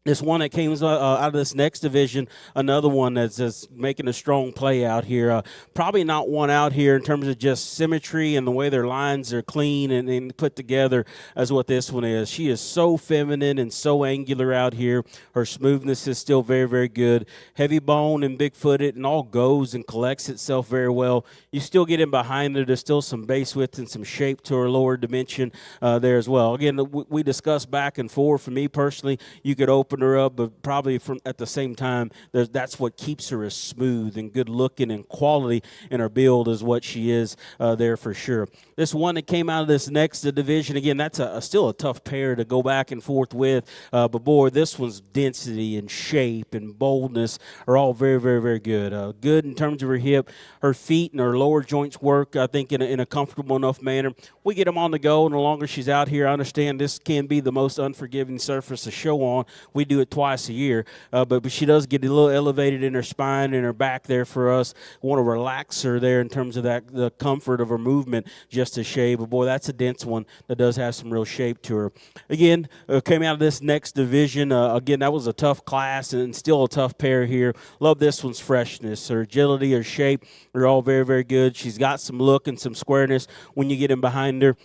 This one that came out of this next division, another one that's making a strong play out here. Probably not one out here in terms of just symmetry and the way their lines are clean and put together as what this one is. She is so feminine and so angular out here. Her smoothness is still very, very good. Heavy bone and big-footed, and all goes and collects itself very well. You still get in behind her. There's still some base width and some shape to her lower dimension there as well. Again, we discussed back and forth. For me personally, you could open her up, but probably at the same time, that's what keeps her as smooth and good looking and quality in her build is what she is there for sure. This one that came out of this next division, again, that's still a tough pair to go back and forth with, but boy, this one's density and shape and boldness are all very, very, very good. Good in terms of her hip, her feet and her lower joints work, I think, in a comfortable enough manner. We get them on the go, and the longer she's out here, I understand this can be the most unforgiving surface to show on. We do it twice a year, but she does get a little elevated in her spine and her back there for us. Want to relax her there in terms of the comfort of her movement just a shade. But boy, that's a dense one that does have some real shape to her. Again, came out of this next division. Again, that was a tough class and still a tough pair here. Love this one's freshness. Her agility, her shape are all very, very good. She's got some look and some squareness when you get in behind her.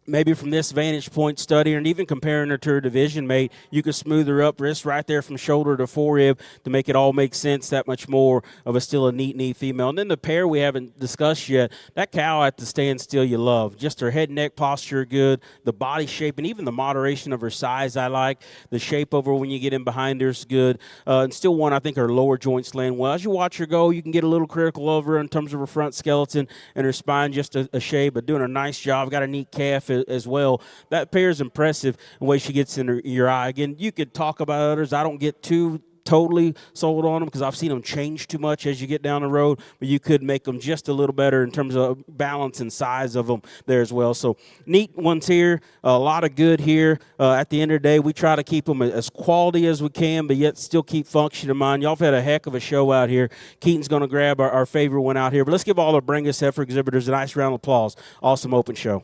Maybe from this vantage point study, and even comparing her to her division mate, you could smooth her up wrist right there from shoulder to forerib to make it all make sense that much more of still a neat female. And then the pair we haven't discussed yet, that cow at the standstill you love. Just her head and neck posture good, the body shape, and even the moderation of her size I like. The shape over when you get in behind her is good. And still one, I think her lower joints land well. As you watch her go, you can get a little critical of her in terms of her front skeleton and her spine, just a shade, but doing a nice job. Got a neat calf as well. That pair is impressive the way she gets in your eye. Again, you could talk about others. I don't get too totally sold on them because I've seen them change too much as you get down the road, but you could make them just a little better in terms of balance and size of them there as well. So neat ones here, a lot of good here. At the end of the day, we try to keep them as quality as we can, but yet still keep function in mind. Y'all have had a heck of a show out here. Keaton's going to grab our favorite one out here, but let's give all our Brangus heifer exhibitors a nice round of applause. Awesome open show.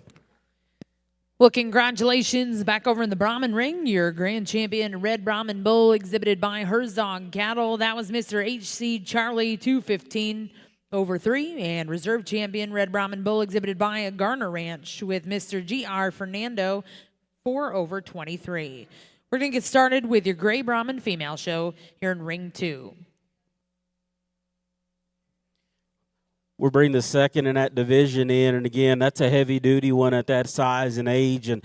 Well, congratulations back over in the Brahman ring. Your grand champion Red Brahman Bull exhibited by Herzog Cattle. That was Mr. HC Charlie 215 over 3. And reserve champion Red Brahman Bull exhibited by Garner Ranch with Mr. GR Fernando 4 over 23. We're going to get started with your Gray Brahman female show here in ring 2. We're bringing the second in that division in, and again, that's a heavy-duty one at that size and age, and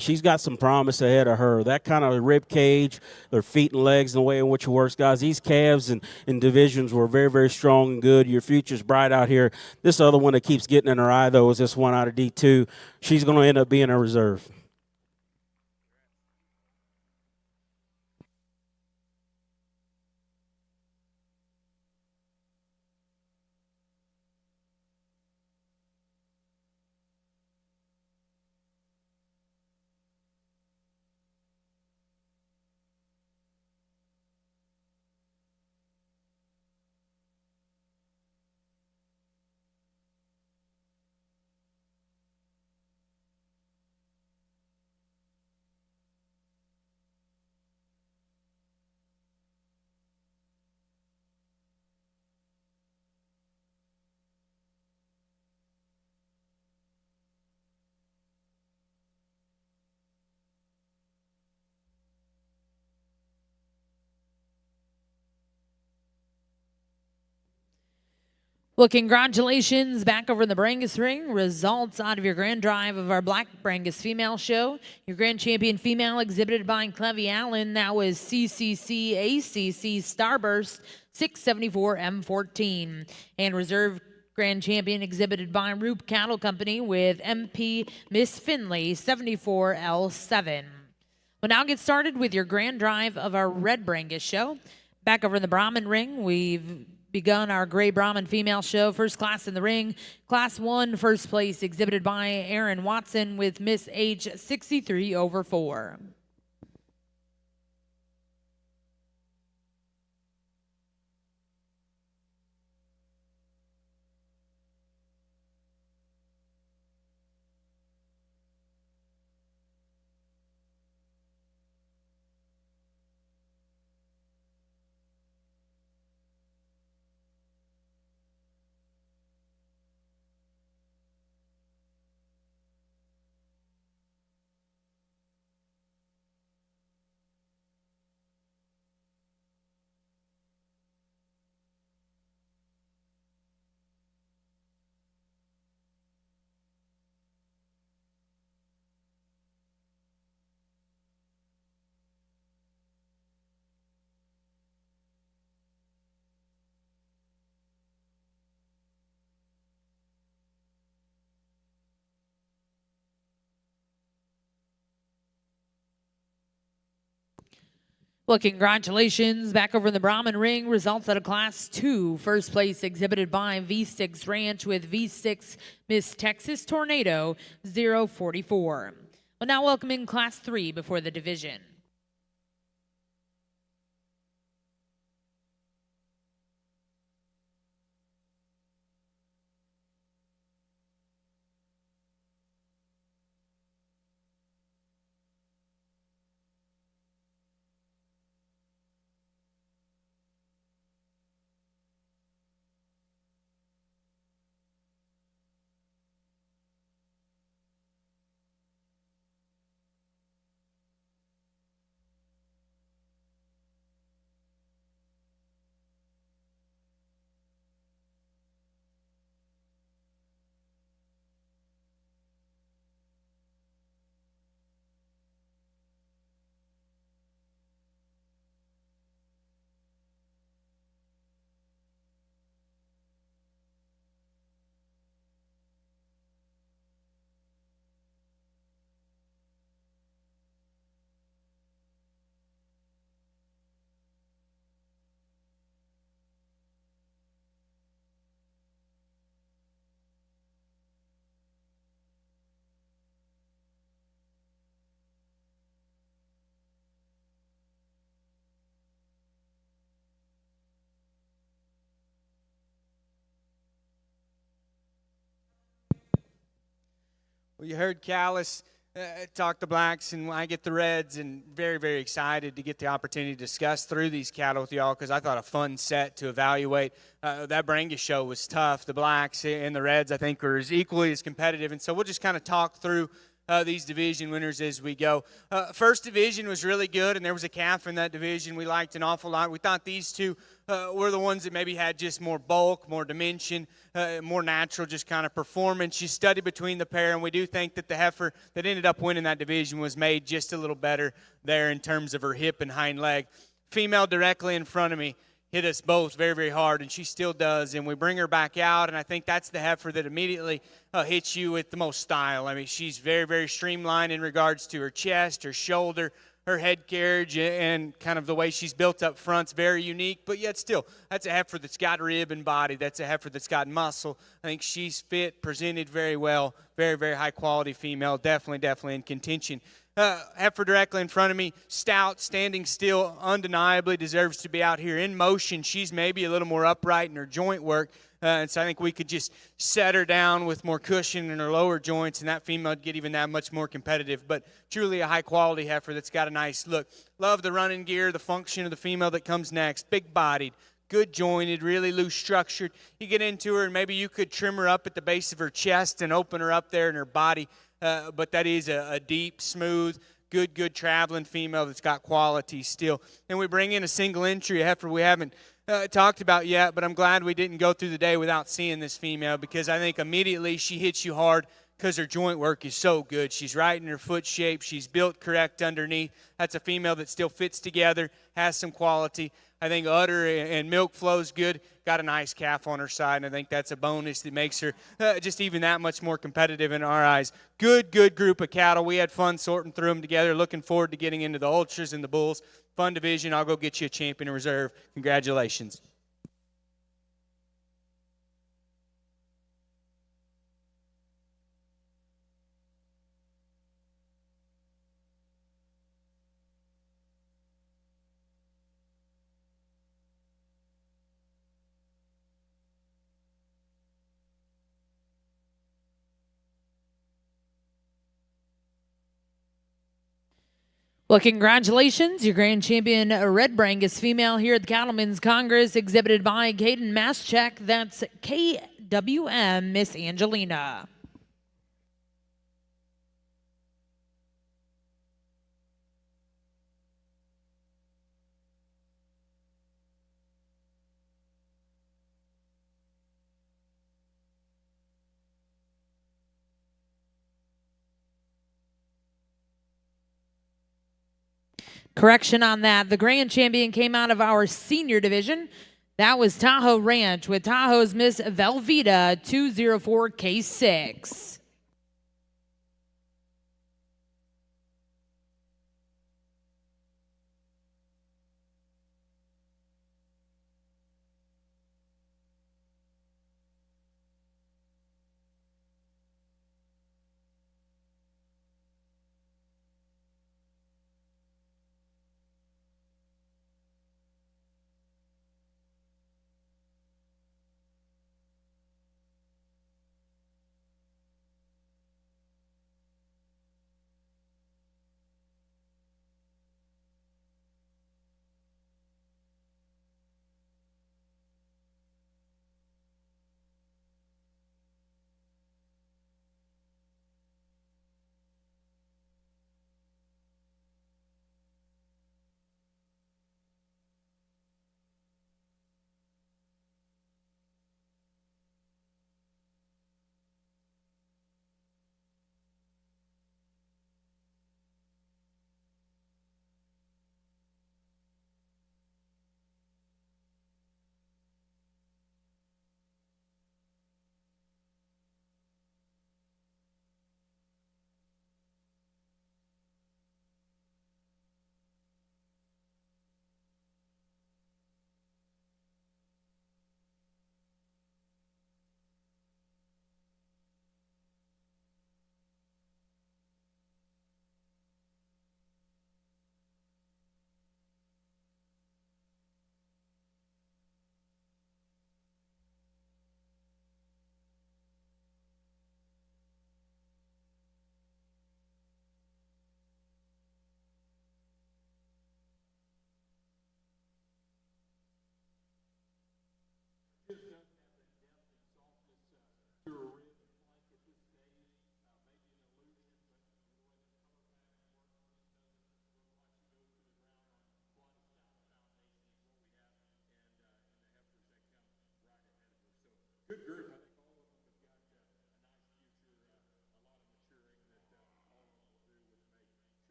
she's got some promise ahead of her. That kind of rib cage, their feet and legs, and the way in which it works, guys, these calves and divisions were very, very strong and good. Your future's bright out here. This other one that keeps getting in her eye, though, is this one out of D2. She's going to end up being a reserve. Well, congratulations back over in the Brangus ring. Results out of your grand drive of our Black Brangus female show. Your grand champion female exhibited by Clevie Allen. That was CCC ACC Starburst 674 M14. And reserve grand champion exhibited by Roop Cattle Company with MP Miss Finley 74 L7. We'll now get started with your grand drive of our Red Brangus show. Back over in the Brahman ring, we've begun our Gray Brahman female show. First class in the ring, Class 1, first place, exhibited by Aaron Watson with Miss H 63/4. Well, congratulations back over in the Brahman ring. Results out of Class 2. First place exhibited by V6 Ranch with V6 Miss Texas Tornado 044. Well, now welcoming Class 3 before the division. Well, you heard Callis talk to Blacks, and I get the Reds, and very, very excited to get the opportunity to discuss through these cattle with y'all, because I thought a fun set to evaluate. That Brangus show was tough. The Blacks and the Reds, I think, were equally as competitive, and so we'll just kind of talk through these division winners as we go. First division was really good, and there was a calf in that division we liked an awful lot. We thought these two were the ones that maybe had just more bulk, more dimension, more natural just kind of performance. She studied between the pair, and we do think that the heifer that ended up winning that division was made just a little better there in terms of her hip and hind leg. Female directly in front of me hit us both very, very hard, and she still does. And we bring her back out, and I think that's the heifer that immediately hits you with the most style. I mean, she's very, very streamlined in regards to her chest, her shoulder, her head carriage, and kind of the way she's built up front's very unique, but yet still, that's a heifer that's got rib and body. That's a heifer that's got muscle. I think she's fit, presented very well, very, very high quality female, definitely in contention. Heifer directly in front of me, stout, standing still, undeniably deserves to be out here in motion. She's maybe a little more upright in her joint work, and so I think we could just set her down with more cushion in her lower joints, and that female would get even that much more competitive. But truly a high-quality heifer that's got a nice look. Love the running gear, the function of the female that comes next. Big-bodied, good jointed, really loose structured. You get into her, and maybe you could trim her up at the base of her chest and open her up there in her body. But that is a deep, smooth, good traveling female that's got quality still. And we bring in a single entry, a heifer we haven't talked about yet, but I'm glad we didn't go through the day without seeing this female, because I think immediately she hits you hard because her joint work is so good. She's right in her foot shape. She's built correct underneath. That's a female that still fits together, has some quality. I think udder and milk flow's good. Got a nice calf on her side, and I think that's a bonus that makes her just even that much more competitive in our eyes. Good group of cattle. We had fun sorting through them together. Looking forward to getting into the ultras and the bulls. Fun division. I'll go get you a champion in reserve. Congratulations. Well, congratulations. Your grand champion, Red Brangus female here at the Cattlemen's Congress, exhibited by Caden Maschek. That's KWM, Miss Angelina. Correction on that. The grand champion came out of our senior division. That was Tahoe Ranch with Tahoe's Miss Velveeta 204K6.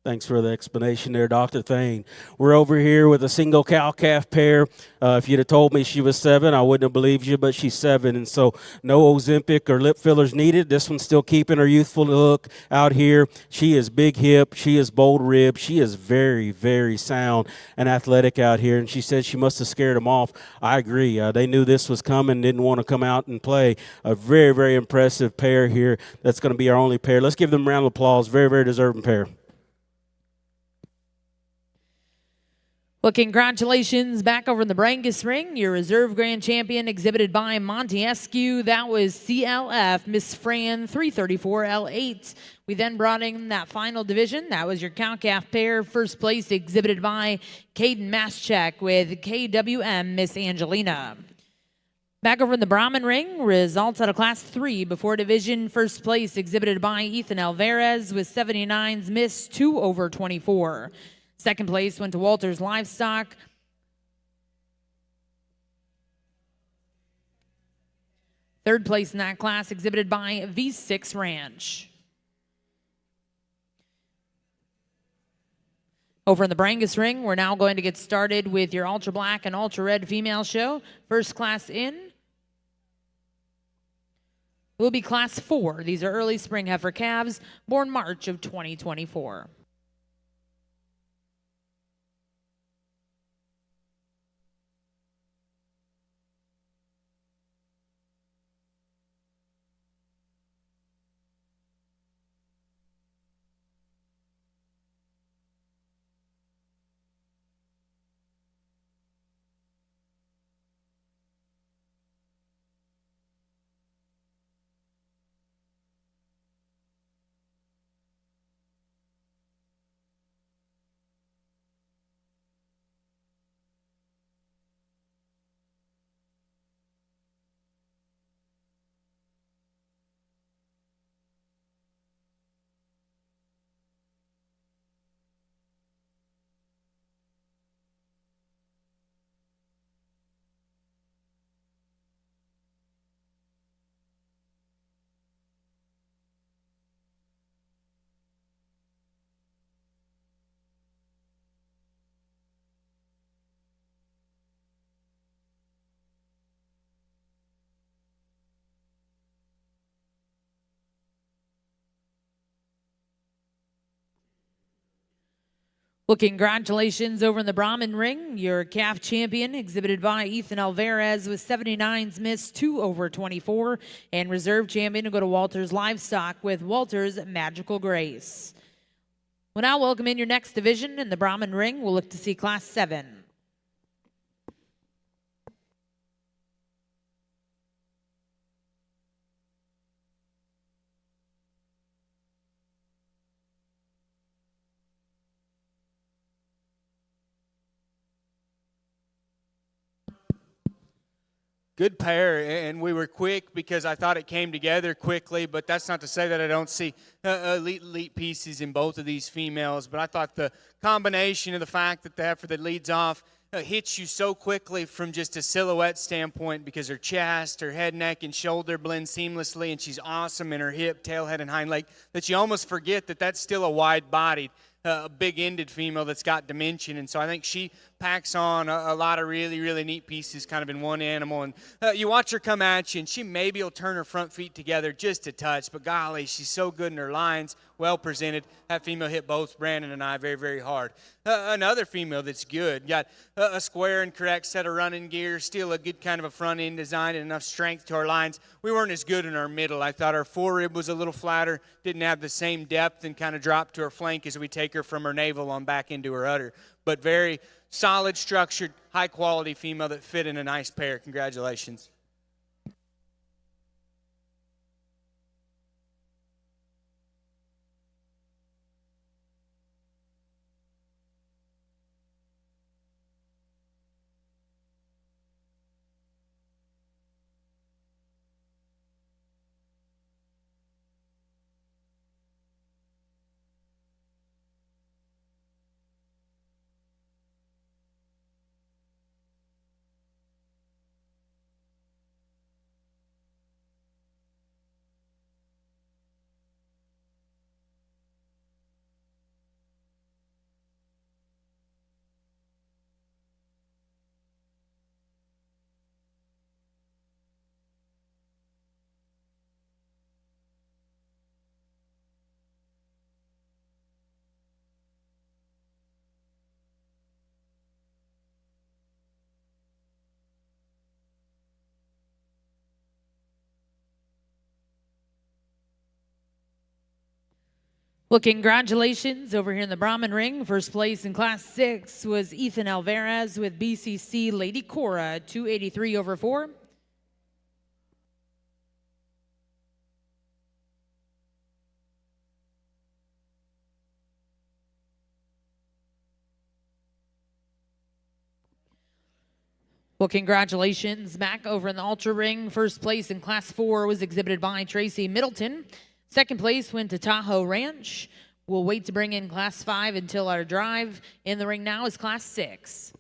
Thanks for the explanation there, Dr. Thane. We're over here with a single cow-calf pair. If you'd have told me she was 7, I wouldn't have believed you, but she's 7, and so no Ozempic or lip fillers needed. This one's still keeping her youthful look out here. She is big hip. She is bold rib. She is very, very sound and athletic out here, and she said she must have scared them off. I agree. They knew this was coming, didn't want to come out and play. A very, very impressive pair here. That's going to be our only pair. Let's give them a round of applause. Very, very deserving pair. Well, congratulations back over in the Brangus ring. Your reserve grand champion exhibited by Montesquieu. That was CLF, Miss Fran 334L8. We then brought in that final division. That was your cow-calf pair. First place exhibited by Caden Maschek with KWM, Miss Angelina. Back over in the Brahman ring, results out of Class 3 before division. First place exhibited by Ethan Alvarez with 79's Miss 2/24. Second place went to Walters Livestock. Third place in that class exhibited by V6 Ranch. Over in the Brangus ring, we're now going to get started with your Ultra Black and Ultra Red female show. First class in will be Class 4. These are early spring heifer calves, born March of 2024. Well, congratulations over in the Brahman ring. Your calf champion exhibited by Ethan Alvarez with 79's miss 2 over 24. And reserve champion to go to Walters Livestock with Walters Magical Grace. We'll now welcome in your next division in the Brahman ring. We'll look to see Class 7. Good pair, and we were quick because I thought it came together quickly, but that's not to say that I don't see elite pieces in both of these females. But I thought the combination of the fact that the heifer that leads off hits you so quickly from just a silhouette standpoint, because her chest, her head, neck, and shoulder blend seamlessly, and she's awesome in her hip, tail, head, and hind leg, that you almost forget that that's still a wide-bodied, big-ended female that's got dimension. And so I think she packs on a lot of really neat pieces kind of in one animal. And you watch her come at you, and she maybe will turn her front feet together just a touch, but golly, she's so good in her lines, well presented. That female hit both Brandon and I very hard. Another female that's good, got a square and correct set of running gear, still a good kind of a front end design and enough strength to our lines. We weren't as good in our middle. I thought our forerib was a little flatter, didn't have the same depth, and kind of dropped to her flank as we take her from her navel on back into her udder. But very solid, structured, high-quality female that fit in a nice pair. Congratulations. Well, congratulations over here in the Brahman ring. First place in Class 6 was Ethan Alvarez with BCC Lady Cora, 283 over 4. Well, congratulations, Mac, over in the Ultra ring. First place in Class 4 was exhibited by Tracy Middleton. Second place went to Tahoe Ranch. We'll wait to bring in Class 5 until our drive. In the ring now is Class 6.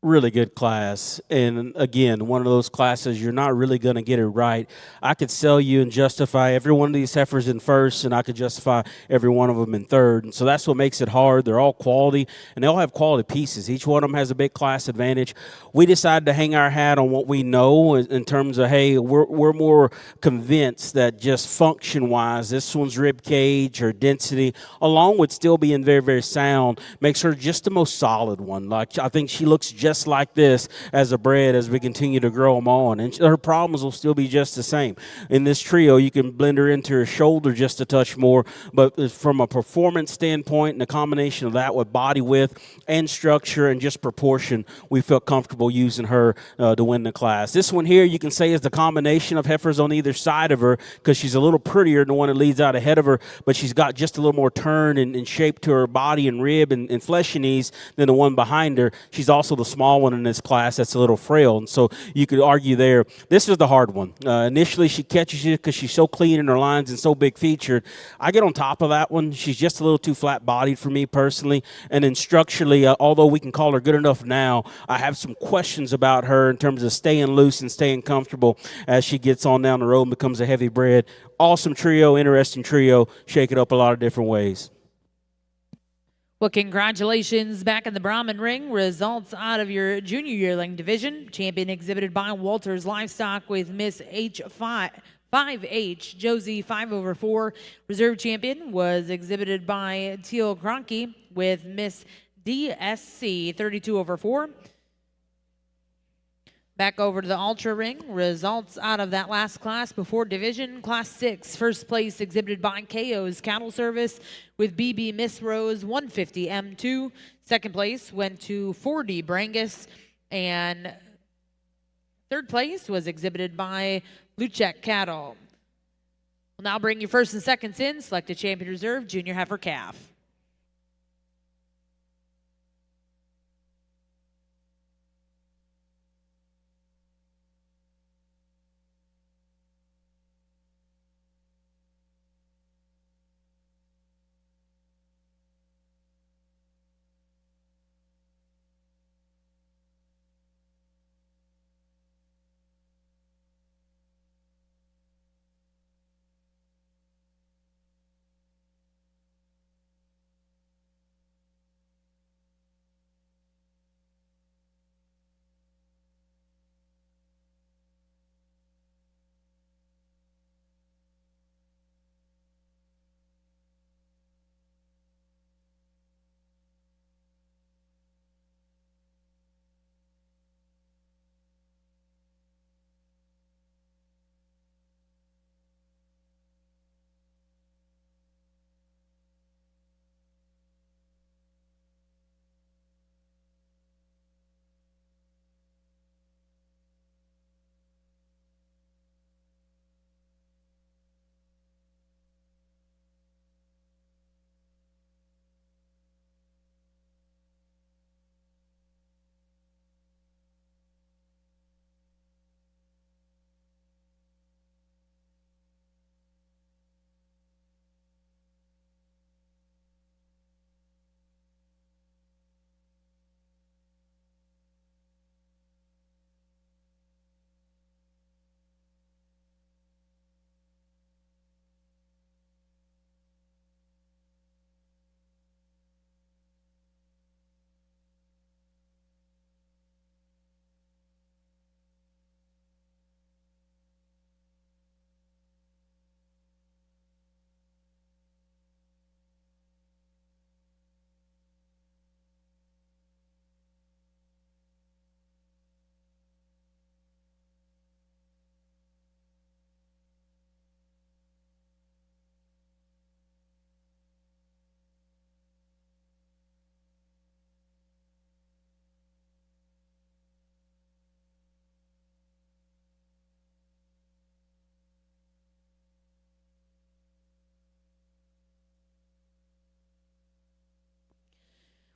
really good class. And again, one of those classes you're not really going to get it right. I could sell you and justify every one of these heifers in first, and I could justify every one of them in third. And so that's what makes it hard. They're all quality, and they all have quality pieces. Each one of them has a big class advantage. We decided to hang our hat on what we know in terms of, hey, we're more convinced that just function-wise, this one's rib cage or density, along with still being very, very sound, makes her just the most solid one. Like, I think she looks just like this as a bred as we continue to grow them on, and her problems will still be just the same. In this trio, you can blend her into her shoulder just a touch more, but from a performance standpoint and a combination of that with body width and structure and just proportion, we felt comfortable using her to win the class. This one here, you can say, is the combination of heifers on either side of her, because she's a little prettier than the one that leads out ahead of her, but she's got just a little more turn and shape to her body and rib and fleshy knees than the one behind her. She's also the small one in this class that's a little frail, and so you could argue there. This is the hard one. Initially, she catches you because she's so clean in her lines and so big featured. I get on top of that one. She's just a little too flat-bodied for me personally, and then structurally, although we can call her good enough now, I have some questions about her in terms of staying loose and staying comfortable as she gets on down the road and becomes a heavy bred. Awesome trio, interesting trio, shake it up a lot of different ways. Well, congratulations back in the Brahman ring. Results out of your junior yearling division. Champion exhibited by Walters Livestock with Miss H5H, Josie 5/4. Reserve champion was exhibited by Teal Cronky with Miss DSC 32/4. Back over to the Ultra ring. Results out of that last class before division. Class 6, first place exhibited by KO's Cattle Service with BB Miss Rose 150 M2. Second place went to 4D Brangus, and third place was exhibited by Luchek Cattle. We'll now bring you first and seconds in. Select a champion reserve, junior heifer calf.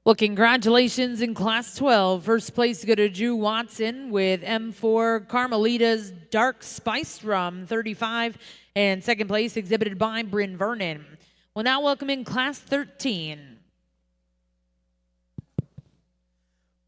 Well, congratulations in Class 12. First place to go to Drew Watson with M4 Carmelita's Dark Spiced Rum 35. And second place exhibited by Bryn Vernon. We'll now welcome in Class 13.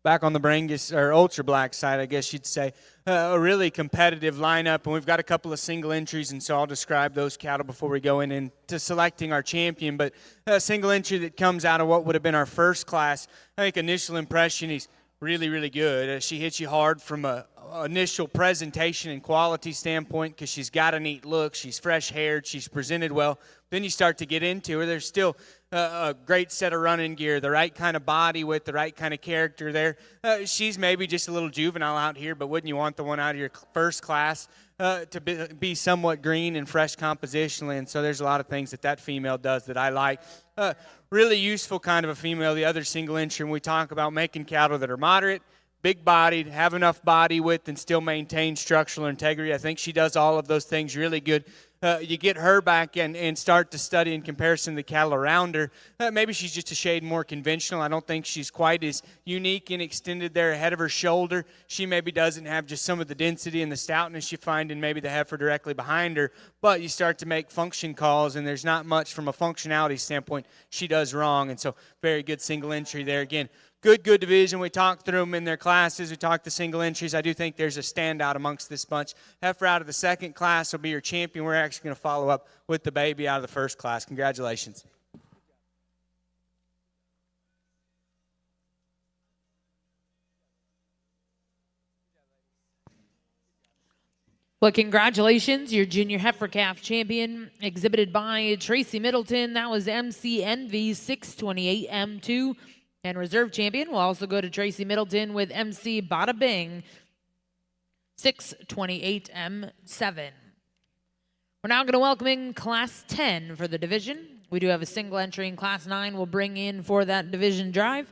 back on the Brangus, or Ultra Black side, I guess you'd say, a really competitive lineup, and we've got a couple of single entries, and so I'll describe those cattle before we go into selecting our champion. But a single entry that comes out of what would have been our first class, I think initial impression, he's really, really good. She hits you hard from a initial presentation and quality standpoint because she's got a neat look. She's fresh-haired. She's presented well. Then you start to get into her. There's still a great set of running gear, the right kind of body with the right kind of character there. She's maybe just a little juvenile out here, but wouldn't you want the one out of your first class to be somewhat green and fresh compositionally? And so there's a lot of things that female does that I like. Really useful kind of a female. The other single entry, when we talk about making cattle that are moderate, big-bodied, have enough body width, and still maintain structural integrity. I think she does all of those things really good. You get her back and start to study in comparison to the cattle around her. Maybe she's just a shade more conventional. I don't think she's quite as unique and extended there ahead of her shoulder. She maybe doesn't have just some of the density and the stoutness you find in maybe the heifer directly behind her. But you start to make function calls, and there's not much from a functionality standpoint she does wrong. And so very good single entry there. Again, good division. We talked through them in their classes. We talked the single entries. I do think there's a standout amongst this bunch. Heifer out of the second class will be your champion. We're actually going to follow up with the baby out of the first class. Congratulations. Well, congratulations, your junior heifer calf champion, exhibited by Tracy Middleton. That was MCNV 628 M2. And reserve champion will also go to Tracy Middleton with MC Bada Bing 628 M7. We're now going to welcome in Class 10 for the division. We do have a single entry in Class 9 we'll bring in for that division drive.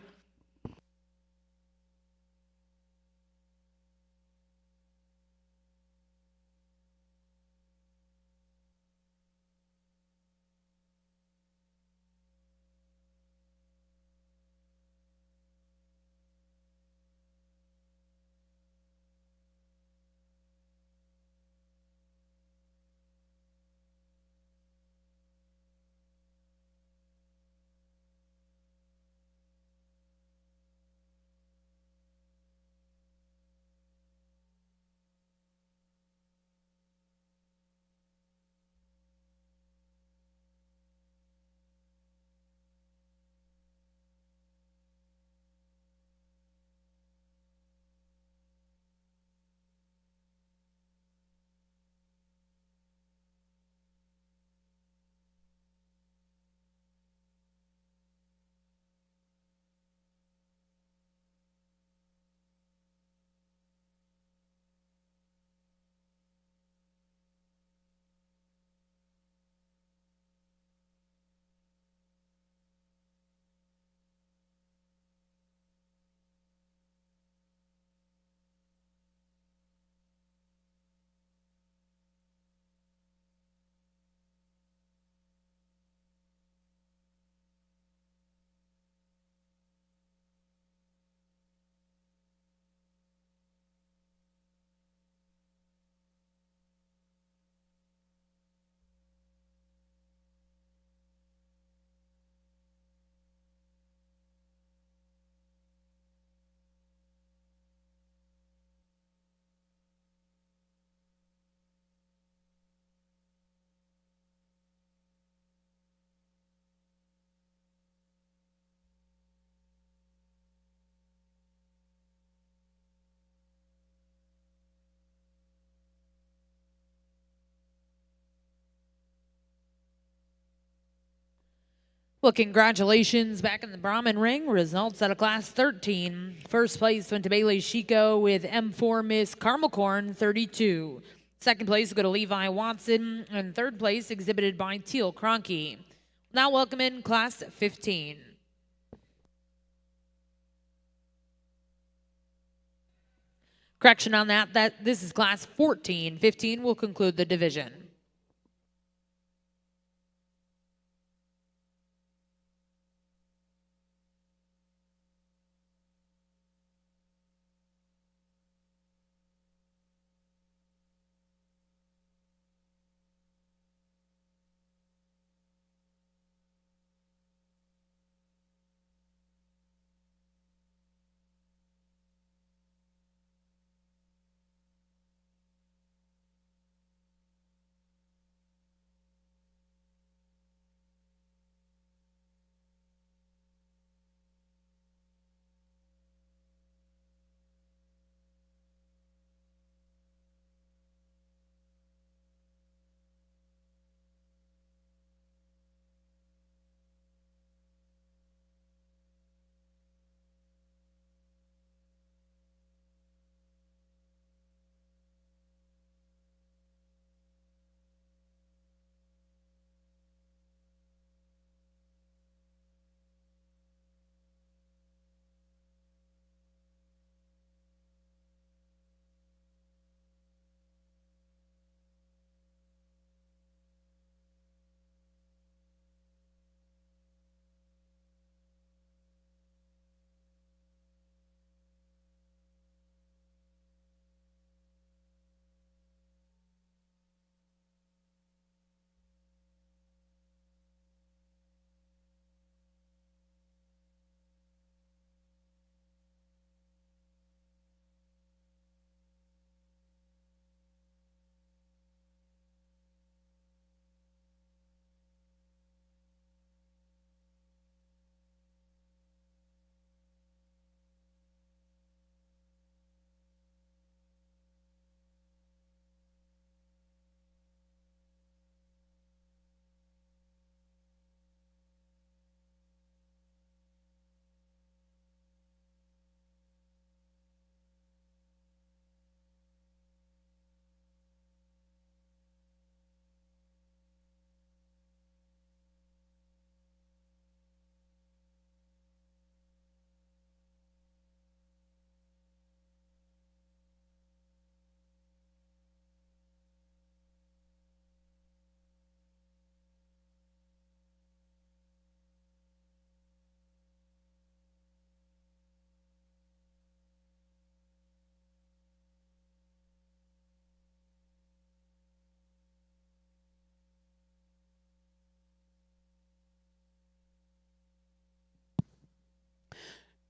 Well, congratulations back in the Brahman ring. Results out of Class 13. First place went to Bailey Chico with M4 Miss Caramel Corn 32. Second place will go to Levi Watson. And third place exhibited by Teal Cronky. Now welcome in Class 15. Correction on that this is Class 14. 15 will conclude the division.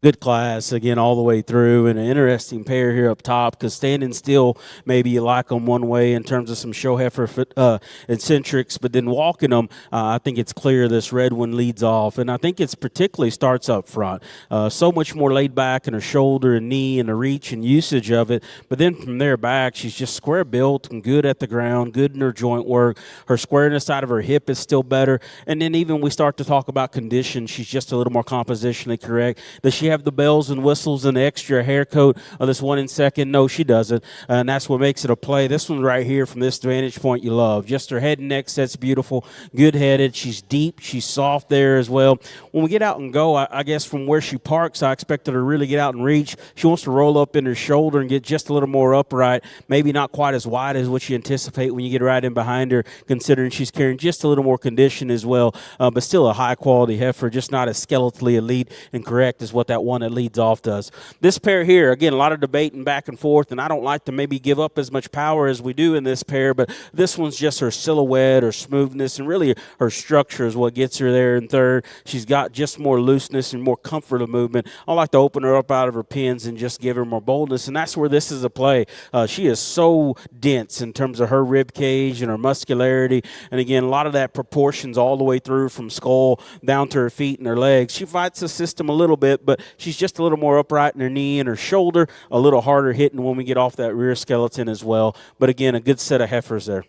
Good class again all the way through, and an interesting pair here up top because standing still maybe you like them one way in terms of some show heifer eccentrics, but then walking them, I think it's clear this red one leads off, and I think it's particularly starts up front. So much more laid back in her shoulder and knee and the reach and usage of it, but then from there back, she's just square built and good at the ground, good in her joint work. Her squareness out of her hip is still better, and then even we start to talk about condition, she's just a little more compositionally correct. Does she have the bells and whistles and the extra hair coat of this 1 second? No, she doesn't, and that's what makes it a play. This one right here from this vantage point you love. Just her head and neck set's beautiful, good-headed. She's deep, she's soft there as well. When we get out and go, I guess from where she parks, I expect her to really get out and reach. She wants to roll up in her shoulder and get just a little more upright, maybe not quite as wide as what you anticipate when you get right in behind her, considering she's carrying just a little more condition as well, but still a high-quality heifer, just not as skeletally elite and correct as what that one that leads off does. This pair here, again, a lot of debating back and forth, and I don't like to maybe give up as much power as we do in this pair, but this one's just her silhouette, her smoothness, and really her structure is what gets her there in third. She's got just more looseness and more comfort of movement. I like to open her up out of her pins and just give her more boldness, and that's where this is a play. She is so dense in terms of her rib cage and her muscularity, and again, a lot of that proportions all the way through from skull down to her feet and her legs. She fights the system a little bit, but she's just a little more upright in her knee and her shoulder, a little harder hitting when we get off that rear skeleton as well. But again, a good set of heifers there.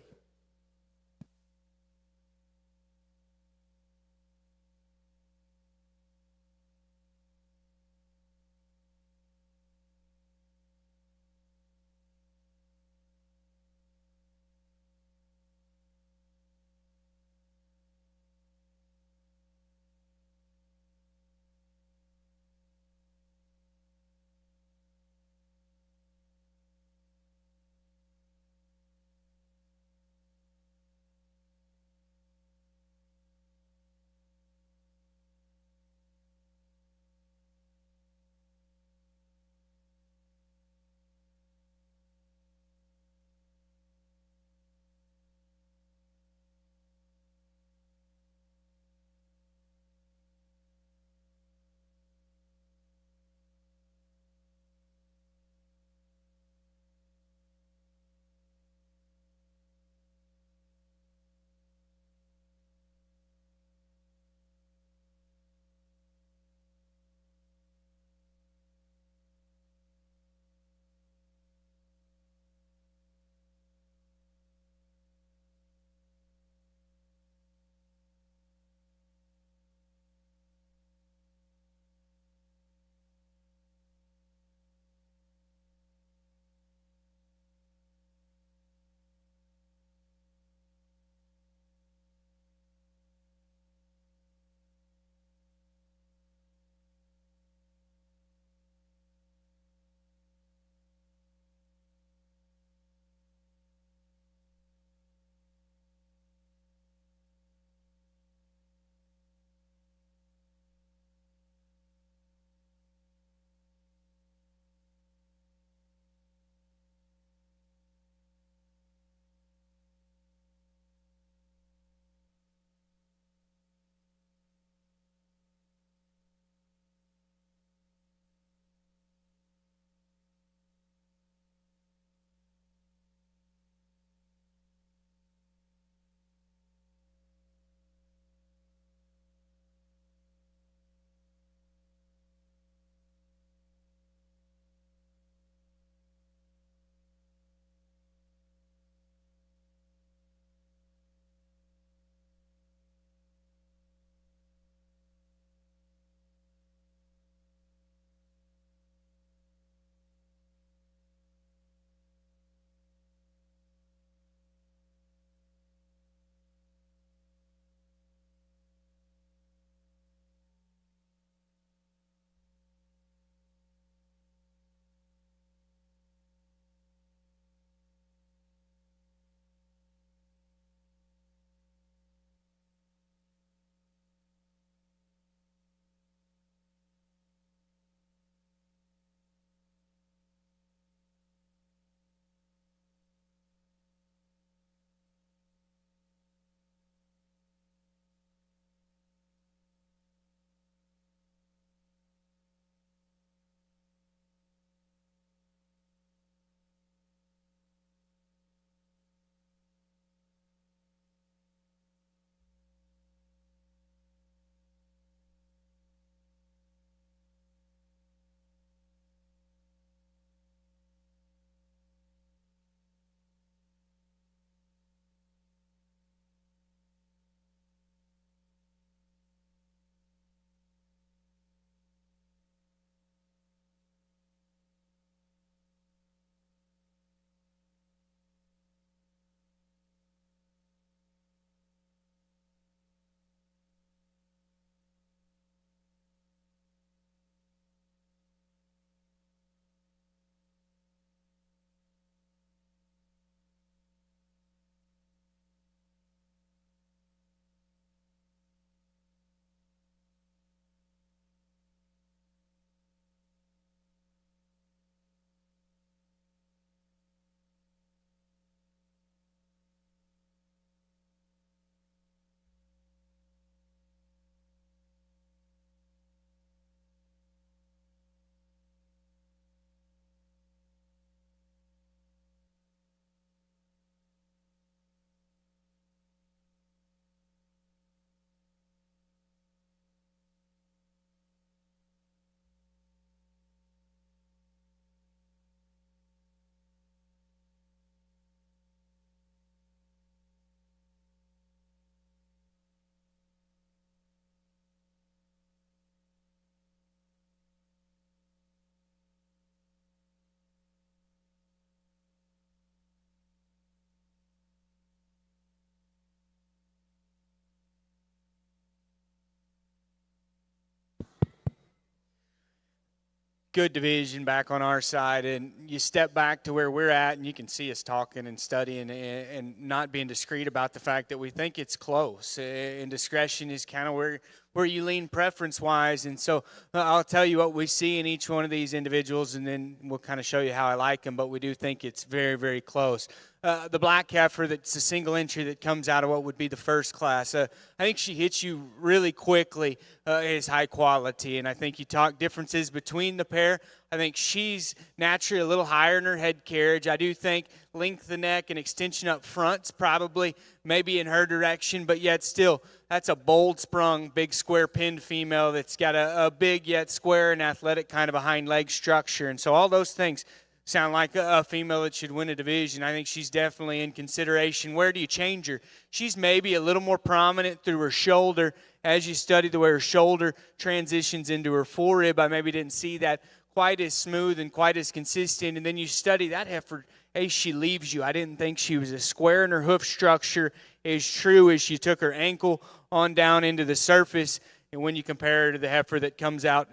good division back on our side, and you step back to where we're at, and you can see us talking and studying and not being discreet about the fact that we think it's close. And discretion is kind of where you lean preference-wise. And so I'll tell you what we see in each one of these individuals, and then we'll kind of show you how I like them, but we do think it's very, very close. The black heifer, that's a single entry that comes out of what would be the first class. I think she hits you really quickly, is high quality, and I think you talk differences between the pair. I think she's naturally a little higher in her head carriage. I do think length of the neck and extension up front's probably maybe in her direction, but yet still, that's a bold sprung, big square pinned female that's got a big yet square and athletic kind of a hind leg structure. And so all those things sound like a female that should win a division. I think she's definitely in consideration. Where do you change her? She's maybe a little more prominent through her shoulder. As you study the way her shoulder transitions into her forerib, I maybe didn't see that quite as smooth and quite as consistent. And then you study that heifer as she leaves you. I didn't think she was as square in her hoof structure as true as she took her ankle on down into the surface. And when you compare her to the heifer that comes out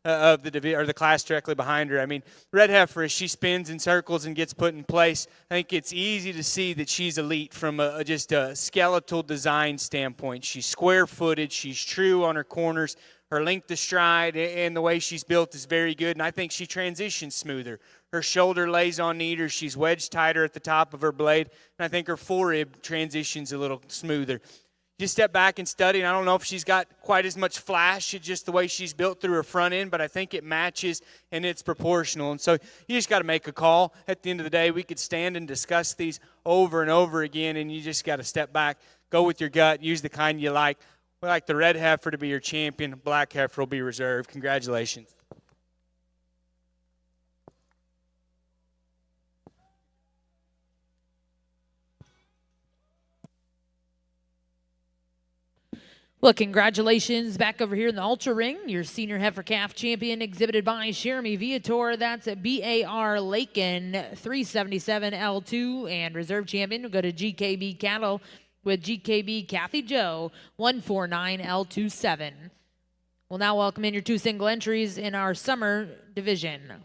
of the class directly behind her. I mean, red heifer, as she spins in circles and gets put in place, I think it's easy to see that she's elite from just a skeletal design standpoint. She's square-footed. She's true on her corners. Her length of stride and the way she's built is very good, and I think she transitions smoother. Her shoulder lays on neater. She's wedged tighter at the top of her blade, and I think her forerib transitions a little smoother. Just step back and study, and I don't know if she's got quite as much flash, just the way she's built through her front end, but I think it matches and it's proportional. And so you just got to make a call. At the end of the day, we could stand and discuss these over and over again, and you just got to step back, go with your gut, use the kind you like. We like the red heifer to be your champion. Black heifer will be reserved. Congratulations. Well, congratulations back over here in the Ultra Ring. Your senior heifer calf champion exhibited by Jeremy Viator. That's at BAR Lakin 377 L2. And reserve champion will go to GKB Cattle with GKB Kathy Joe 149 L27. We'll now welcome in your two single entries in our summer division.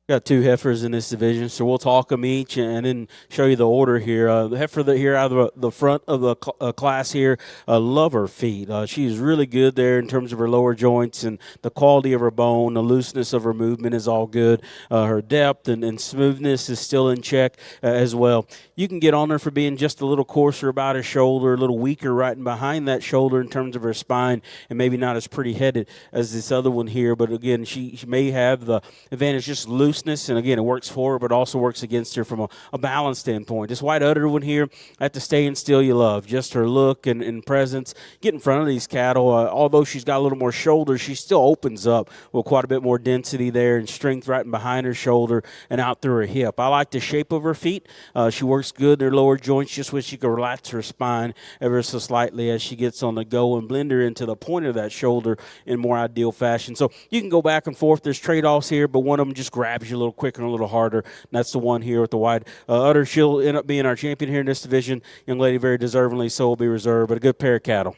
Got two heifers in this division, so we'll talk them each and then show you the order here. The heifer that here out of the front of the class here, love her feet. She's really good there in terms of her lower joints and the quality of her bone. The looseness of her movement is all good. Her depth and smoothness is still in check as well. You can get on her for being just a little coarser about her shoulder, a little weaker right behind that shoulder in terms of her spine, and maybe not as pretty headed as this other one here. But again, she may have the advantage just loose. And again, it works for her, but also works against her from a balance standpoint. This white udder one here, at the stay and still you love. Just her look and presence. Get in front of these cattle. Although she's got a little more shoulder, she still opens up with quite a bit more density there and strength right behind her shoulder and out through her hip. I like the shape of her feet. She works good in her lower joints. Just wish she could relax her spine ever so slightly as she gets on the go and blend her into the point of that shoulder in more ideal fashion. So you can go back and forth. There's trade-offs here, but one of them just grabs you a little quicker and a little harder. And that's the one here with the wide udder. She'll end up being our champion here in this division. Young lady very deservingly so will be reserved, but a good pair of cattle.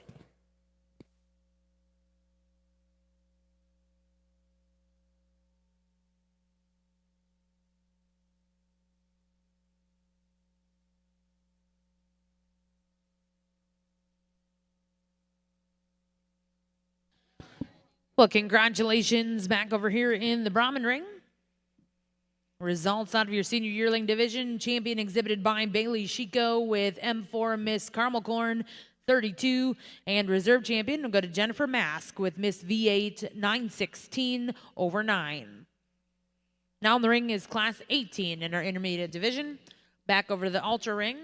Well, congratulations back over here in the Brahman ring. Results out of your senior yearling division. Champion exhibited by Bailey Chico with M4 Miss Caramel Corn 32. And reserve champion will go to Jennifer Mask with Miss V8 916 over 9. Now in the ring is class 18 in our intermediate division. Back over to the ultra ring.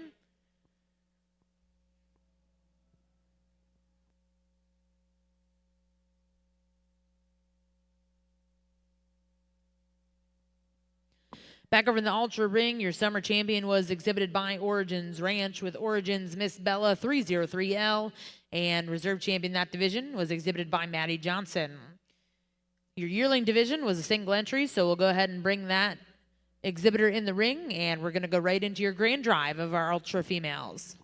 Back over in the ultra ring, your summer champion was exhibited by Origins Ranch with Origins Miss Bella 303L, and reserve champion in that division was exhibited by Maddie Johnson. Your yearling division was a single entry, so we'll go ahead and bring that exhibitor in the ring, and we're going to go right into your grand drive of our ultra females.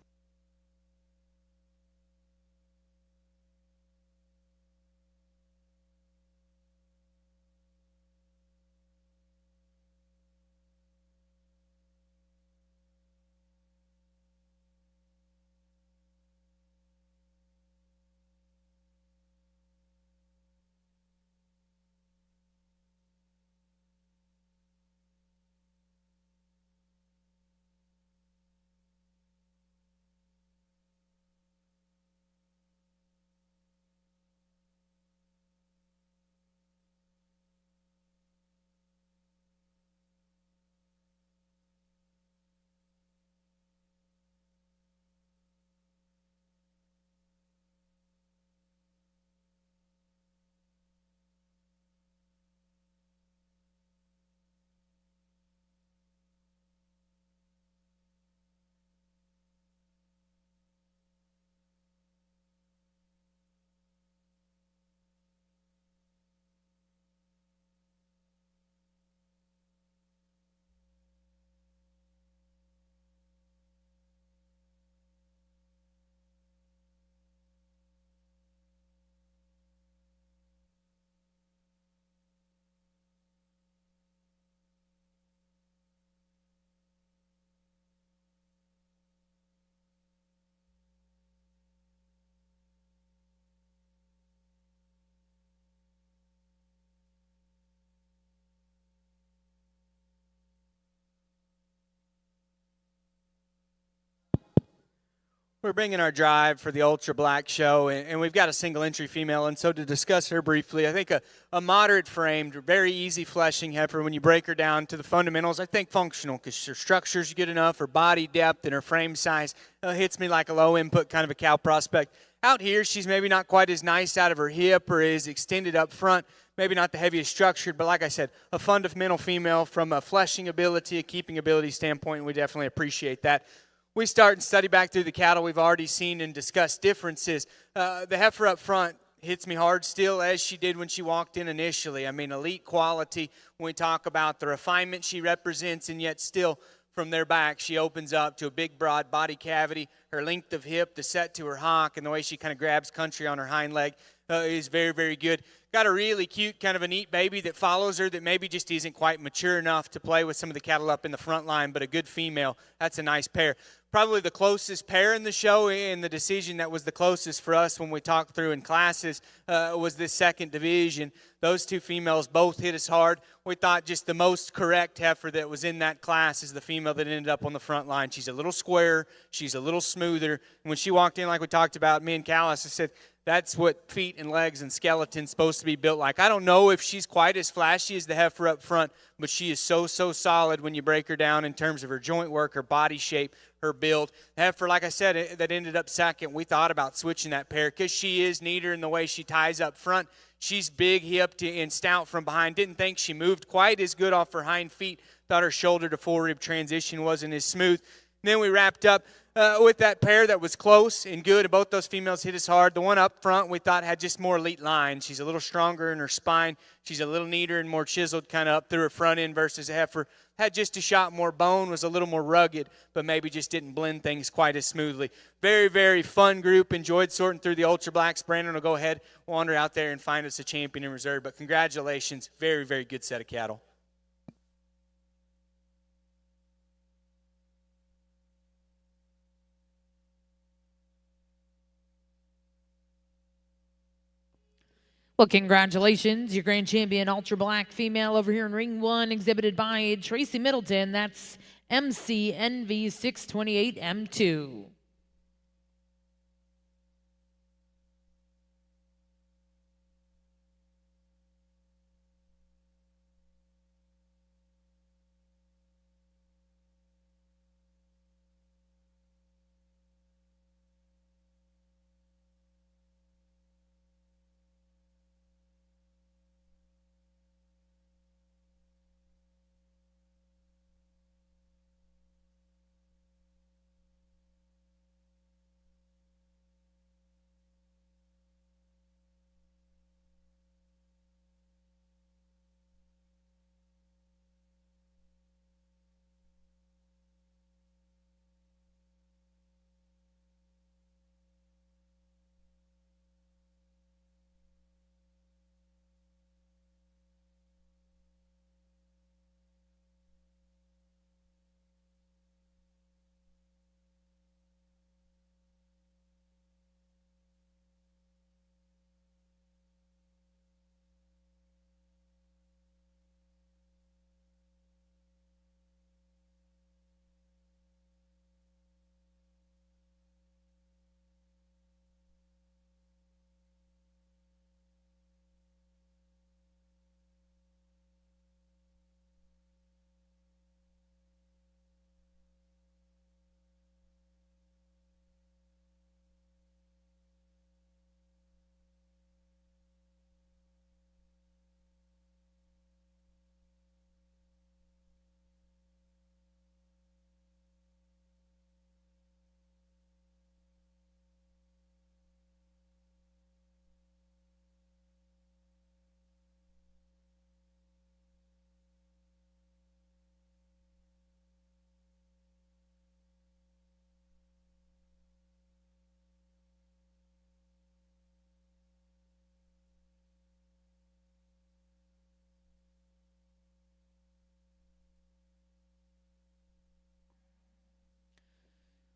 We're bringing our drive for the Ultra Black Show, and we've got a single entry female. And so to discuss her briefly, I think a moderate framed, very easy fleshing heifer. When you break her down to the fundamentals, I think functional because her structure's good enough, her body depth and her frame size hits me like a low input kind of a cow prospect. Out here, she's maybe not quite as nice out of her hip or is extended up front. Maybe not the heaviest structured, but like I said, a fundamental female from a fleshing ability, a keeping ability standpoint, and we definitely appreciate that. We start and study back through the cattle. We've already seen and discussed differences. The heifer up front hits me hard still as she did when she walked in initially. I mean, elite quality when we talk about the refinement she represents, and yet still from their back she opens up to a big, broad body cavity. her length of hip, the set to her hock, and the way she kind of grabs country on her hind leg is very, very good. Got a really cute, kind of a neat baby that follows her that maybe just isn't quite mature enough to play with some of the cattle up in the front line, but a good female. That's a nice pair. Probably the closest pair in the show, and the decision that was the closest for us when we talked through in classes was this second division. Those two females both hit us hard. We thought just the most correct heifer that was in that class is the female that ended up on the front line. She's a little squarer. She's a little smoother. And when she walked in, like we talked about, me and Callis, I said, that's what feet and legs and skeleton's supposed to be built like. I don't know if she's quite as flashy as the heifer up front, but she is so solid when you break her down in terms of her joint work, her body shape, her build. The heifer, like I said, that ended up second, we thought about switching that pair because she is neater in the way she ties up front. She's big, hipped, and stout from behind. Didn't think she moved quite as good off her hind feet. Thought her shoulder to forerib transition wasn't as smooth. And then we wrapped up with that pair that was close and good. Both those females hit us hard. The one up front we thought had just more elite lines. She's a little stronger in her spine. She's a little neater and more chiseled kind of up through her front end versus a heifer. Had just a shot more bone, was a little more rugged, but maybe just didn't blend things quite as smoothly. Very, very fun group. Enjoyed sorting through the Ultra Blacks. Brandon will go ahead, wander out there and find us a champion in reserve. But congratulations. Very, very good set of cattle. Well, congratulations. Your grand champion Ultra Black female over here in Ring 1, exhibited by Tracy Middleton. That's MCNV 628M2.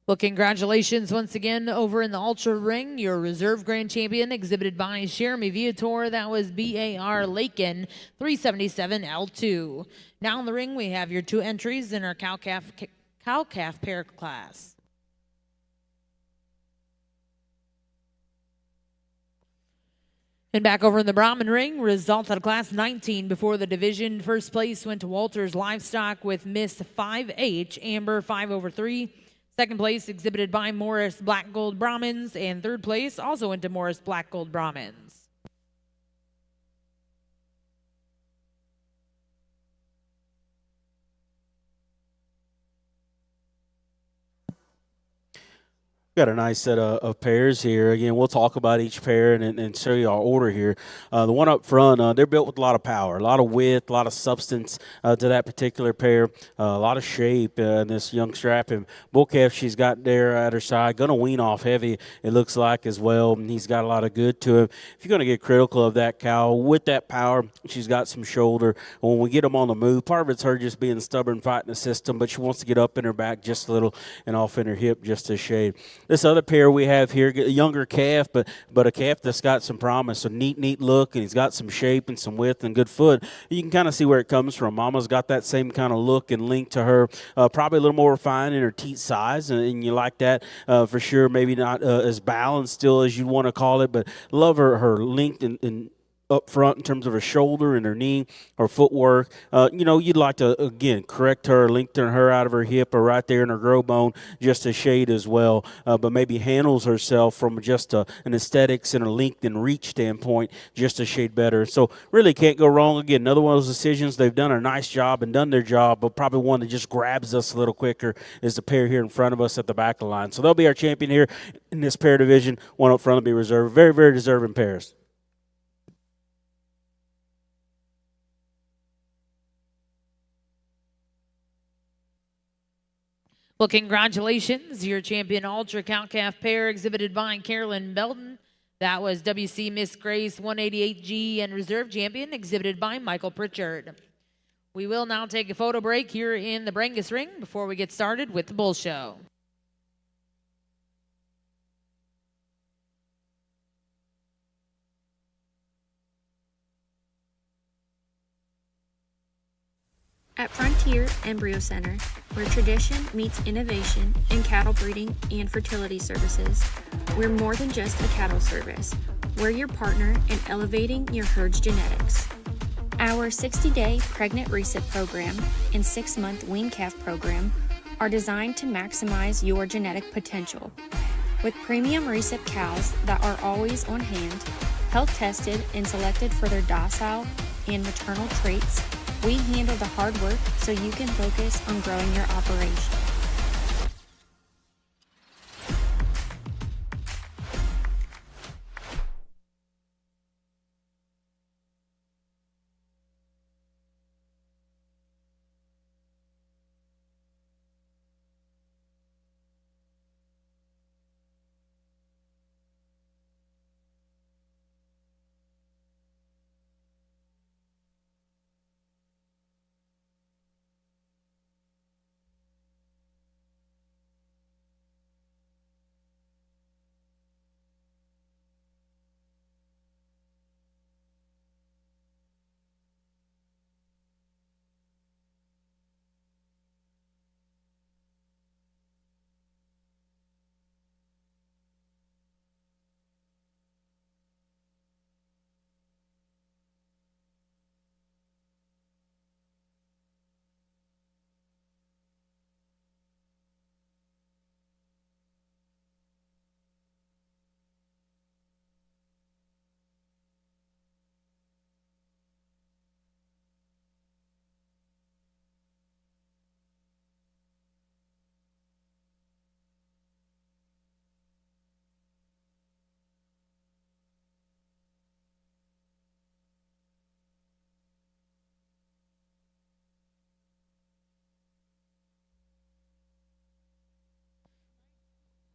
Well, congratulations once again over in the Ultra Ring, your reserve grand champion exhibited by Jeremy Viator. That was BAR Lakin 377L2. Now in the ring, we have your two entries in our cow-calf pair class. And back over in the Brahman ring, results out of class 19 before the division. First place went to Walters Livestock with Miss 5H, Amber 5/3. Second place exhibited by Morris Black Gold Brahmins, and third place also went to Morris Black Gold Brahmins. Got a nice set of pairs here. Again, we'll talk about each pair and show you our order here. The one up front, they're built with a lot of power, a lot of width, a lot of substance to that particular pair, a lot of shape. This young strapping bull calf she's got there at her side, going to wean off heavy, it looks like, as well. And he's got a lot of good to him. If you're going to get critical of that cow, with that power, she's got some shoulder. When we get them on the move, part of it's her just being stubborn, fighting the system, but she wants to get up in her back just a little and off in her hip just a shade. This other pair we have here, a younger calf, but a calf that's got some promise, a neat look, and he's got some shape and some width and good foot. You can kind of see where it comes from. Mama's got that same kind of look and link to her, probably a little more refined in her teat size, and you like that for sure. Maybe not as balanced still as you want to call it, but love her length and up front in terms of her shoulder and her knee, her footwork. You'd like to, again, correct her, lengthen her out of her hip or right there in her grow bone just a shade as well, but maybe handles herself from just an aesthetics and a length and reach standpoint just a shade better. So really can't go wrong. Again, another one of those decisions. They've done a nice job and done their job, but probably one that just grabs us a little quicker is the pair here in front of us at the back of the line. So they'll be our champion here in this pair division. One up front will be reserved. Very, very deserving pairs. Well, congratulations. Your champion Ultra Cow-Calf pair exhibited by Carolyn Belton. That was WC Miss Grace 188G and reserve champion exhibited by Michael Pritchard. We will now take a photo break here in the Brangus ring before we get started with the bull show. At Frontier Embryo Center, where tradition meets innovation in cattle breeding and fertility services, we're more than just a cattle service. We're your partner in elevating your herd's genetics. Our 60-day pregnant reset program and 6-month wean calf program are designed to maximize your genetic potential. With premium reset cows that are always on hand, health tested and selected for their docile and maternal traits, we handle the hard work so you can focus on growing your operation.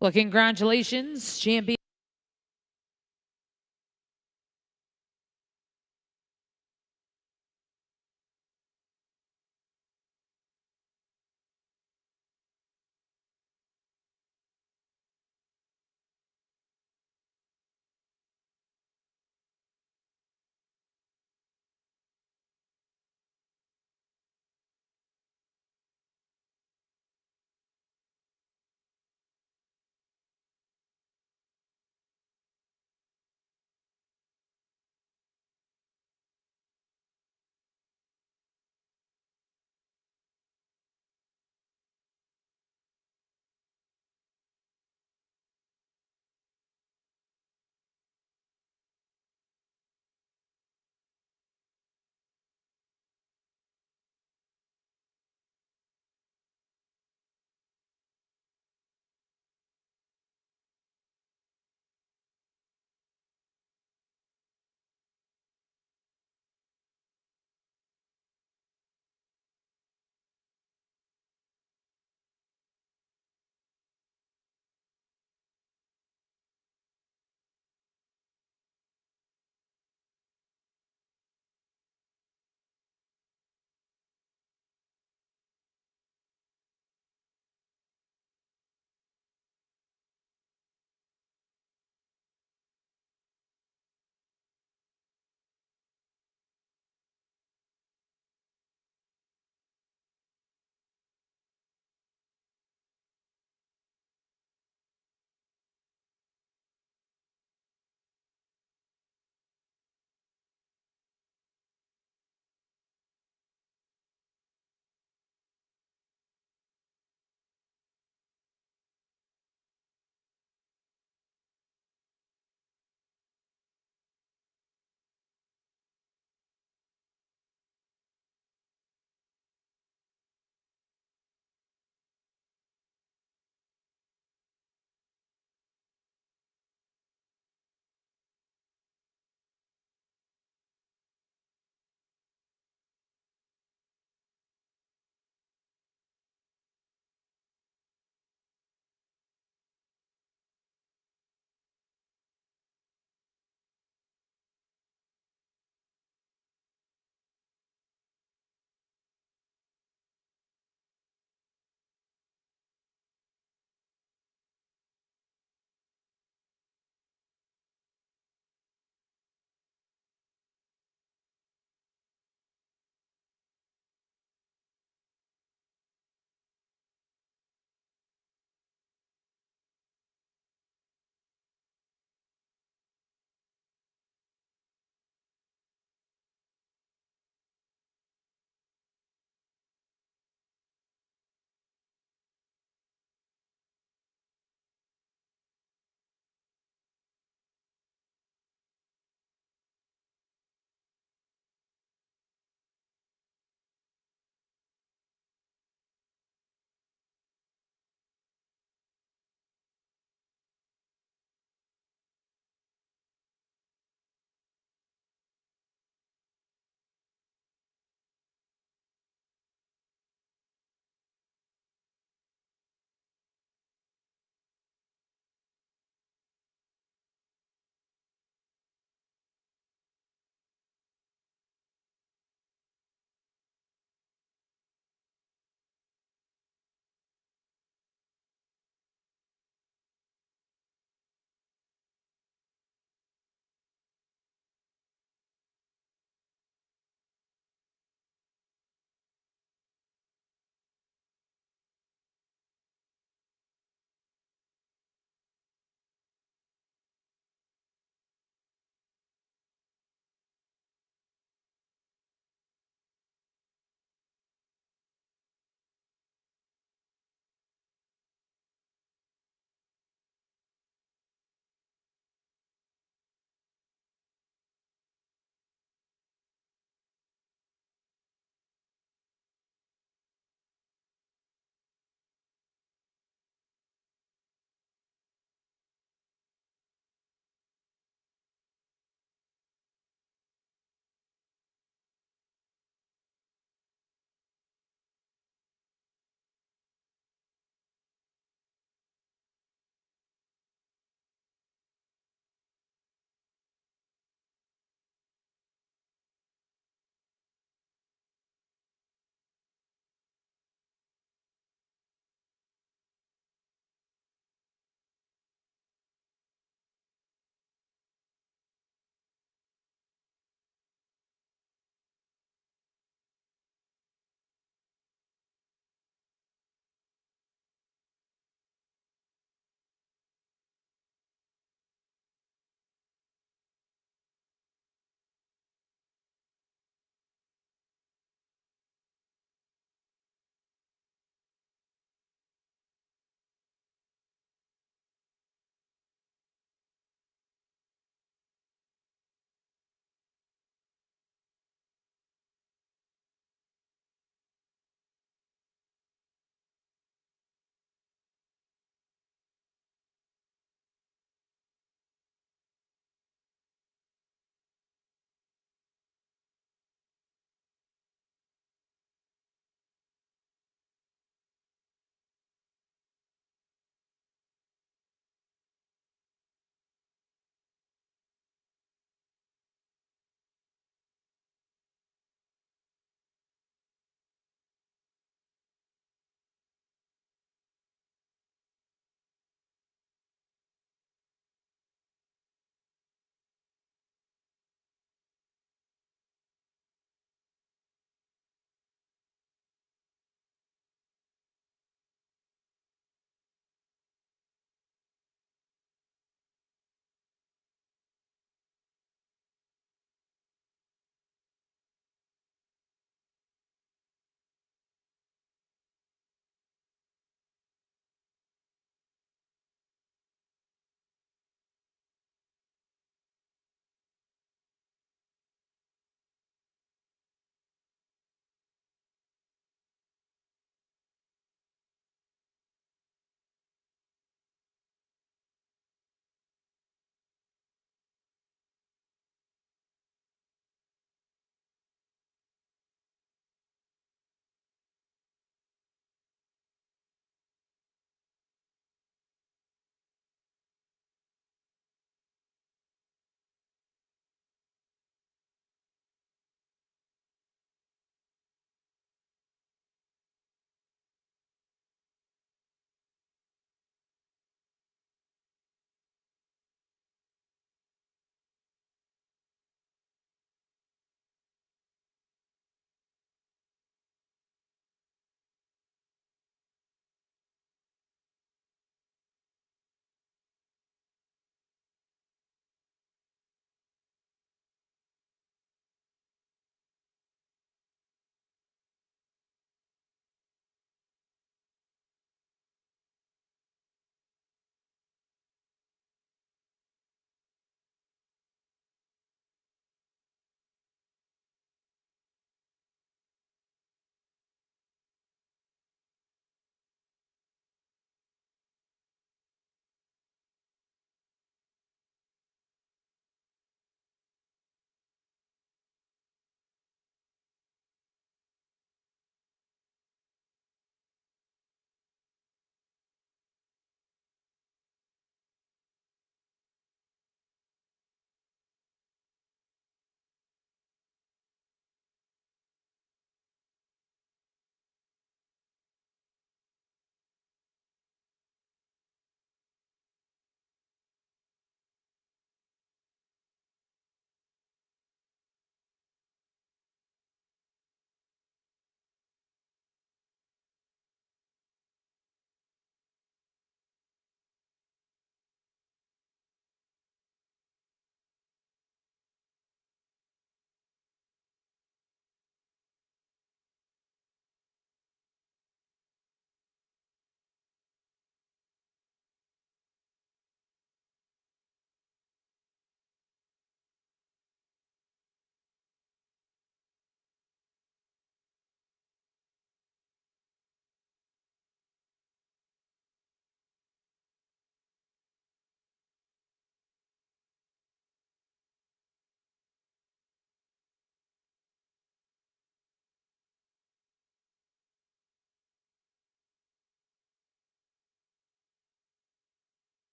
Well, congratulations, champion.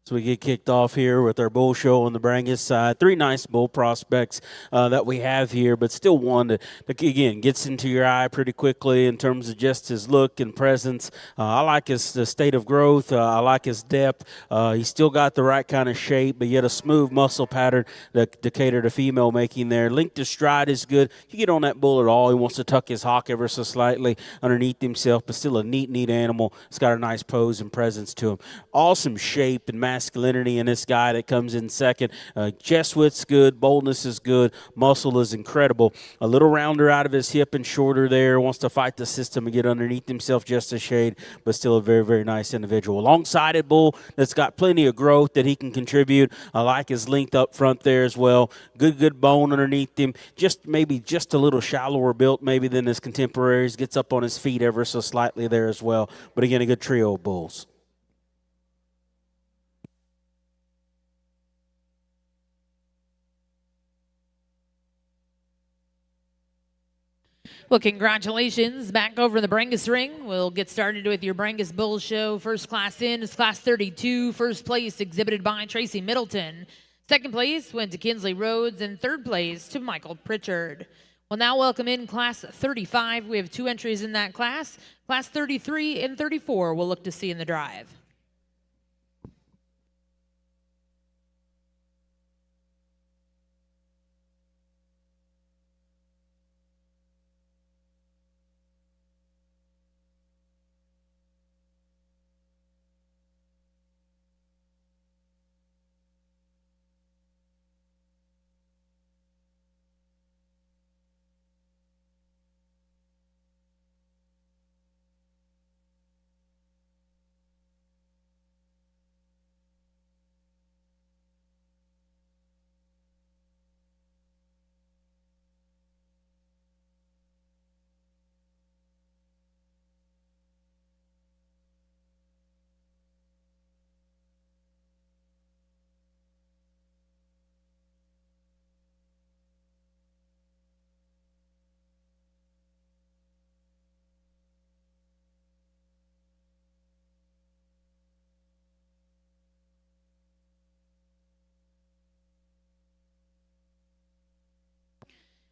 So we get kicked off here with our bull show on the Brangus side. 3 nice bull prospects that we have here, but still one that, again, gets into your eye pretty quickly in terms of just his look and presence. I like his state of growth. I like his depth. He's still got the right kind of shape, but yet a smooth muscle pattern to cater to female making there. Length to stride is good. You get on that bull at all, he wants to tuck his hock ever so slightly underneath himself, but still a neat animal. It's got a nice pose and presence to him. Awesome shape and masculinity in this guy that comes in second. Chest width's good, boldness is good, muscle is incredible. A little rounder out of his hip and shorter there, wants to fight the system and get underneath himself just a shade, but still a very nice individual. Long-sided bull that's got plenty of growth that he can contribute. I like his length up front there as well. Good bone underneath him. Maybe just a little shallower built maybe than his contemporaries. Gets up on his feet ever so slightly there as well. But again, a good trio of bulls. Well, congratulations. Back over in the Brangus ring. We'll get started with your Brangus Bull Show. First class in is Class 32. First place exhibited by Tracy Middleton. Second place went to Kinsley Rhodes, and third place to Michael Pritchard. We'll now welcome in Class 35. We have 2 entries in that class. Class 33 and 34 we'll look to see in the drive.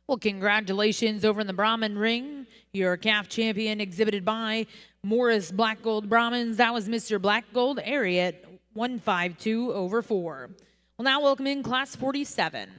Well, congratulations over in the Brahmin ring. Your calf champion exhibited by Morris Black Gold Brahmins. That was Mr. Black Gold Ariat, 152/4. We'll now welcome in Class 47.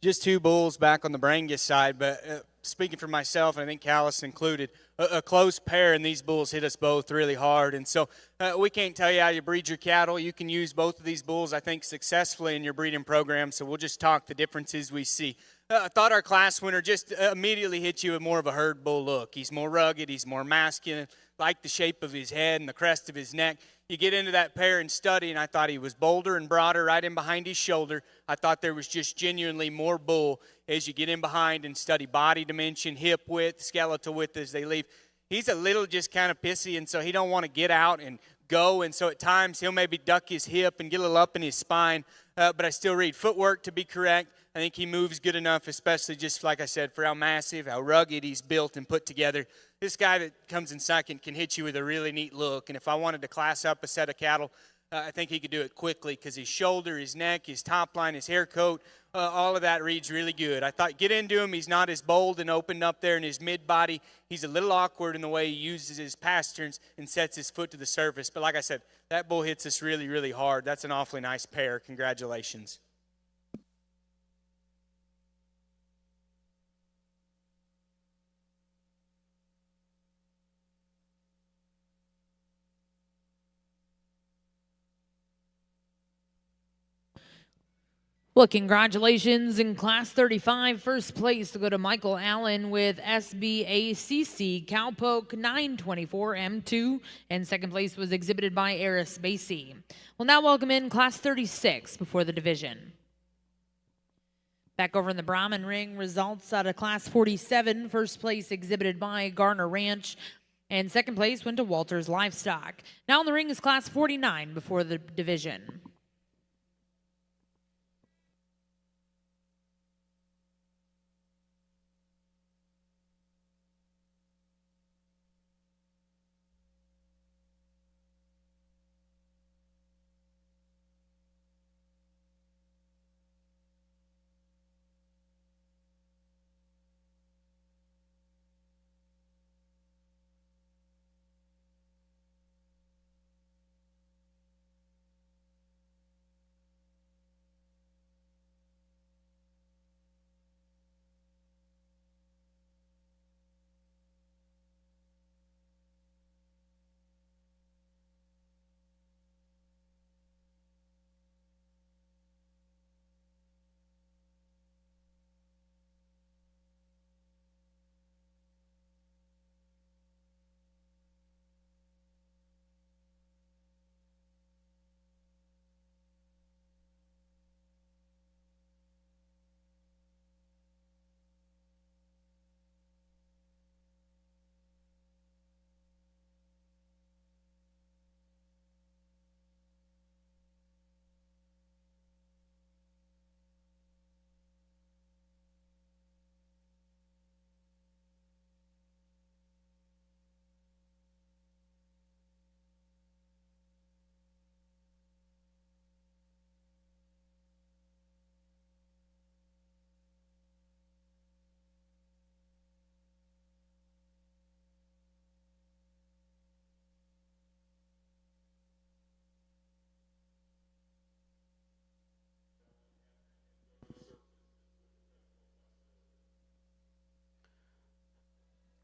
Just two bulls back on the Brangus side, but speaking for myself, and I think Callis included, a close pair, and these bulls hit us both really hard. And so we can't tell you how you breed your cattle. You can use both of these bulls, I think, successfully in your breeding program, so we'll just talk the differences we see. I thought our class winner just immediately hit you with more of a herd bull look. He's more rugged, he's more masculine, like the shape of his head and the crest of his neck. You get into that pair and study, and I thought he was bolder and broader right in behind his shoulder. I thought there was just genuinely more bull as you get in behind and study body dimension, hip width, skeletal width as they leave. He's a little just kind of pissy, and so he don't want to get out and go, and so at times he'll maybe duck his hip and get a little up in his spine, but I still read footwork to be correct. I think he moves good enough, especially just like I said, for how massive, how rugged he's built and put together. This guy that comes in second can hit you with a really neat look, and if I wanted to class up a set of cattle, I think he could do it quickly because his shoulder, his neck, his top line, his hair coat, all of that reads really good. I thought get into him. He's not as bold and opened up there in his mid-body. He's a little awkward in the way he uses his pasterns and sets his foot to the surface. But like I said, that bull hits us really, really hard. That's an awfully nice pair. Congratulations. Well, congratulations in Class 35. First place to go to Michael Allen with SBACC Cowpoke 924 M2, and second place was exhibited by Eris Basie. We'll now welcome in Class 36 before the division. Back over in the Brahman ring, results out of Class 47. First place exhibited by Garner Ranch, and second place went to Walters Livestock. Now in the ring is Class 49 before the division.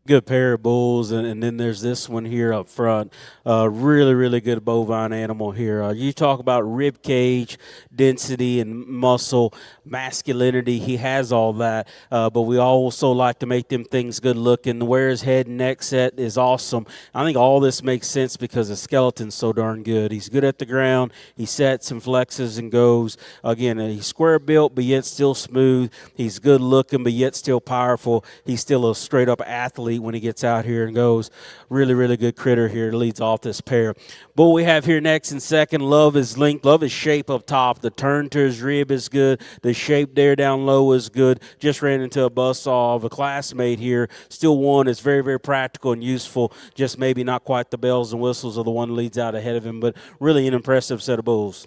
Good pair of bulls, and then there's this one here up front. Really, really good bovine animal here. You talk about rib cage, density, and muscle, masculinity. He has all that, but we also like to make them things good looking. Where his head and neck set is awesome. I think all this makes sense because the skeleton's so darn good. He's good at the ground. He sets and flexes and goes. Again, he's square built, but yet still smooth. He's good looking, but yet still powerful. He's still a straight up athlete when he gets out here and goes. Really, really good critter here, leads off this pair. Bull we have here next in second, love his length, love his shape up top. The turn to his rib is good. The shape there down low is good. Just ran into a buzzsaw of a classmate here. Still one is very, very practical and useful. Just maybe not quite the bells and whistles of the one leads out ahead of him, but really an impressive set of bulls.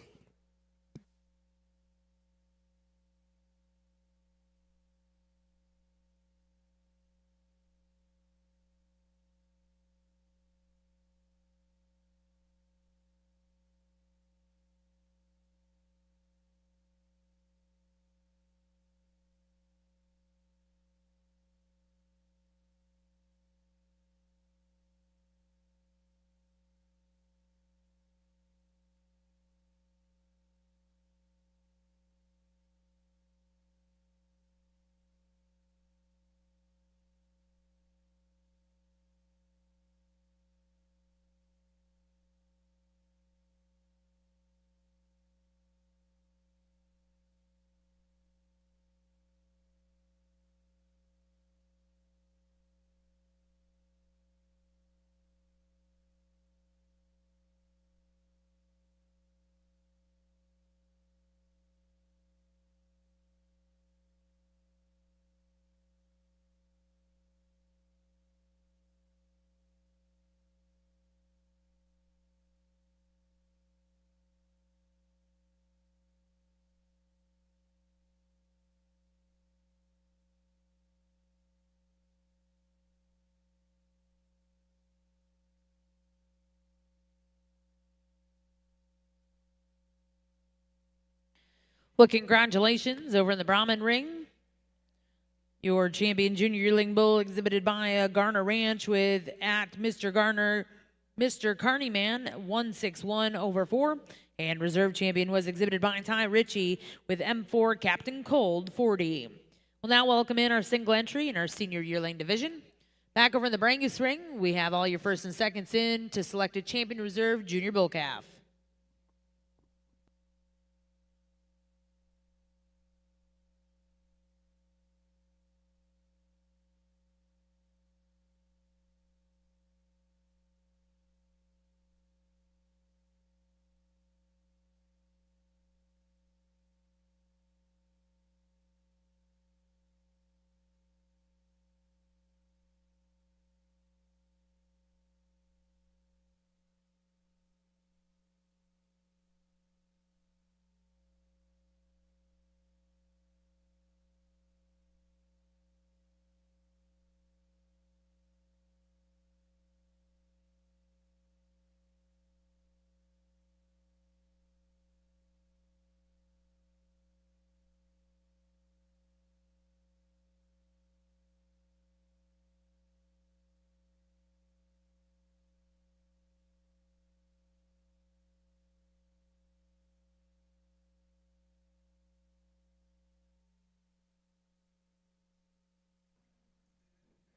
Well, congratulations over in the Brahman ring. Your champion junior yearling bull exhibited by Garner Ranch with at Mr. Carneyman 161 over 4. And reserve champion was exhibited by Ty Ritchie with M4 Captain Cold 40. We'll now welcome in our single entry in our senior yearling division. Back over in the Brangus ring, we have all your first and seconds in to select a champion reserve junior bull calf.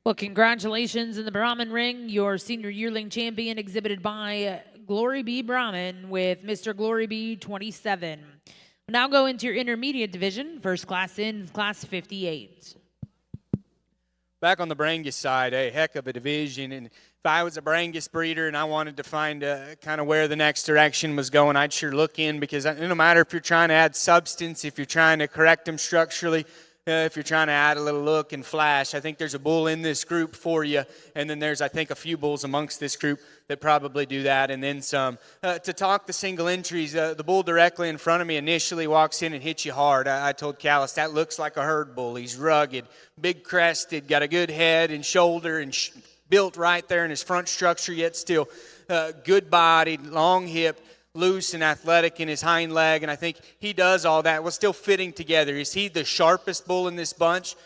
Well, congratulations in the Brahman ring. Your senior yearling champion exhibited by Glory B. Brahman with Mr. Glory B 27. We'll now go into your intermediate division. First class in class 58. Back on the Brangus side, a heck of a division. And if I was a Brangus breeder and I wanted to find kind of where the next direction was going, I'd sure look in, because no matter if you're trying to add substance, if you're trying to correct them structurally, if you're trying to add a little look and flash, I think there's a bull in this group for you. And then there's, I think, a few bulls amongst this group that probably do that, and then some. To talk the single entries, the bull directly in front of me initially walks in and hits you hard. I told Callis, that looks like a herd bull. He's rugged, big crested, got a good head and shoulder, and built right there in his front structure, yet still good bodied, long hipped, loose and athletic in his hind leg, and I think he does all that. We're still fitting together. Is he the sharpest bull in this bunch?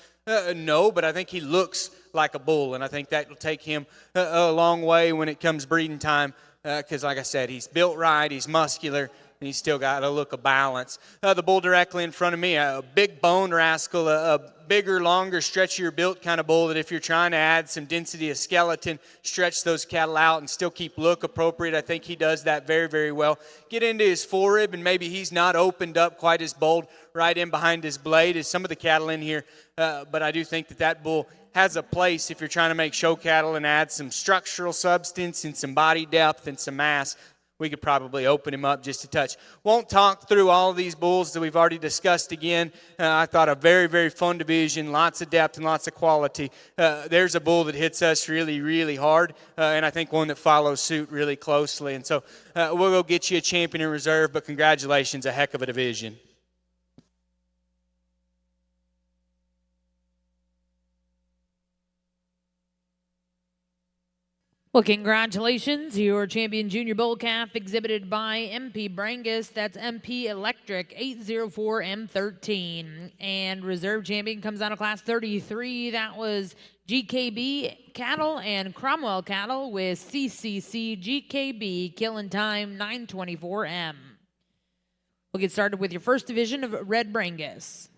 No, but I think he looks like a bull, and I think that will take him a long way when it comes breeding time, because like I said, he's built right, he's muscular, and he's still got a look of balance. The bull directly in front of me, a big bone rascal, a bigger, longer, stretchier built kind of bull that if you're trying to add some density of skeleton, stretch those cattle out and still keep look appropriate, I think he does that very, very well. Get into his forerib, and maybe he's not opened up quite as bold right in behind his blade as some of the cattle in here, but I do think that bull has a place if you're trying to make show cattle and add some structural substance and some body depth and some mass. We could probably open him up just a touch. Won't talk through all of these bulls that we've already discussed again. I thought a very, very fun division, lots of depth and lots of quality. There's a bull that hits us really, really hard, and I think one that follows suit really closely. And so we'll go get you a champion in reserve, but congratulations, a heck of a division. Well, congratulations, your champion junior bull calf exhibited by MP Brangus. That's MP Electric 804M13. And reserve champion comes out of class 33. That was GKB Cattle and Cromwell Cattle with CCC GKB killing time 924M. We'll get started with your first division of Red Brangus.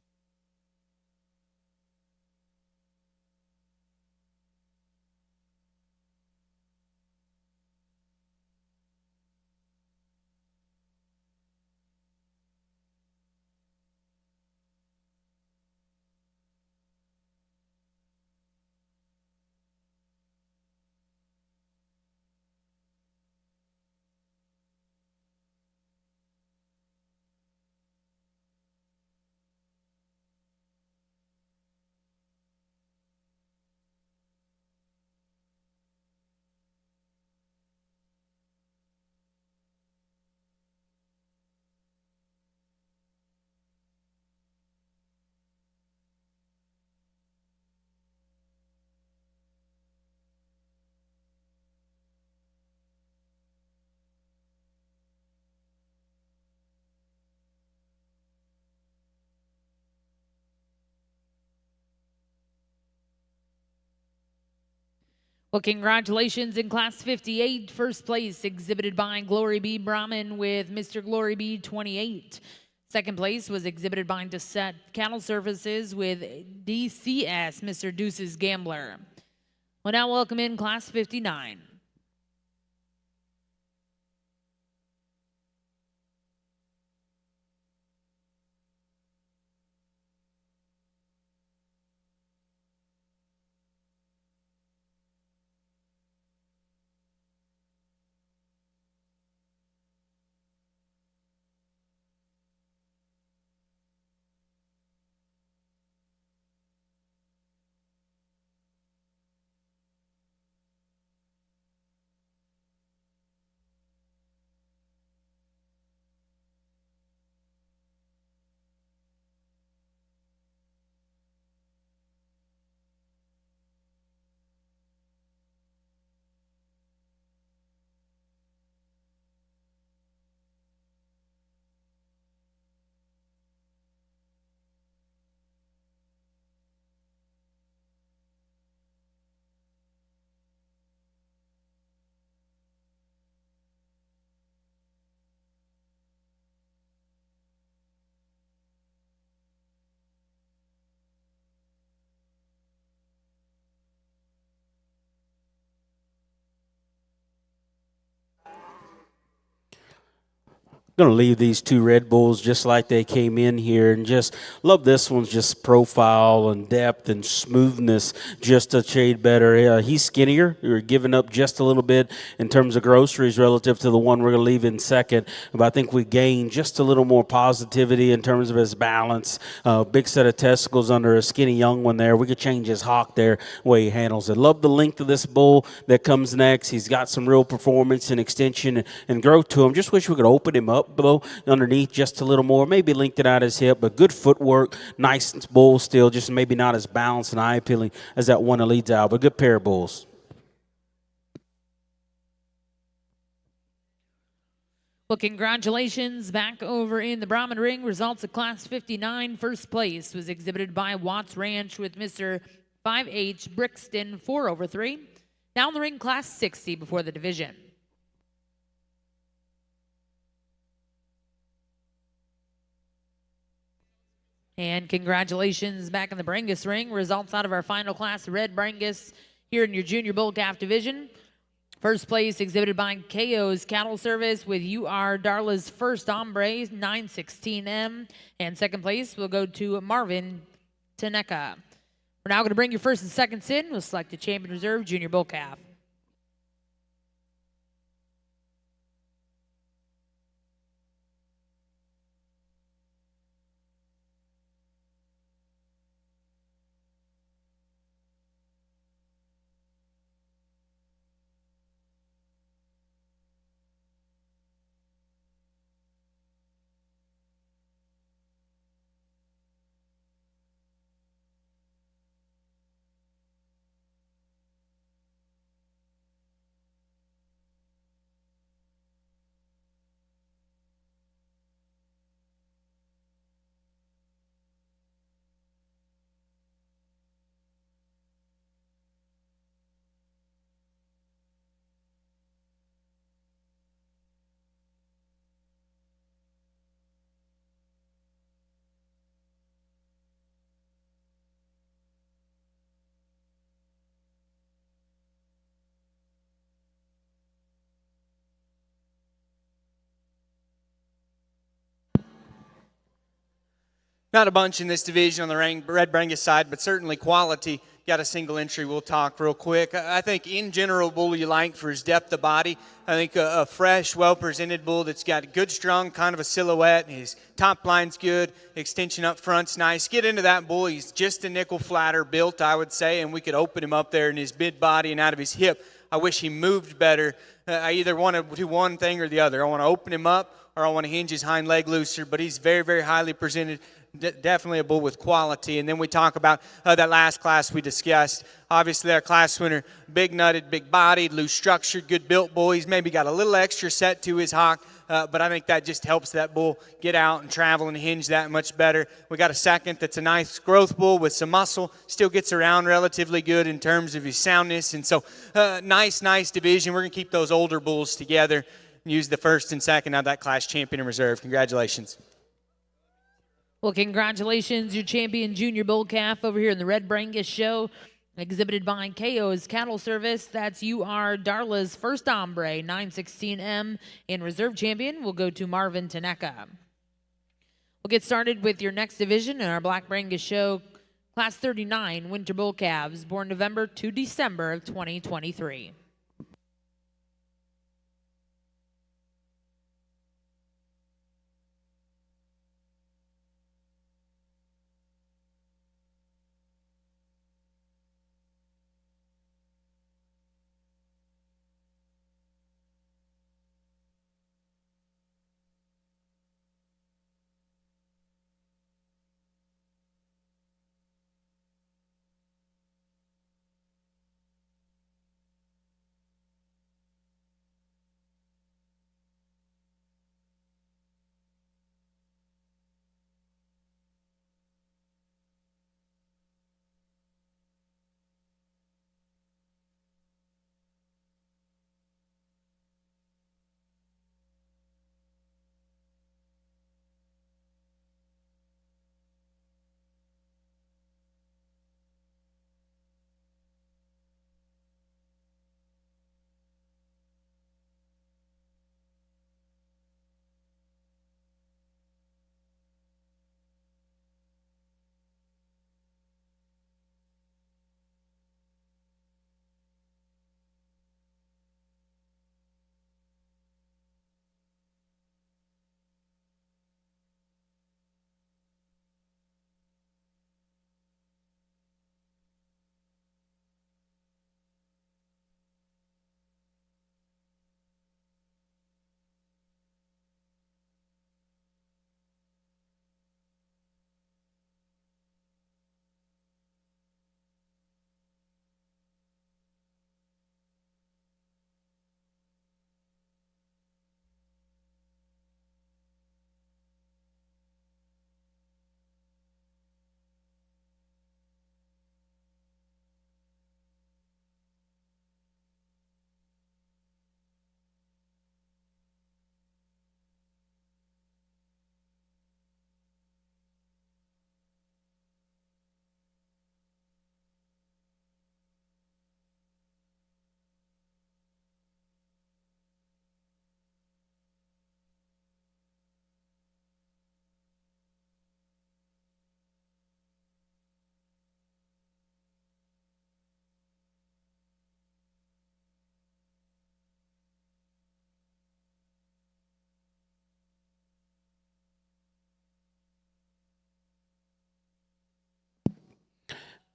Well, congratulations in class 58, first place exhibited by Glory B. Brahman with Mr. Glory B 28. Second place was exhibited by Deset Cattle Services with DCS, Mr. Deuces Gambler. We'll now welcome in class 59. Going to leave these two Red Bulls just like they came in here, and just love this one's just profile and depth and smoothness just a shade better. He's skinnier. We're giving up just a little bit in terms of groceries relative to the one we're going to leave in second, but I think we gained just a little more positivity in terms of his balance. Big set of testicles under a skinny young one there. We could change his hock there, the way he handles it. Love the length of this bull that comes next. He's got some real performance and extension and growth to him. Just wish we could open him up below underneath just a little more, maybe linked it out his hip, but good footwork, nice bull still, just maybe not as balanced and eye appealing as that one that leads out, but good pair of bulls. Well, congratulations back over in the Brahman ring. Results of class 59, first place was exhibited by Watts Ranch with Mr. 5H Brixton 4/3. Now in the ring, class 60 before the division. And congratulations back in the Brangus ring. Results out of our final class, Red Brangus, here in your junior bull calf division. First place exhibited by KO's Cattle Service with UR Darla's First Hombre, 916M. And second place will go to Marvin Taneka We're now going to bring your first and seconds in. We'll select a champion reserve junior bull calf. Not a bunch in this division on the red Brangus side, but certainly quality. Got a single entry we'll talk real quick. I think in general, bull you like for his depth of body. I think a fresh, well-presented bull that's got a good, strong kind of a silhouette. His top line's good. Extension up front's nice. Get into that bull. He's just a nickel flatter built, I would say, and we could open him up there in his mid body and out of his hip. I wish he moved better. I either want to do one thing or the other. I want to open him up or I want to hinge his hind leg looser, but he's very, very highly presented. Definitely a bull with quality. And then we talk about that last class we discussed. Obviously, our class winner, big nutted, big bodied, loose structured, good built bull. He's maybe got a little extra set to his hock, but I think that just helps that bull get out and travel and hinge that much better. We got a second that's a nice growth bull with some muscle, still gets around relatively good in terms of his soundness. And so, nice division. We're going to keep those older bulls together and use the first and second of that class champion in reserve. Congratulations. Well, congratulations, your champion junior bull calf over here in the Red Brangus show, exhibited by KO's Cattle Service. That's UR Darla's first hombre, 916M, and reserve champion will go to Marvin Taneka. We'll get started with your next division in our Black Brangus show, Class 39 Winter Bull Calves, born November to December of 2023.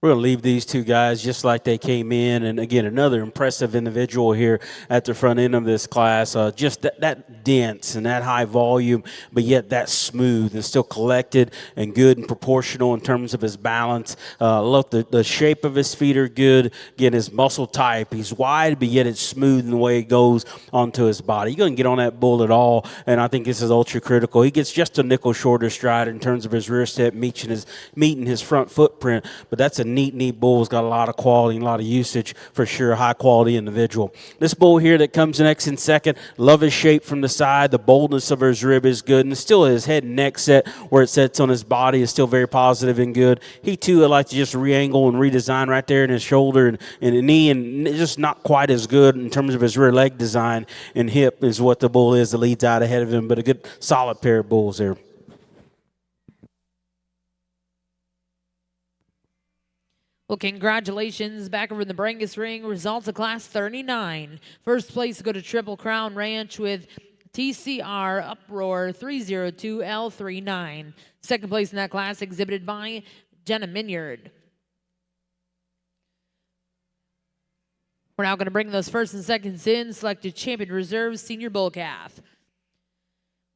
We're going to leave these two guys just like they came in. And, again, another impressive individual here at the front end of this class. Just that dense and that high volume, but yet that smooth and still collected and good and proportional in terms of his balance. Look, the shape of his feet are good. Again, his muscle type. He's wide, but yet it's smooth in the way it goes onto his body. He doesn't get on that bull at all, and I think this is ultra critical. He gets just a nickel shorter stride in terms of his rear step meeting his front footprint, but that's a neat bull. Has got a lot of quality and a lot of usage for sure. High quality individual. This bull here that comes next in second, love his shape from the side. The boldness of his rib is good, and still his head and neck set where it sets on his body is still very positive and good. He too would like to just re-angle and redesign right there in his shoulder and the knee, and just not quite as good in terms of his rear leg design and hip is what the bull is that leads out ahead of him, but a good solid pair of bulls there. Well, congratulations back over in the Brangus ring. Results of Class 39. First place go to Triple Crown Ranch with TCR Uproar 302L39. Second place in that class exhibited by Jenna Minyard. We're now going to bring those first and seconds in. Selected Champion Reserve Senior Bull Calf.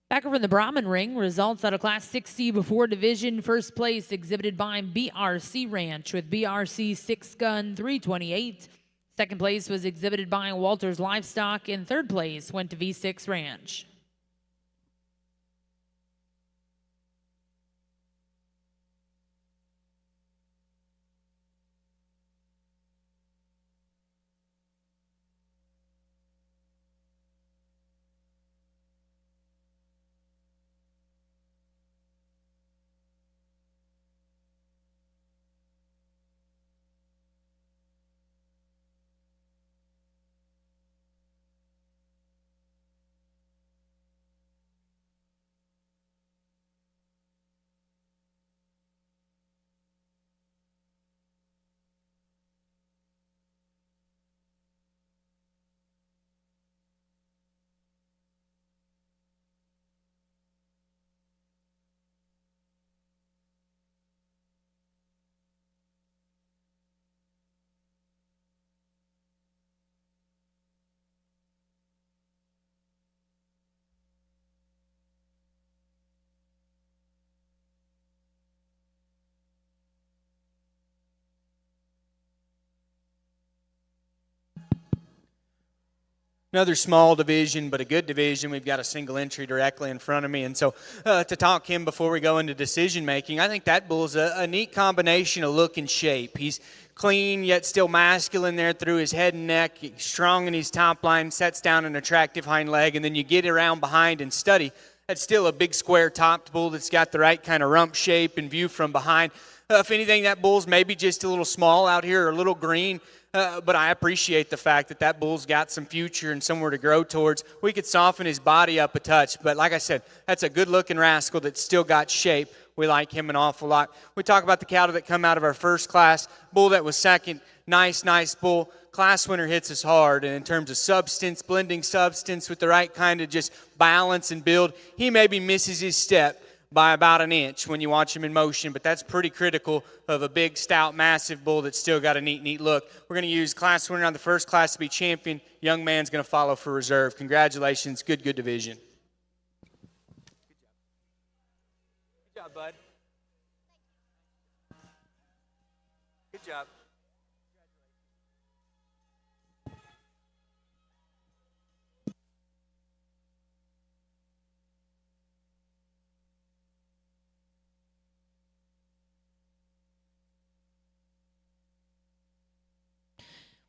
Back over in the Brahman ring, results out of Class 6C before division. First place exhibited by BRC Ranch with BRC 6 Gun 328. Second place was exhibited by Walters Livestock, and third place went to V6 Ranch. Another small division, but a good division. We've got a single entry directly in front of me. And so to talk him before we go into decision making, I think that bull's a neat combination of look and shape. He's clean yet still masculine there through his head and neck, strong in his top line, sets down an attractive hind leg, and then you get around behind and study. That's still a big square topped bull that's got the right kind of rump shape and view from behind. If anything, that bull's maybe just a little small out here or a little green. But I appreciate the fact that that bull's got some future and somewhere to grow towards. We could soften his body up a touch, but like I said, that's a good-looking rascal that's still got shape. We like him an awful lot. We talk about the cattle that come out of our first class. Bull that was second, nice bull. Class winner hits us hard, and in terms of substance, blending substance with the right kind of just balance and build, he maybe misses his step by about an inch when you watch him in motion, but that's pretty critical of a big, stout, massive bull that's still got a neat look. We're going to use class winner on the first class to be champion. Young man's going to follow for reserve. Congratulations. Good division. Good job, bud. Good job.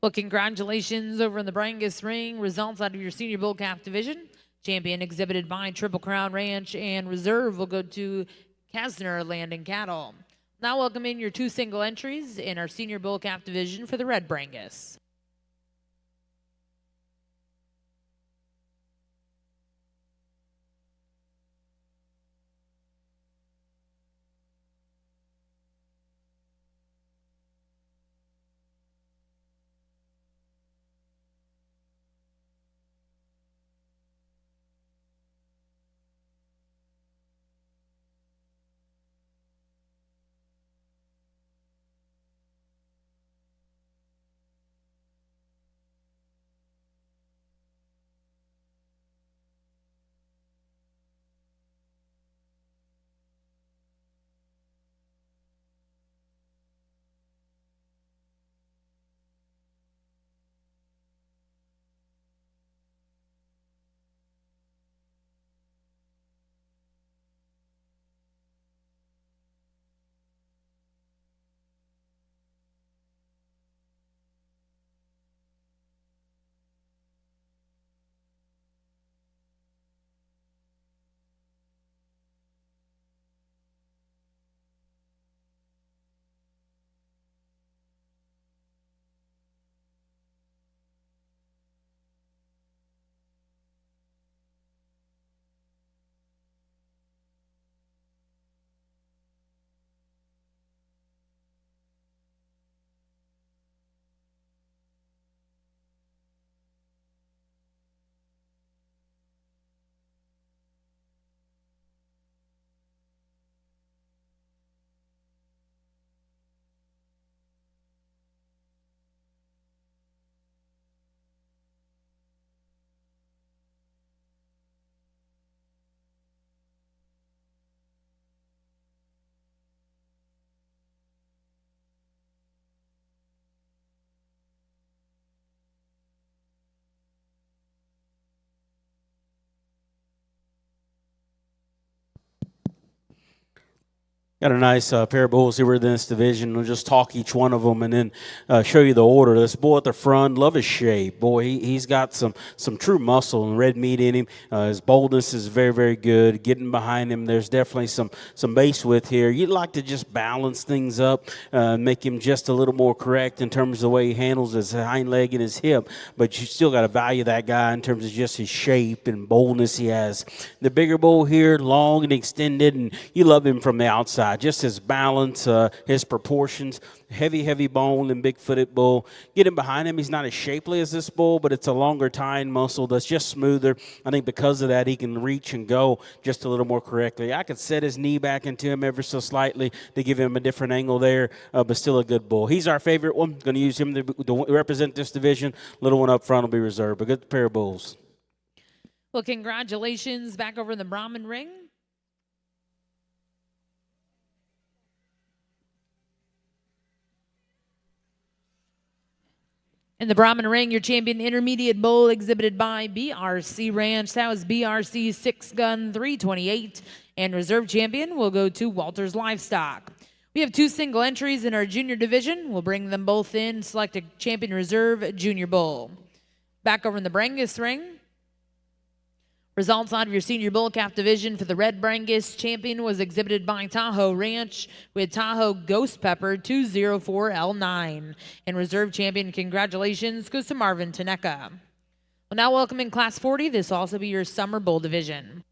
Well, congratulations over in the Brangus ring. Results out of your senior bull calf division. Champion exhibited by Triple Crown Ranch, and reserve will go to Kasner Land and Cattle. Now welcome in your two single entries in our senior bull calf division for the red Brangus. Got a nice pair of bulls here within this division. We'll just talk each one of them and then show you the order. This bull at the front, love his shape. Boy, he's got some true muscle and red meat in him. His boldness is very, very good. Getting behind him, there's definitely some base width here. You'd like to just balance things up, make him just a little more correct in terms of the way he handles his hind leg and his hip, but you still got to value that guy in terms of just his shape and boldness he has. The bigger bull here, long and extended, and you love him from the outside. Just his balance, his proportions, heavy bone and big-footed bull. Get him behind him. He's not as shapely as this bull, but it's a longer tine muscle that's just smoother. I think because of that, he can reach and go just a little more correctly. I could set his knee back into him ever so slightly to give him a different angle there, but still a good bull. He's our favorite one. Going to use him to represent this division. Little one up front will be reserved. A good pair of bulls. Well, congratulations back over in the Brahman ring. In the Brahman ring, your champion intermediate bull exhibited by BRC Ranch. That was BRC 6 Gun 328. And reserve champion will go to Walters Livestock. We have 2 single entries in our junior division. We'll bring them both in, select a champion reserve junior bull. Back over in the Brangus ring. Results out of your senior bull calf division for the red Brangus champion was exhibited by Tahoe Ranch with Tahoe Ghost Pepper 204L9. And reserve champion, congratulations, goes to Marvin Taneka. Well, now welcome in Class 40. This will also be your summer bull division.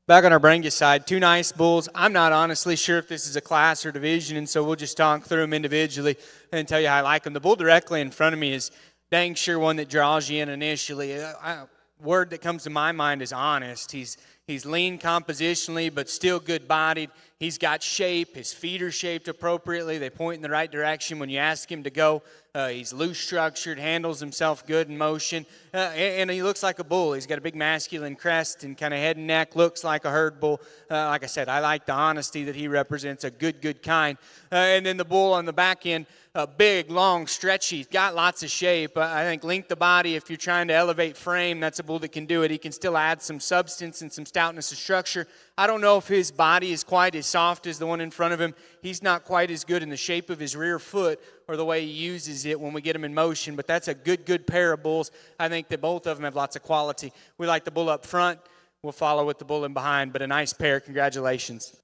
Back on our Brangus side, 2 nice bulls. I'm not honestly sure if this is a class or division, and so we'll just talk through them individually and tell you how I like them. The bull directly in front of me is dang sure one that draws you in initially. Word that comes to my mind is honest. He's lean compositionally, but still good-bodied. He's got shape. His feet are shaped appropriately. They point in the right direction when you ask him to go. He's loose-structured, handles himself good in motion, and he looks like a bull. He's got a big masculine crest and kind of head and neck, looks like a herd bull. Like I said, I like the honesty that he represents, a good kind. And then the bull on the back end, big, long, stretchy, got lots of shape. I think length of body, if you're trying to elevate frame, that's a bull that can do it. He can still add some substance and some stoutness of structure. I don't know if his body is quite as soft as the one in front of him. He's not quite as good in the shape of his rear foot or the way he uses it when we get him in motion, but that's a good pair of bulls. I think that both of them have lots of quality. We like the bull up front. We'll follow with the bull in behind, but a nice pair. Congratulations.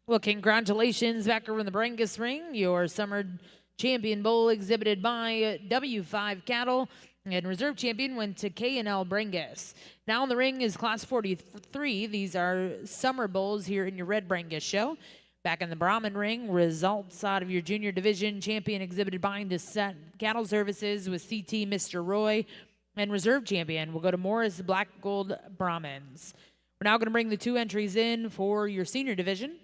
Well, congratulations back over in the Brangus ring. Your summer champion bull exhibited by W5 Cattle, and reserve champion went to K&L Brangus. Now in the ring is class 43. These are summer bulls here in your red Brangus show. Back in the Brahman ring, results out of your junior division champion exhibited by the Cattle Services with CT Mr. Roy, and reserve champion will go to Morris Black Gold Brahmins. We're now going to bring the two entries in for your senior division.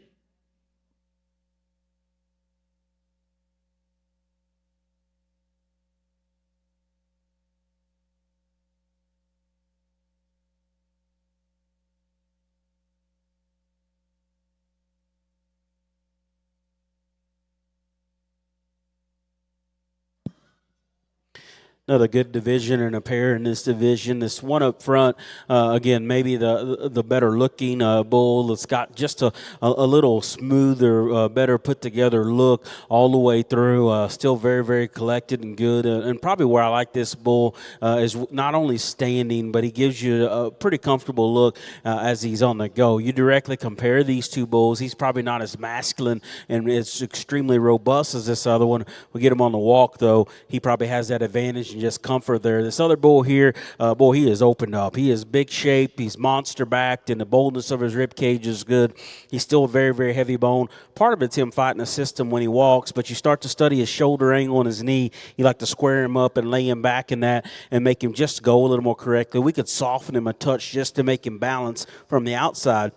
Another good division and a pair in this division. This one up front, again, maybe the better looking bull. It's got just a little smoother, better put together look all the way through. Still very, very collected and good. And probably where I like this bull is not only standing, but he gives you a pretty comfortable look as he's on the go. You directly compare these two bulls. He's probably not as masculine and it's extremely robust as this other one. We get him on the walk, though. He probably has that advantage and just comfort there. This other bull here, he is opened up. He is big shape. He's monster backed, and the boldness of his rib cage is good. He's still a very, very heavy bone. Part of it's him fighting the system when he walks, but you start to study his shoulder angle and his knee. You like to square him up and lay him back in that and make him just go a little more correctly. We could soften him a touch just to make him balance from the outside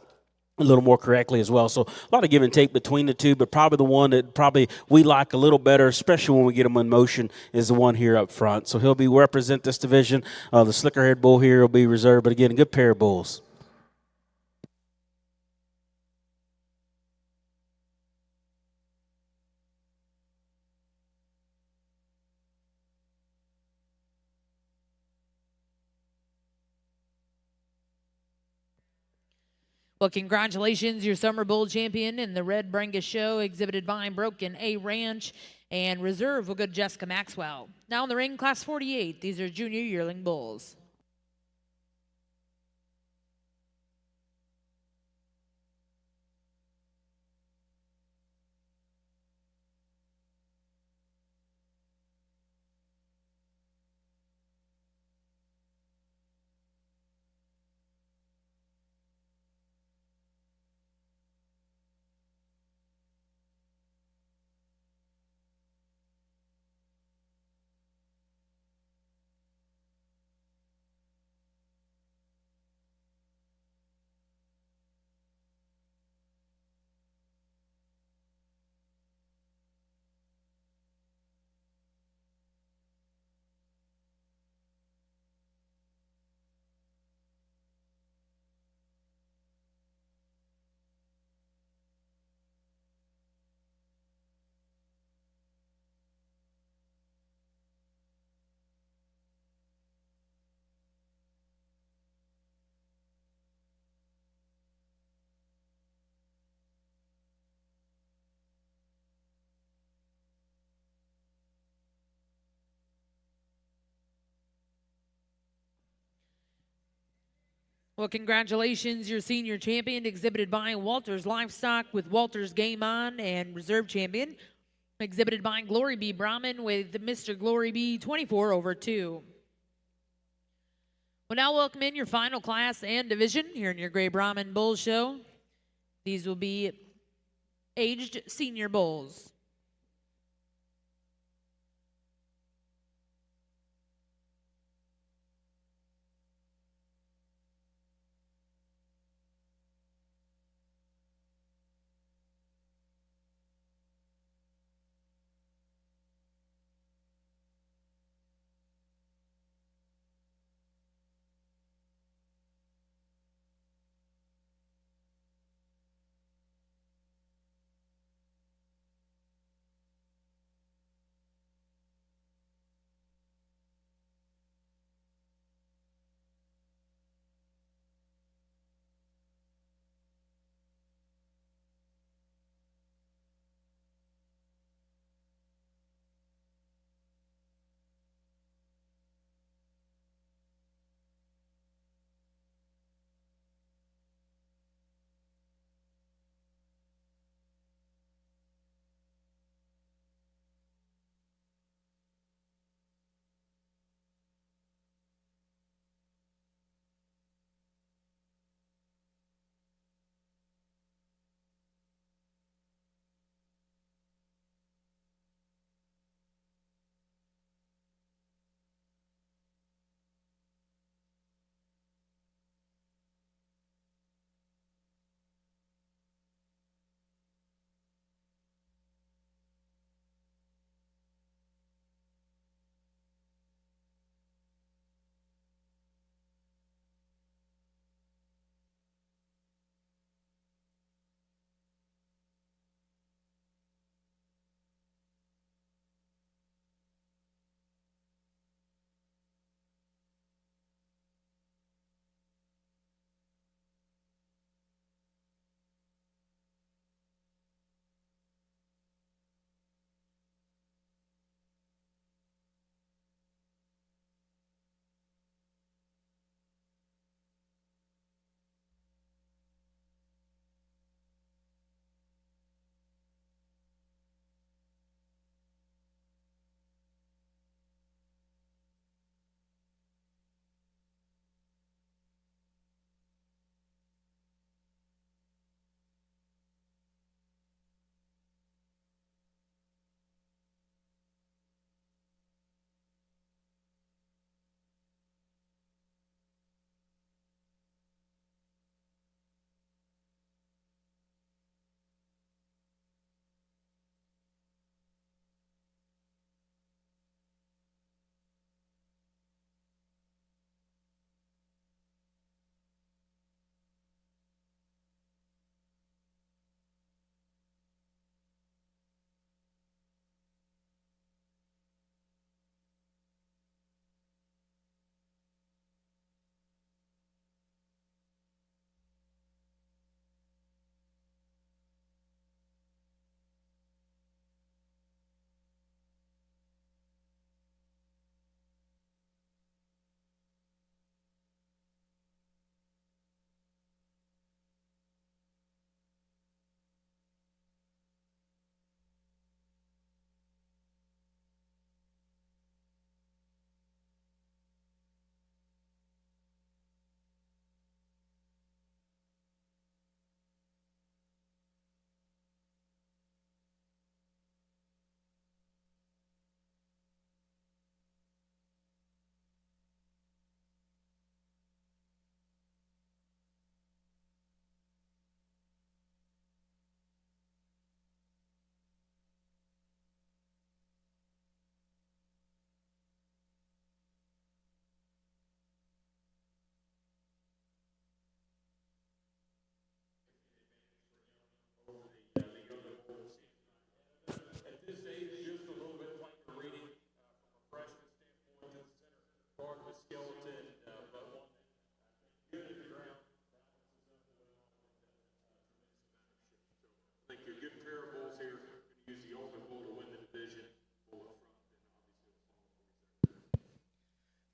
a little more correctly as well. So a lot of give and take between the two, but probably the one that probably we like a little better, especially when we get him in motion, is the one here up front. So he'll be represent this division. The slicker-haired bull here will be reserved, but again, a good pair of bulls. Well, congratulations, your summer bull champion in the red Brangus show exhibited by Broken A Ranch, and reserve will go to Jessica Maxwell. Now in the ring, class 48. These are junior yearling bulls. Well, congratulations, your senior champion exhibited by Walters Livestock with Walters Game On, and reserve champion exhibited by Glory B Brahman with Mr. Glory B 24/2. We'll now welcome in your final class and division here in your Gray Brahman Bull Show. These will be aged senior bulls.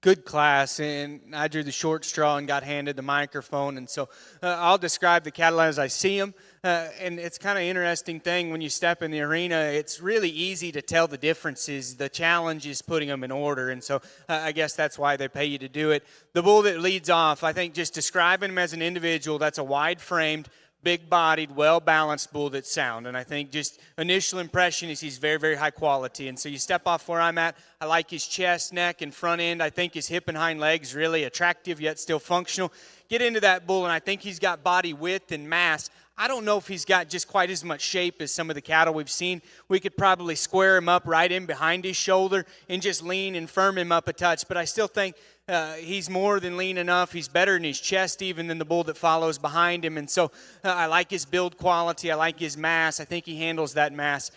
good class, and I drew the short straw and got handed the microphone. And so I'll describe the Cattleman as I see them. And it's kind of interesting thing when you step in the arena. It's really easy to tell the differences. The challenge is putting them in order, and so I guess that's why they pay you to do it. The bull that leads off, I think just describing him as an individual, that's a wide-framed, big-bodied, well-balanced bull that's sound. And I think just initial impression is he's very, very high quality. And so you step off where I'm at, I like his chest, neck, and front end. I think his hip and hind legs really attractive, yet still functional. Get into that bull, and I think he's got body width and mass. I don't know if he's got just quite as much shape as some of the cattle we've seen. We could probably square him up right in behind his shoulder and just lean and firm him up a touch. But I still think he's more than lean enough. He's better in his chest even than the bull that follows behind him. And so I like his build quality. I like his mass. I think he handles that mass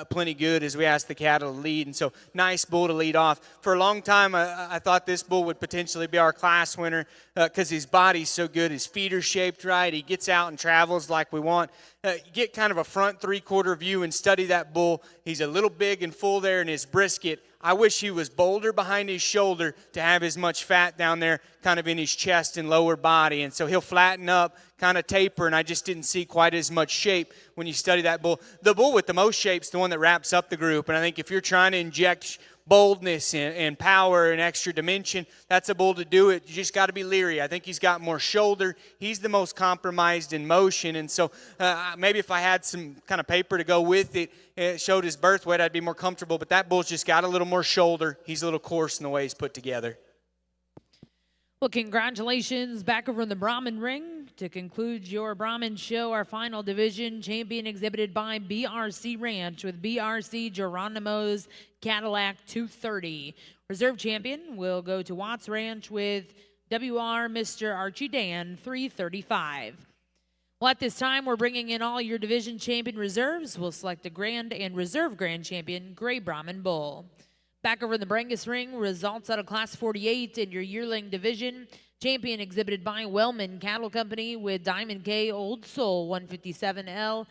plenty good as we ask the cattle to lead. And so nice bull to lead off. For a long time, I thought this bull would potentially be our class winner because his body's so good. His feet are shaped right. He gets out and travels like we want. Get kind of a front three-quarter view and study that bull. He's a little big and full there in his brisket. I wish he was bolder behind his shoulder to have as much fat down there kind of in his chest and lower body. And so he'll flatten up, kind of taper, and I just didn't see quite as much shape when you study that bull. The bull with the most shape is the one that wraps up the group. And I think if you're trying to inject boldness and power and extra dimension, that's a bull to do it. You just got to be leery. I think he's got more shoulder. He's the most compromised in motion. And so maybe if I had some kind of paper to go with it, it showed his birth weight, I'd be more comfortable. But that bull's just got a little more shoulder. He's a little coarse in the way he's put together. Well, congratulations back over in the Brahman ring. To conclude your Brahman show, our final division champion exhibited by BRC Ranch with BRC Geronimo's Cadillac 230. Reserve champion will go to Watts Ranch with WR Mr. Archie Dan 335. Well, at this time, we're bringing in all your division champion reserves. We'll select a grand and reserve grand champion, Gray Brahman Bull. Back over in the Brangus ring, results out of Class 48 in your yearling division. Champion exhibited by Wellman Cattle Company with Diamond K Old Soul 157L.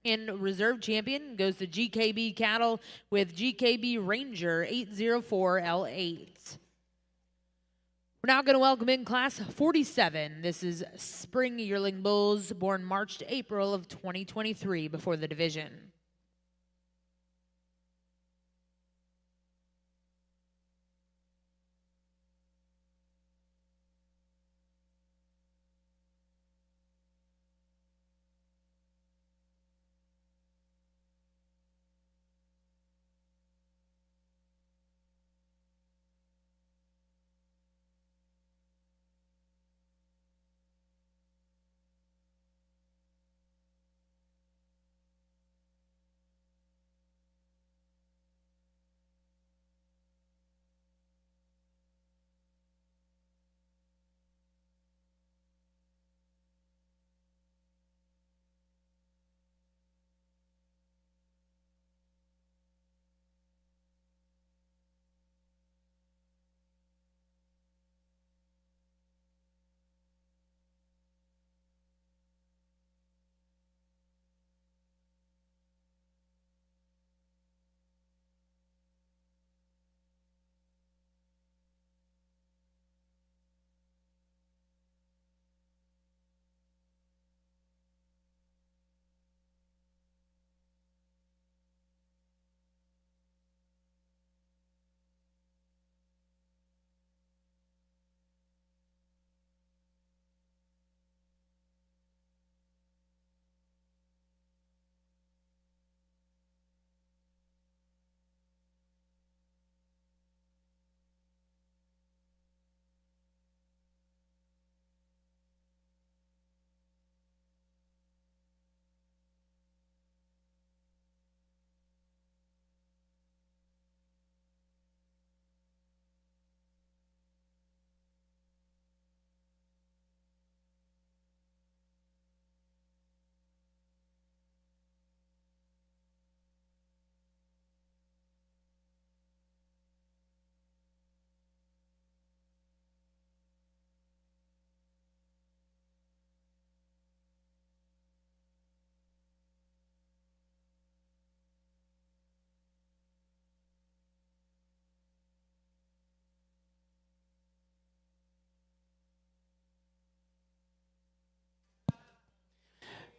And reserve champion goes to GKB Cattle with GKB Ranger 804L8. We're now going to welcome in Class 47. This is Spring Yearling Bulls born March to April of 2023 before the division.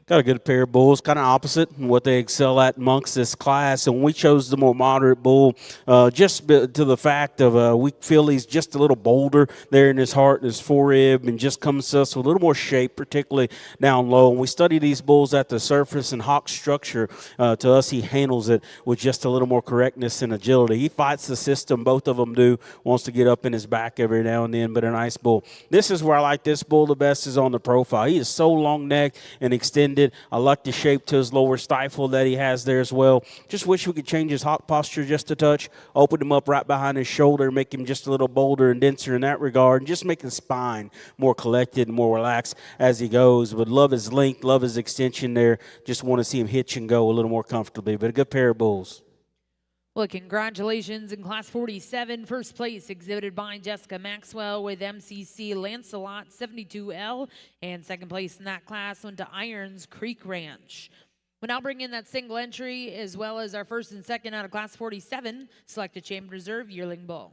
Got a good pair of bulls, kind of opposite in what they excel at amongst this class. And we chose the more moderate bull just to the fact of we feel he's just a little bolder there in his heart and his forerib, and just comes to us with a little more shape, particularly down low. And we study these bulls at the surface and hock structure. To us, he handles it with just a little more correctness and agility. He fights the system. Both of them do. Wants to get up in his back every now and then, but a nice bull. This is where I like this bull the best, is on the profile. He is so long necked and extended. I like the shape to his lower stifle that he has there as well. Just wish we could change his hock posture just a touch, open him up right behind his shoulder, make him just a little bolder and denser in that regard, and just make his spine more collected and more relaxed as he goes. Would love his length, love his extension there. Just want to see him hitch and go a little more comfortably, but a good pair of bulls. Well, congratulations in Class 47. First place exhibited by Jessica Maxwell with MCC Lancelot 72L. And second place in that class went to Irons Creek Ranch. We'll now bring in that single entry as well as our first and second out of Class 47. Select a Chamber Reserve Yearling Bull.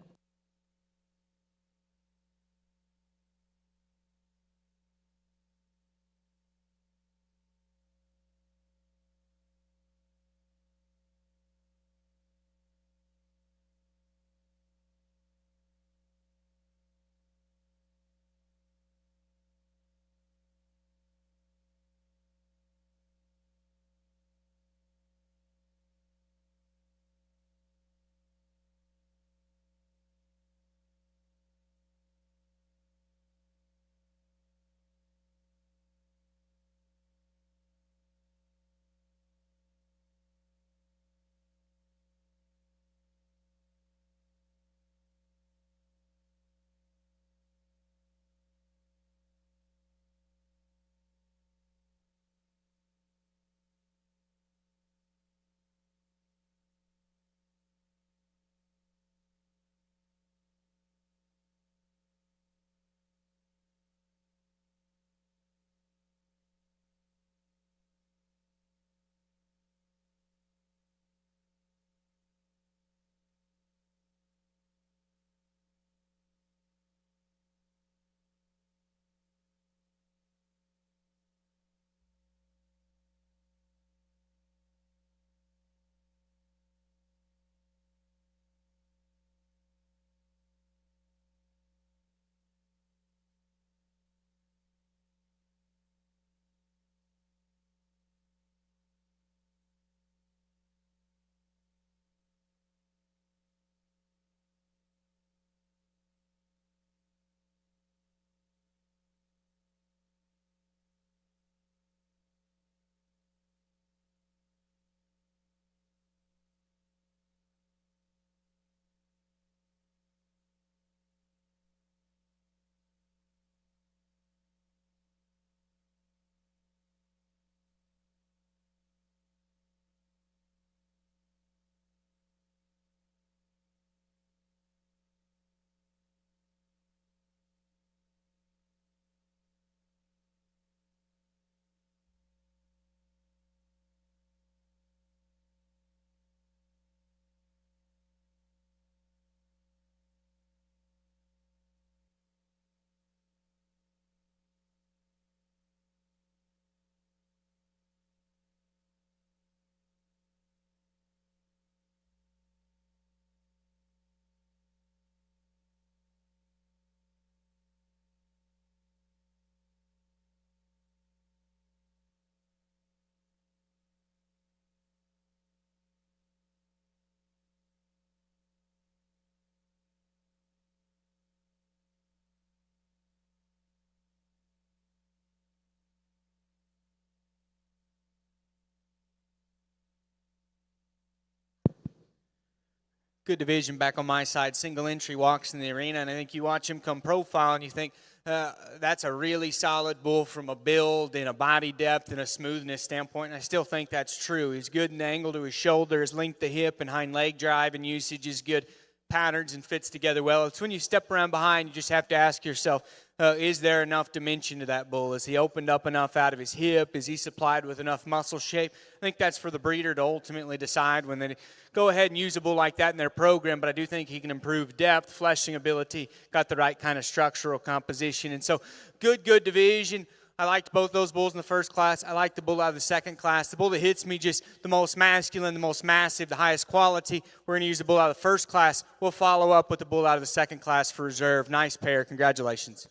Good division back on my side. Single entry walks in the arena, and I think you watch him come profile, and you think that's a really solid bull from a build and a body depth and a smoothness standpoint, and I still think that's true. He's good in the angle to his shoulder, his length to hip and hind leg drive and usage is good. Patterns and fits together well. It's when you step around behind, you just have to ask yourself, is there enough dimension to that bull? Is he opened up enough out of his hip? Is he supplied with enough muscle shape? I think that's for the breeder to ultimately decide when they go ahead and use a bull like that in their program, but I do think he can improve depth, fleshing ability, got the right kind of structural composition. And so good division. I liked both those bulls in the first class. I like the bull out of the second class. The bull that hits me just the most masculine, the most massive, the highest quality. We're going to use the bull out of the first class. We'll follow up with the bull out of the second class for reserve. Nice pair. Congratulations.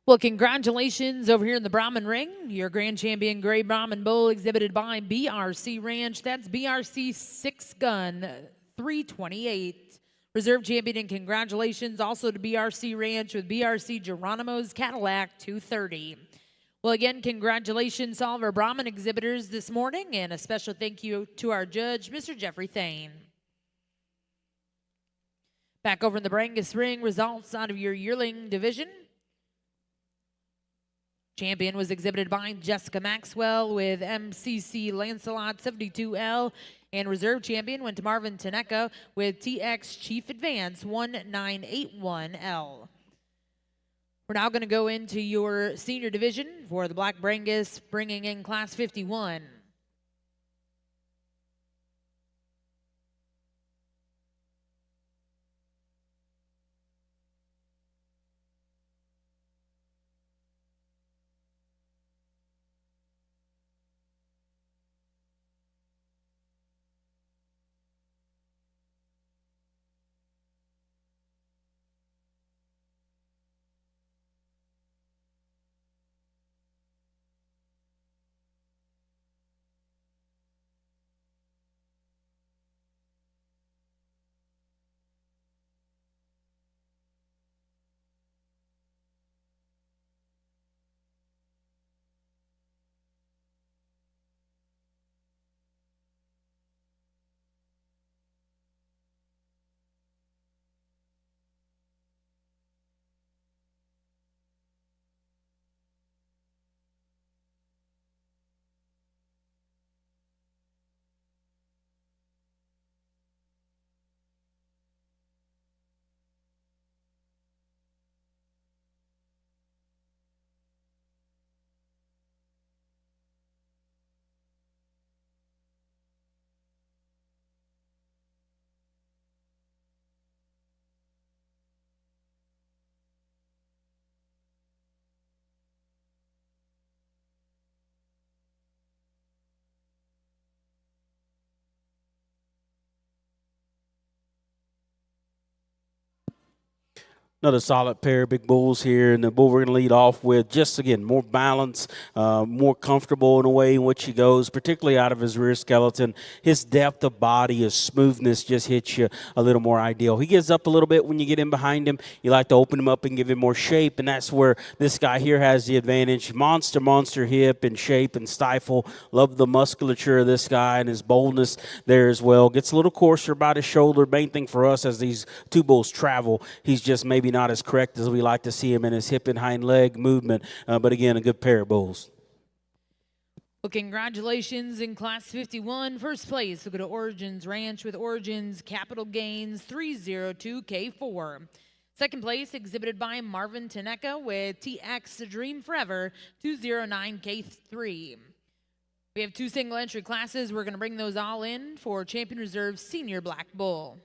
Well, congratulations over here in the Brahman Ring. Your grand champion Gray Brahman Bull exhibited by BRC Ranch. That's BRC 6-gun 328. Reserve champion, and congratulations also to BRC Ranch with BRC Geronimo's Cadillac 230. Well, again, congratulations to all of our Brahman exhibitors this morning, and a special thank you to our judge, Mr. Jeffrey Thane. Back over in the Brangus Ring, results out of your yearling division. Champion was exhibited by Jessica Maxwell with MCC Lancelot 72L. And reserve champion went to Marvin Taneka with TX Chief Advance 1981L. We're now going to go into your senior division for the Black Brangus, bringing in Class 51. Another solid pair of big bulls here, and the bull we're going to lead off with, just again, more balance, more comfortable in a way in which he goes, particularly out of his rear skeleton. His depth of body, his smoothness just hits you a little more ideal. He gives up a little bit when you get in behind him. You like to open him up and give him more shape, and that's where this guy here has the advantage. Monster hip and shape and stifle. Love the musculature of this guy and his boldness there as well. Gets a little coarser about his shoulder. Main thing for us as these two bulls travel, he's just maybe not as correct as we like to see him in his hip and hind leg movement, but again, a good pair of bulls. Well, congratulations in Class 51. First place, we'll go to Origins Ranch with Origins Capital Gains 302K4. Second place, exhibited by Marvin Taneka with TX Dream Forever 209K3. We have two single entry classes. We're going to bring those all in for Champion Reserve Senior Black Bull.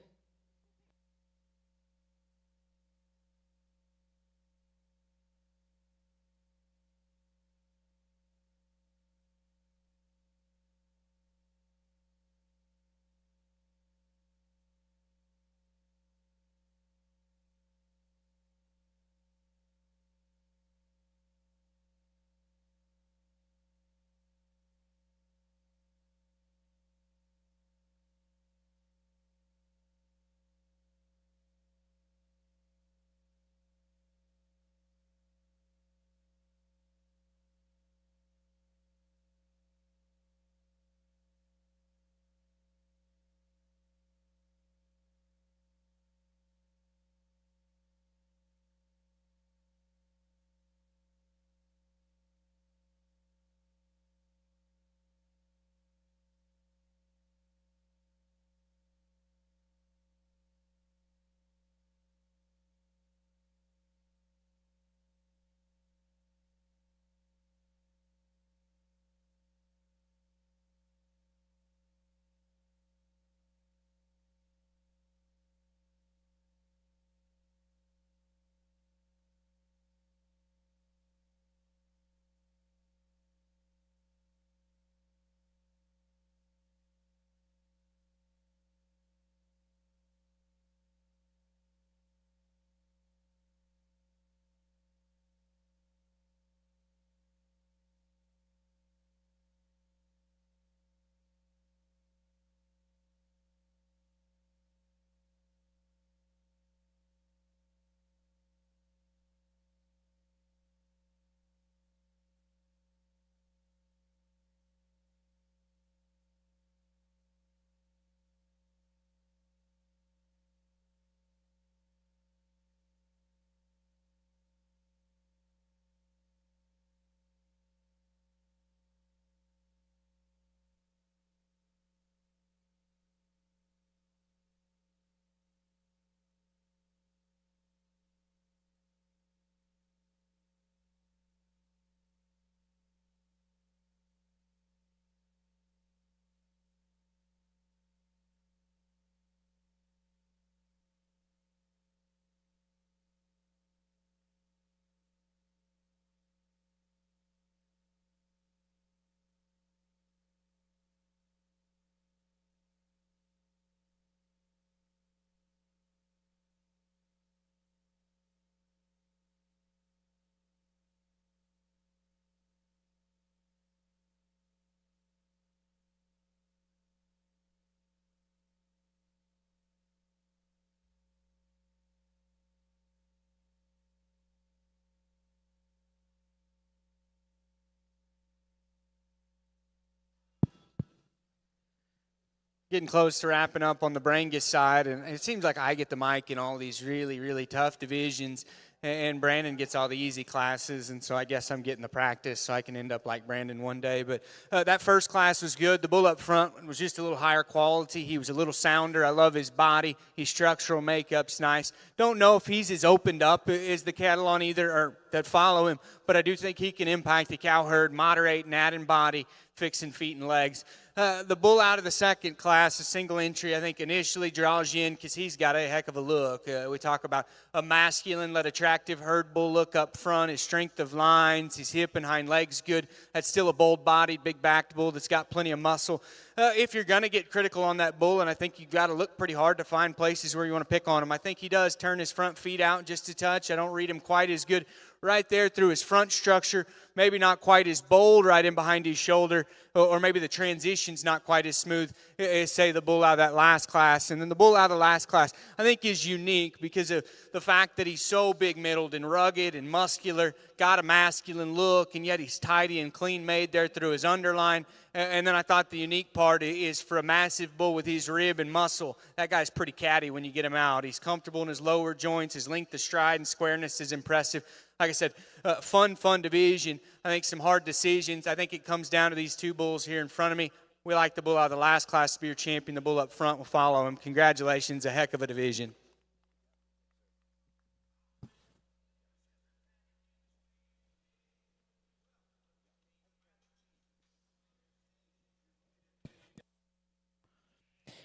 Getting close to wrapping up on the Brangus side, and it seems like I get the mic in all these really, really tough divisions, and Brandon gets all the easy classes, and so I guess I'm getting the practice so I can end up like Brandon one day. But that first class was good. The bull up front was just a little higher quality. He was a little sounder. I love his body. His structural makeup's nice. Don't know if he's as opened up as the cattle on either or that follow him, but I do think he can impact the cow herd, moderating, adding body, fixing feet and legs. The bull out of the second class, a single entry, I think initially draws you in because he's got a heck of a look. We talk about a masculine, but attractive herd bull look up front, his strength of lines, his hip and hind legs good. That's still a bold-bodied, big-backed bull that's got plenty of muscle. If you're going to get critical on that bull, and I think you've got to look pretty hard to find places where you want to pick on him, I think he does turn his front feet out just a touch. I don't read him quite as good right there through his front structure, maybe not quite as bold right in behind his shoulder, or maybe the transition's not quite as smooth as, say, the bull out of that last class. And then the bull out of the last class, I think, is unique because of the fact that he's so big-middled and rugged and muscular, got a masculine look, and yet he's tidy and clean-made there through his underline. And then I thought the unique part is for a massive bull with his rib and muscle, that guy's pretty catty when you get him out. He's comfortable in his lower joints. His length of stride and squareness is impressive. Like I said, fun division. I think some hard decisions. I think it comes down to these two bulls here in front of me. We like the bull out of the last class to be your champion. The bull up front will follow him. Congratulations, a heck of a division.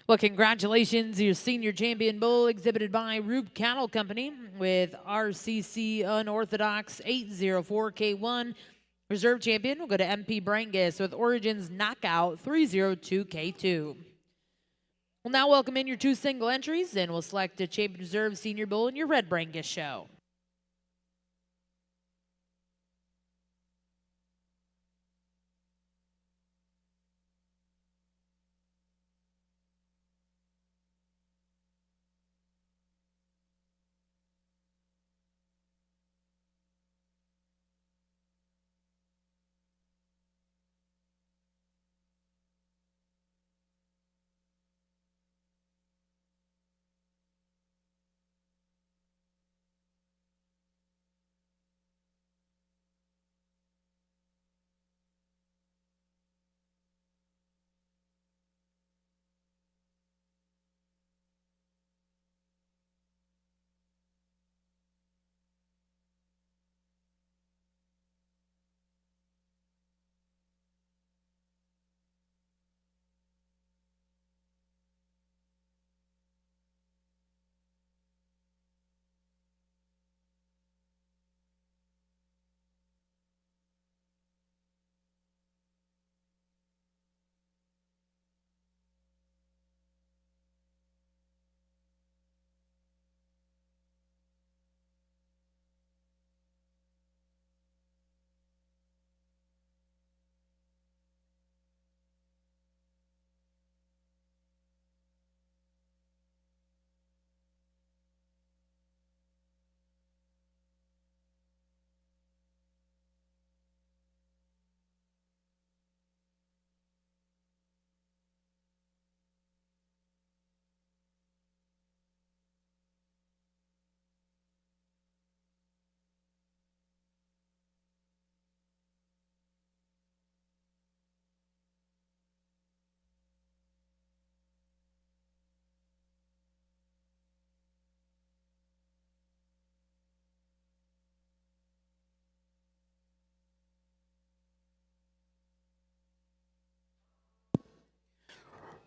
Well, congratulations, your senior champion bull exhibited by Roop Cattle Company with RCC Unorthodox 804K1. Reserve champion will go to MP Brangus with Origins Knockout 302K2. We'll now welcome in your two single entries, and we'll select a champion reserve senior bull in your red Brangus show.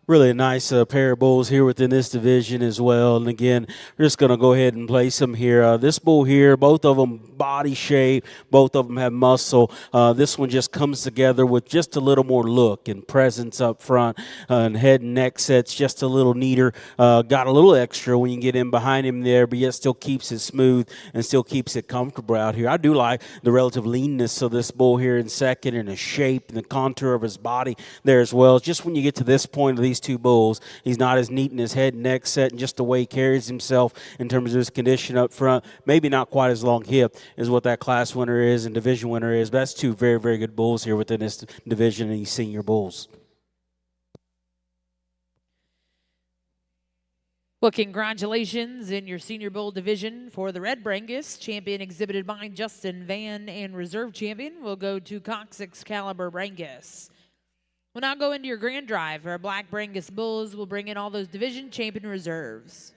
Really a nice pair of bulls here within this division as well. And again, we're just going to go ahead and place them here. This bull here, both of them body shape, both of them have muscle. This one just comes together with just a little more look and presence up front, and head and neck sets just a little neater. Got a little extra when you get in behind him there, but yet still keeps it smooth and still keeps it comfortable out here. I do like the relative leanness of this bull here in second, and the shape and the contour of his body there as well. Just when you get to this point of these two bulls, he's not as neat in his head and neck set, and just the way he carries himself in terms of his condition up front. Maybe not quite as long hip as what that class winner is and division winner is, but that's two very, very good bulls here within this division and these senior bulls. Well, congratulations in your Senior Bowl division for the Red Brangus. Champion exhibited by Justin Van, and reserve champion will go to Cox Excalibur Brangus. We'll now go into your grand drive. Our Black Brangus Bulls will bring in all those division champion reserves.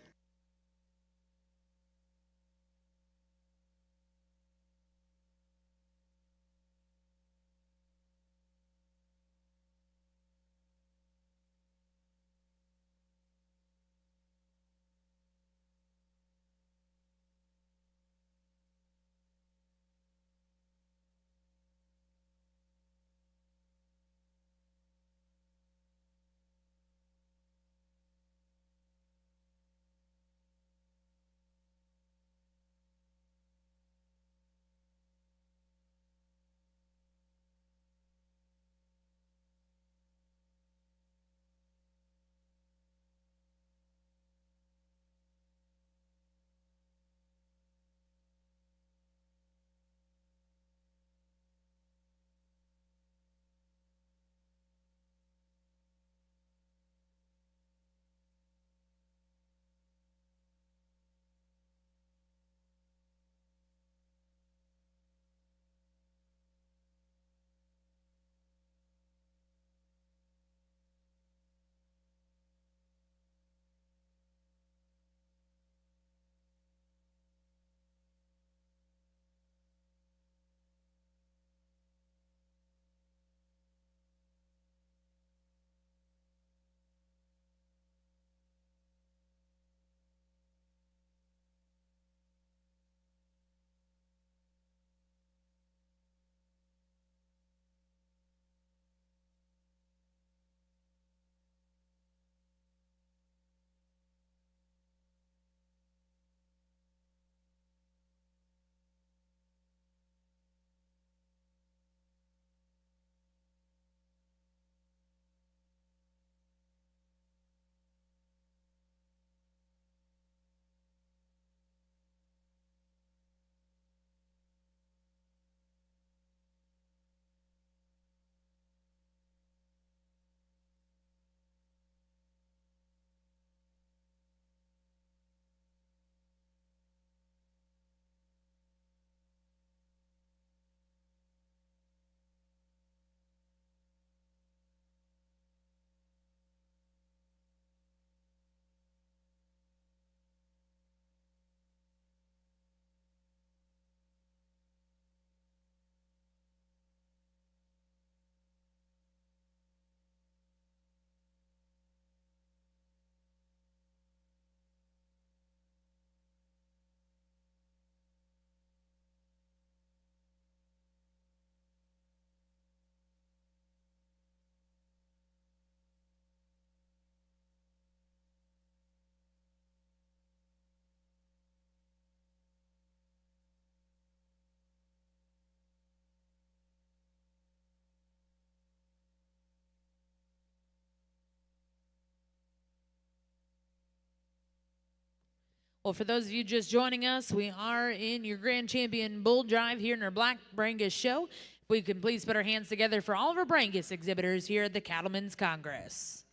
Well, for those of you just joining us, we are in your Grand Champion Bull Drive here in our Black Brangus show. If we can please put our hands together for all of our Brangus exhibitors here at the Cattlemen's Congress.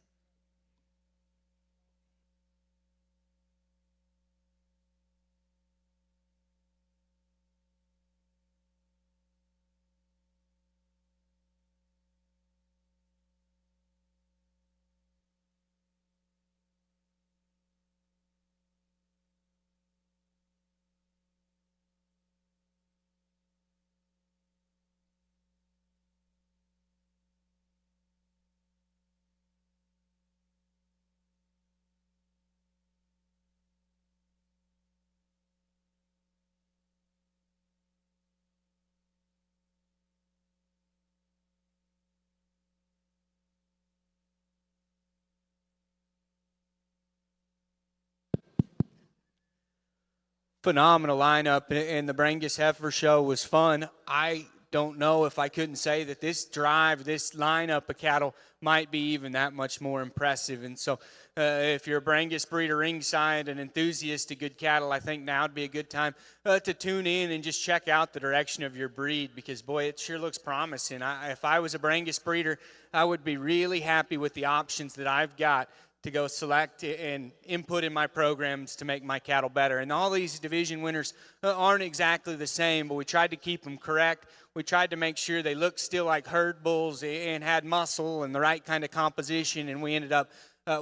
Phenomenal lineup, and the Brangus Heifer Show was fun. I don't know if I couldn't say that this drive, this lineup of cattle might be even that much more impressive. And so if you're a Brangus breeder ringside, an enthusiast of good cattle, I think now would be a good time to tune in and just check out the direction of your breed, because, boy, it sure looks promising. If I was a Brangus breeder, I would be really happy with the options that I've got to go select and input in my programs to make my cattle better. And all these division winners aren't exactly the same, but we tried to keep them correct. We tried to make sure they looked still like herd bulls and had muscle and the right kind of composition, and we ended up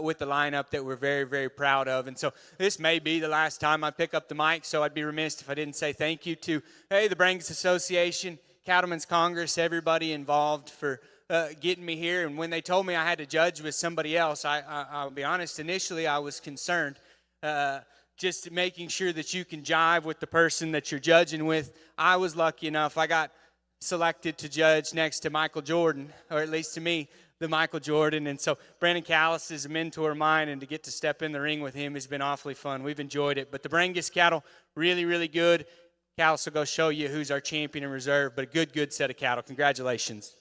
with the lineup that we're very, very proud of. And so this may be the last time I pick up the mic, so I'd be remiss if I didn't say thank you to, the Brangus Association, Cattlemen's Congress, everybody involved for getting me here. And when they told me I had to judge with somebody else, I'll be honest, initially I was concerned, just making sure that you can jive with the person that you're judging with. I was lucky enough, I got selected to judge next to Michael Jordan, or at least to me, the Michael Jordan. And so Brandon Callis is a mentor of mine, and to get to step in the ring with him has been awfully fun. We've enjoyed it. But the Brangus cattle, really, really good. Callis will go show you who's our champion in reserve, but a good, good set of cattle. Congratulations.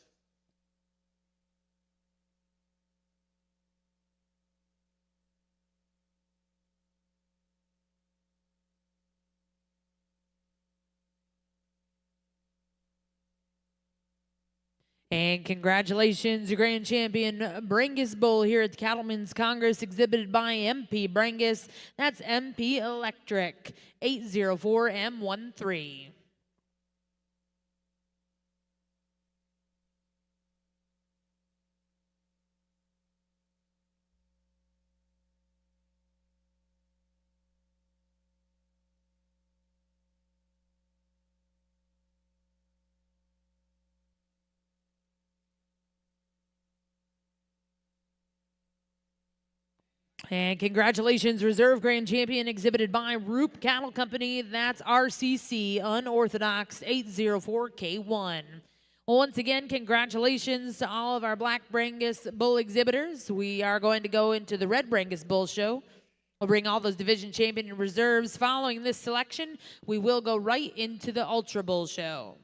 And congratulations, Grand Champion Brangus Bull here at the Cattlemen's Congress, exhibited by MP Brangus. That's MP Electric, 804M13. And congratulations, Reserve Grand Champion, exhibited by Roop Cattle Company. That's RCC Unorthodox 804K1. Once again, congratulations to all of our Black Brangus Bull exhibitors. We are going to go into the Red Brangus Bull Show. We'll bring all those division champion and reserves. Following this selection, we will go right into the Ultra Bull Show.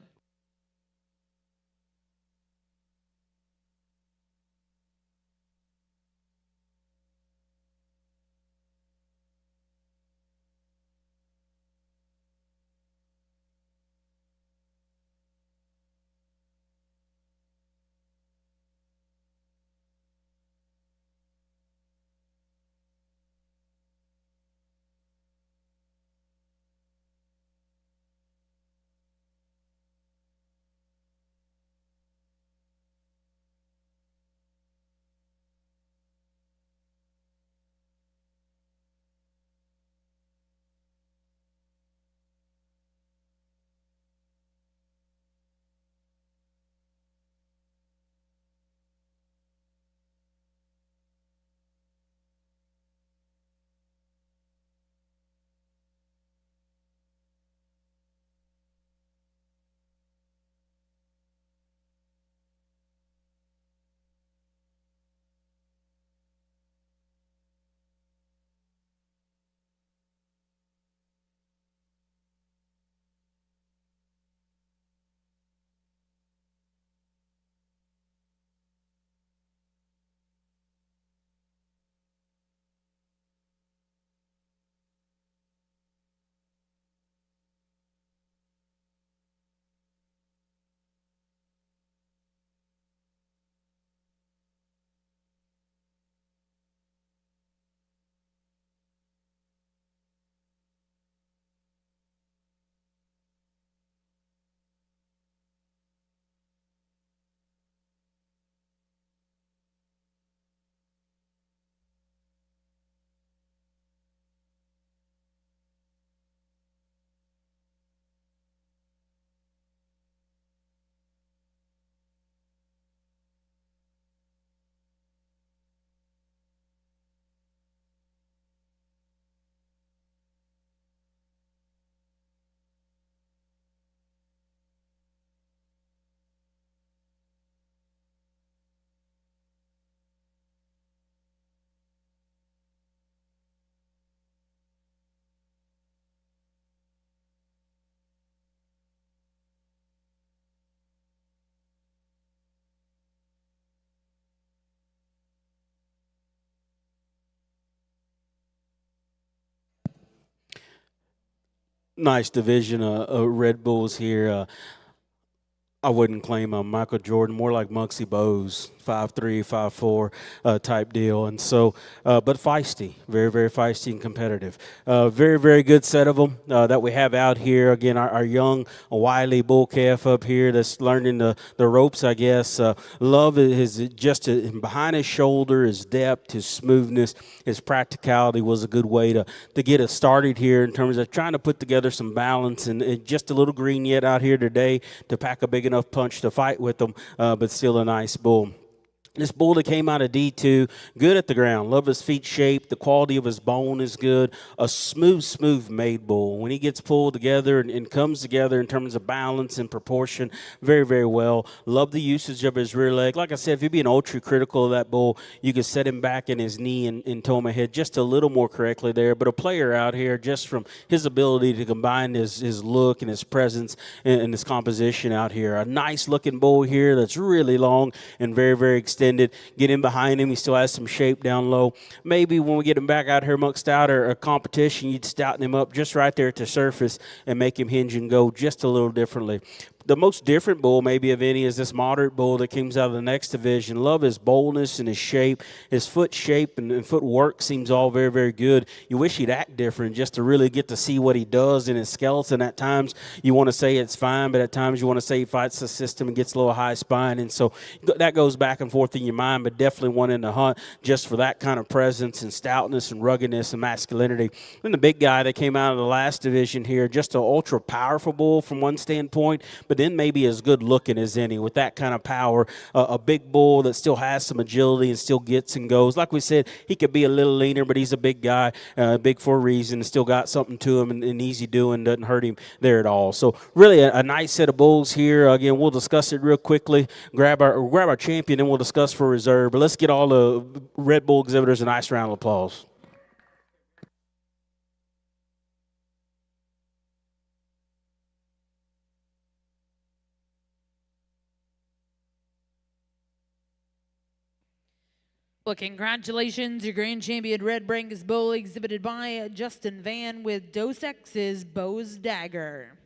Nice division of Red Bulls here. I wouldn't claim I'm Michael Jordan, more like Muggsy Bogues, 5'3", 5'4", type deal. And so, but feisty, very, very feisty and competitive. Very, very good set of them that we have out here. Again, our young, wily bull calf up here that's learning the ropes, I guess. Love his just behind his shoulder, his depth, his smoothness, his practicality was a good way to get us started here in terms of trying to put together some balance and just a little green yet out here today to pack a big enough punch to fight with them, but still a nice bull. This bull that came out of D2, good at the ground. Love his feet shape. The quality of his bone is good. A smooth made bull. When he gets pulled together and comes together in terms of balance and proportion, very, very well. Love the usage of his rear leg. Like I said, if you're being ultra critical of that bull, you could set him back in his knee and toe my head just a little more correctly there. But a player out here, just from his ability to combine his look and his presence and his composition out here. A nice looking bull here that's really long and very, very extended. Get in behind him. He still has some shape down low. Maybe when we get him back out here amongst stout or a competition, you'd stouten him up just right there at the surface and make him hinge and go just a little differently. The most different bull maybe of any is this moderate bull that comes out of the next division. Love his boldness and his shape. His foot shape and footwork seems all very, very good. You wish he'd act different just to really get to see what he does in his skeleton. At times you want to say it's fine, but at times you want to say he fights the system and gets a little high spine. And so that goes back and forth in your mind, but definitely one in the hunt just for that kind of presence and stoutness and ruggedness and masculinity. Then the big guy that came out of the last division here, just an ultra powerful bull from one standpoint, but then maybe as good looking as any with that kind of power. A big bull that still has some agility and still gets and goes. Like we said, he could be a little leaner, but he's a big guy, big for a reason, and still got something to him and easy doing, doesn't hurt him there at all. So really a nice set of bulls here. Again, we'll discuss it real quickly, grab our champion, and we'll discuss for reserve. But let's get all the Red Bull exhibitors a nice round of applause. Well, congratulations, your grand champion Red Brangus bull exhibited by Justin Van with Dos X's Bo's Dagger.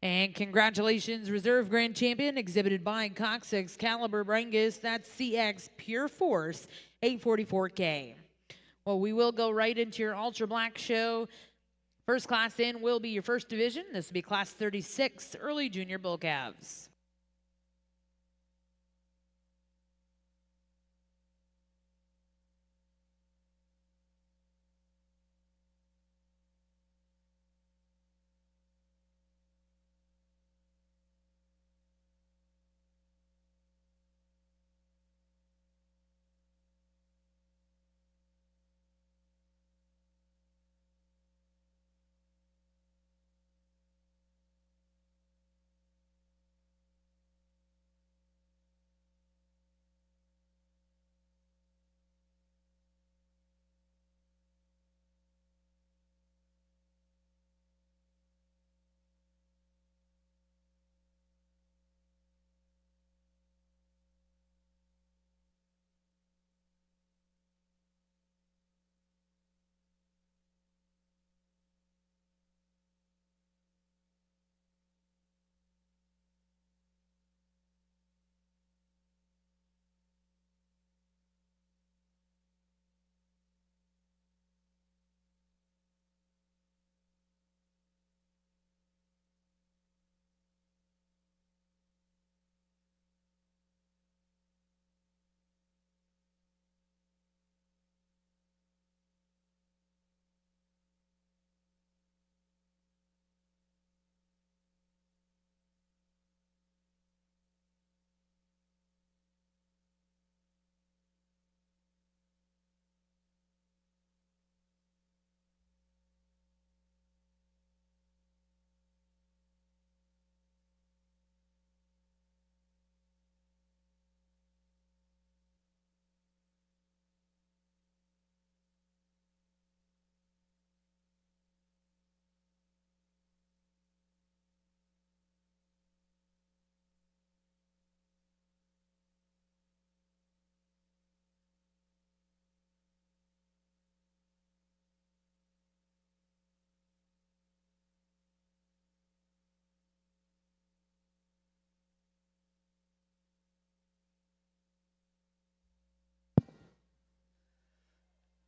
And congratulations, Reserve Grand Champion, exhibited by Cox Excalibur Brangus. That's CX Pure Force 844K. Well, we will go right into your Ultra Black show. First class in will be your first division. This will be Class 36, Early Junior Bull Calves.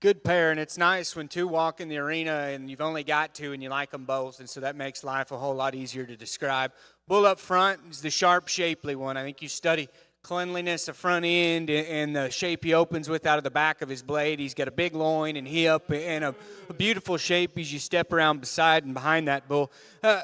Good pair, and it's nice when two walk in the arena and you've only got two and you like them both, and so that makes life a whole lot easier to describe. Bull up front is the sharp, shapely one. I think you study cleanliness of front end and the shape he opens with out of the back of his blade. He's got a big loin and hip and a beautiful shape as you step around beside and behind that bull.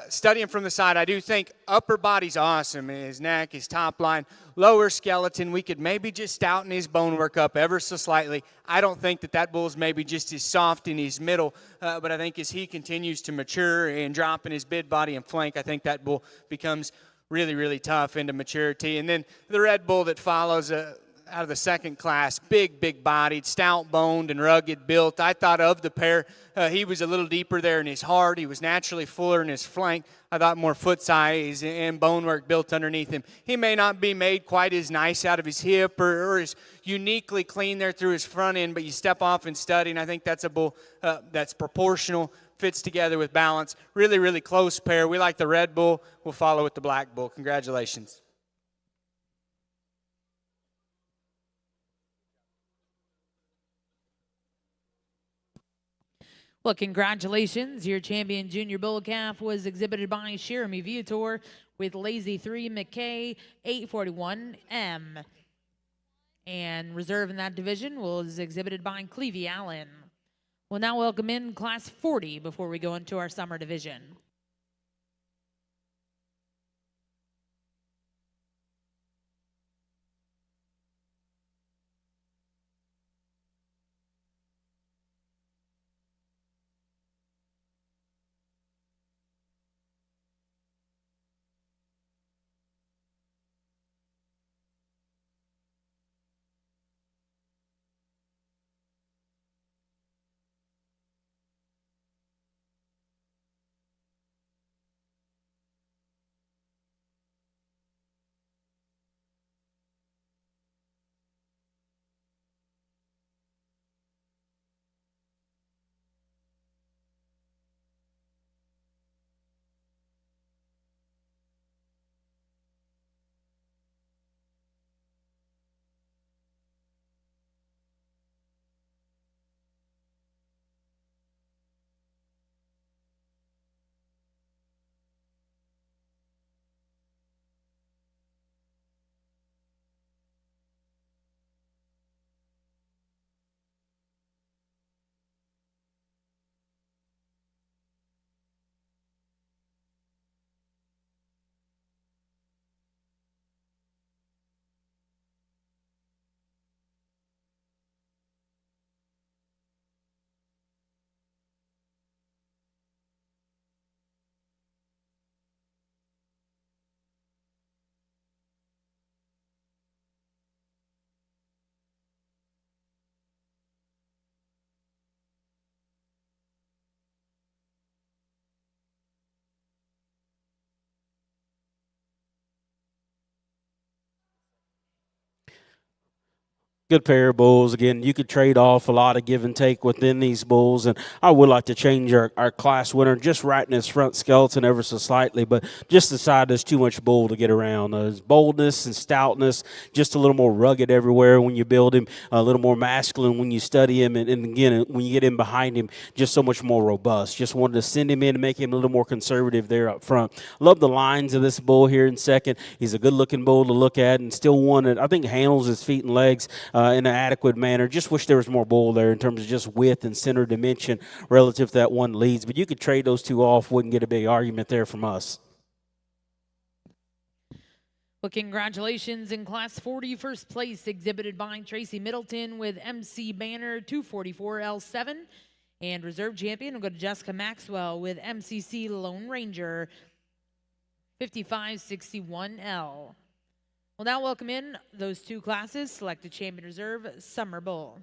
Studying from the side, I do think upper body's awesome. His neck, his top line, lower skeleton, we could maybe just stouten his bone work up ever so slightly. I don't think that bull's maybe just as soft in his middle, but I think as he continues to mature and drop in his bid body and flank, I think that bull becomes really, really tough into maturity. And then the red bull that follows out of the second class, big bodied, stout boned and rugged built. I thought of the pair, he was a little deeper there in his heart. He was naturally fuller in his flank. I thought more foot size and bone work built underneath him. He may not be made quite as nice out of his hip or as uniquely clean there through his front end, but you step off and study, and I think that's a bull that's proportional, fits together with balance. Really, really close pair. We like the red bull. We'll follow with the black bull. Congratulations. Well, congratulations. Your champion junior bull calf was exhibited by Jeremy Viator with Lazy 3 McKay 841M. And reserve in that division was exhibited by Clevie Allen. We'll now welcome in Class 40 before we go into our summer division. Good pair of bulls. Again, you could trade off a lot of give and take within these bulls, and I would like to change our class winner just right in his front skeleton ever so slightly, but just the side there's too much bull to get around. His boldness and stoutness, just a little more rugged everywhere when you build him, a little more masculine when you study him, and again, when you get in behind him, just so much more robust. Just wanted to send him in and make him a little more conservative there up front. Love the lines of this bull here in second. He's a good-looking bull to look at, and still one that I think handles his feet and legs in an adequate manner. Just wish there was more bull there in terms of just width and center dimension relative to that one leads. But you could trade those two off, wouldn't get a big argument there from us. Well, congratulations in Class 40, first place exhibited by Tracy Middleton with MC Banner 244L7. And reserve champion will go to Jessica Maxwell with MCC Lone Ranger 5561L. We'll now welcome in those two classes, selected champion reserve, Summer Bull.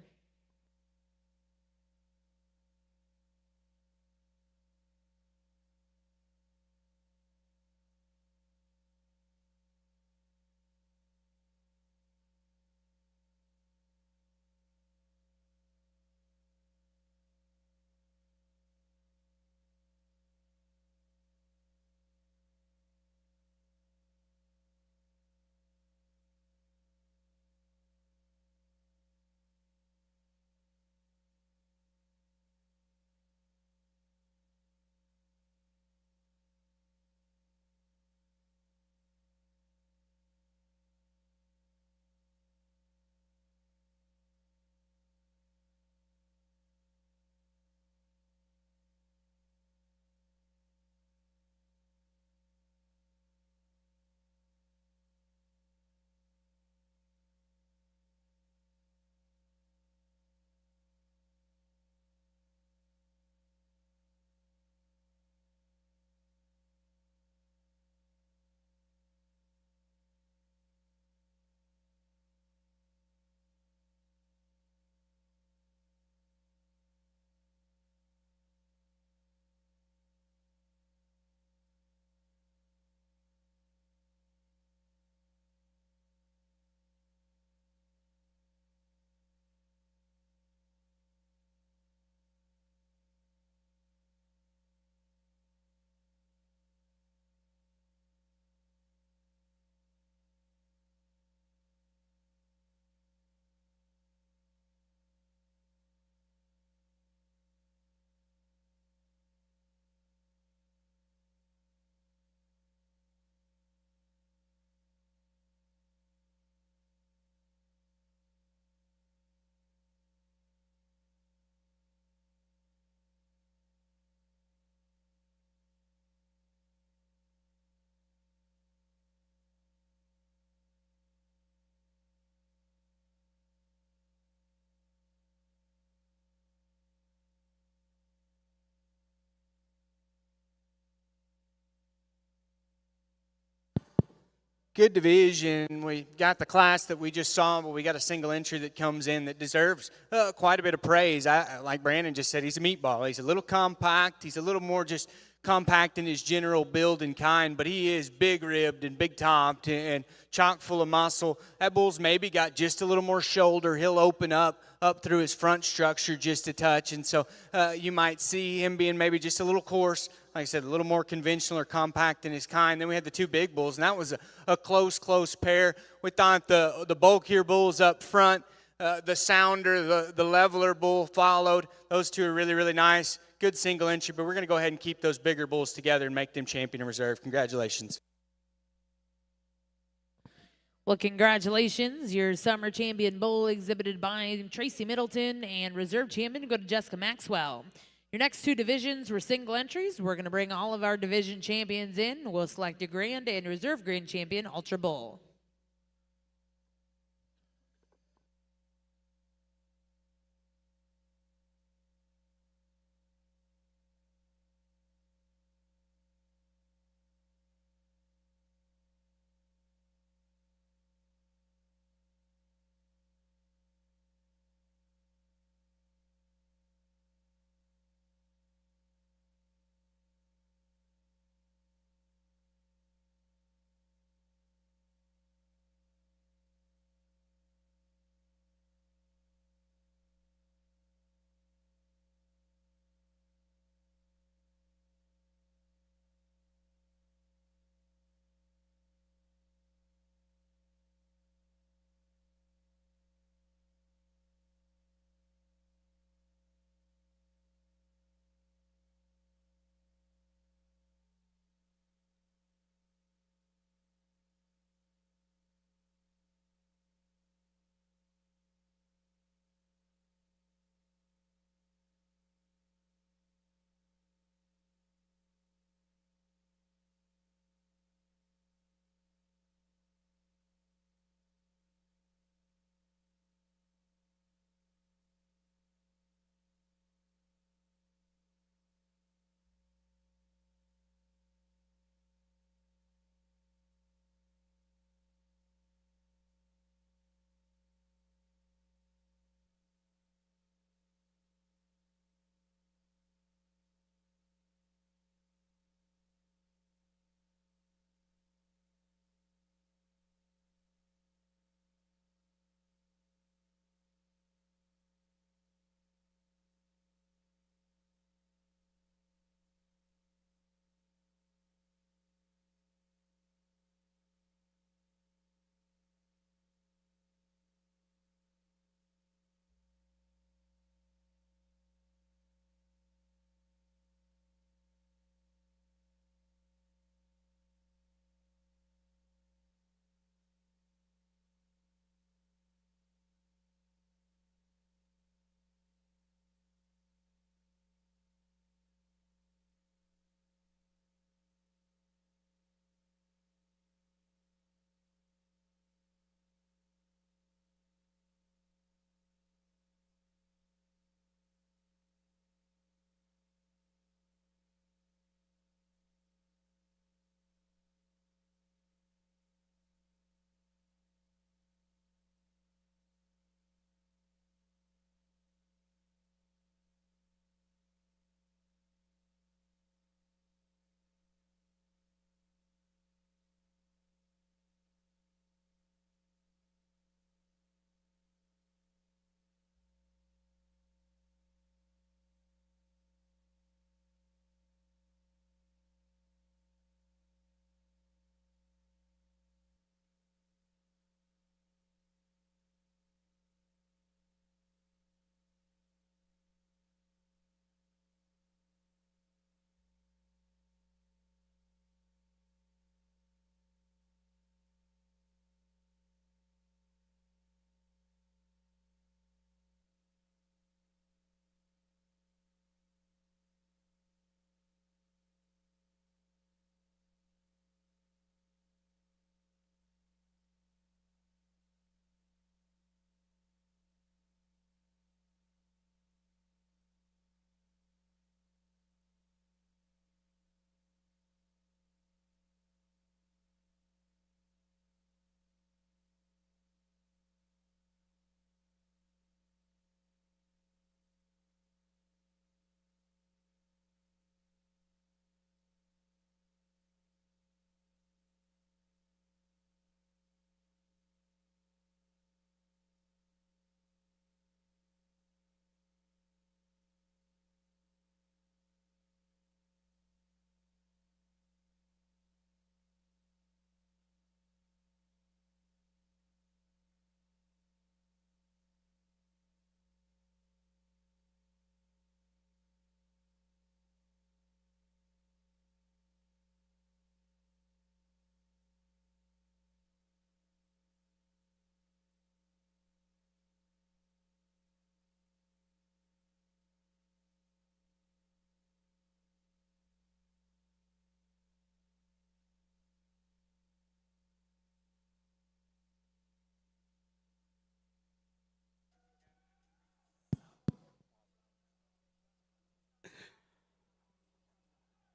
Good division. We got the class that we just saw, but we got a single entry that comes in that deserves quite a bit of praise. Like Brandon just said, he's a meatball. He's a little compact. He's a little more just compact in his general build and kind, but he is big-ribbed and big-topped and chock full of muscle. That bull's maybe got just a little more shoulder. He'll open up through his front structure just a touch, and so you might see him being maybe just a little coarse, like I said, a little more conventional or compact in his kind. Then we had the two big bulls, and that was a close pair. We thought the bulkier bulls up front, the sounder, the leveler bull followed. Those two are really, really nice. Good single entry, but we're going to go ahead and keep those bigger bulls together and make them champion and reserve. Congratulations. Well, congratulations. Your summer champion bull exhibited by Tracy Middleton and reserve champion go to Jessica Maxwell. Your next two divisions were single entries. We're going to bring all of our division champions in. We'll select a grand and reserve grand champion, Ultra Bull.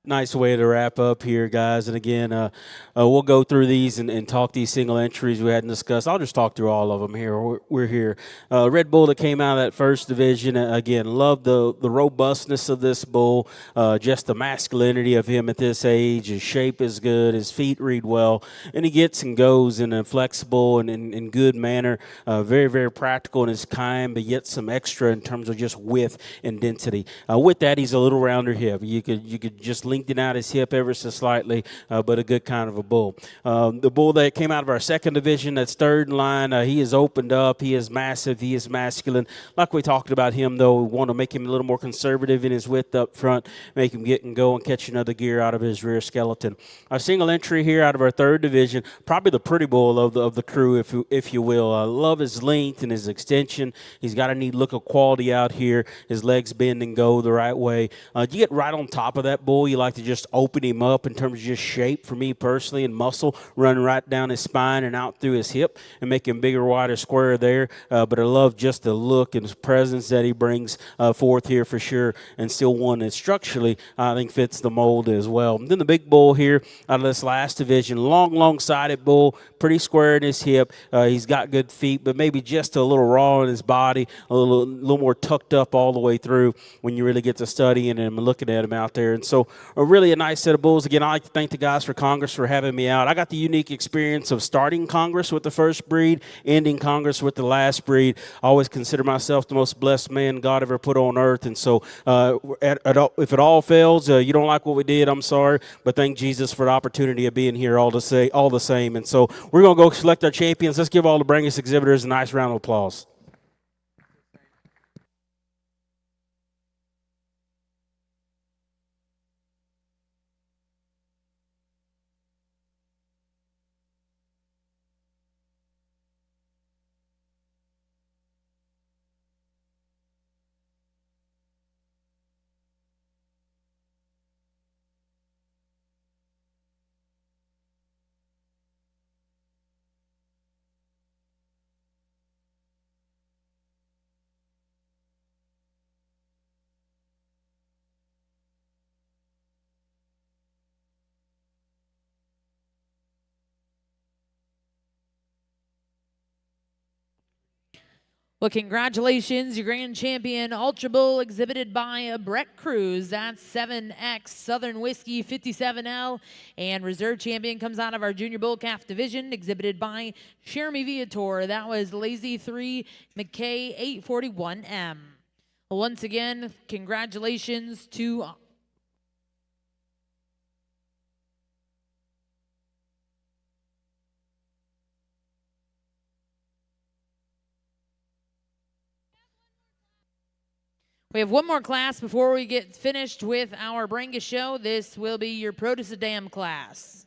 Nice way to wrap up here, guys. And again, we'll go through these and talk these single entries we hadn't discussed. I'll just talk through all of them here. We're here. Red Bull that came out of that first division. Again, love the robustness of this bull, just the masculinity of him at this age. His shape is good. His feet read well. And he gets and goes in a flexible and in good manner. Very, very practical in his kind, but yet some extra in terms of just width and density. With that, he's a little rounder hip. You could just lengthen out his hip ever so slightly, but a good kind of a bull. The bull that came out of our second division, that's third in line, he is opened up. He is massive. He is masculine. Like we talked about him, though, we want to make him a little more conservative in his width up front, make him get and go and catch another gear out of his rear skeleton. Our single entry here out of our third division, probably the pretty bull of the crew, if you will. I love his length and his extension. He's got a neat look of quality out here. His legs bend and go the right way. You get right on top of that bull, you like to just open him up in terms of just shape for me personally, and muscle running right down his spine and out through his hip and make him bigger, wider, square there. But I love just the look and his presence that he brings forth here for sure, and still one that structurally I think fits the mold as well. And then the big bull here out of this last division, long-sided bull, pretty square in his hip. He's got good feet, but maybe just a little raw in his body, a little more tucked up all the way through when you really get to studying him and looking at him out there. And so really a nice set of bulls. Again, I like to thank the guys for Congress for having me out. I got the unique experience of starting Congress with the first breed, ending Congress with the last breed. I always consider myself the most blessed man God ever put on earth. And so if it all fails, you don't like what we did, I'm sorry, but thank Jesus for the opportunity of being here all the same. And so we're going to go select our champions. Let's give all the Brangus exhibitors a nice round of applause. Well, congratulations, your grand champion, Ultra Bull, exhibited by Brett Cruz. That's 7X Southern Whiskey 57L. And reserve champion comes out of our Junior Bull Calf division, exhibited by Jeremy Viator. That was Lazy 3 McKay 841M. Once again, congratulations to We have one more class before we get finished with our Brangus show. This will be your Protosadam class.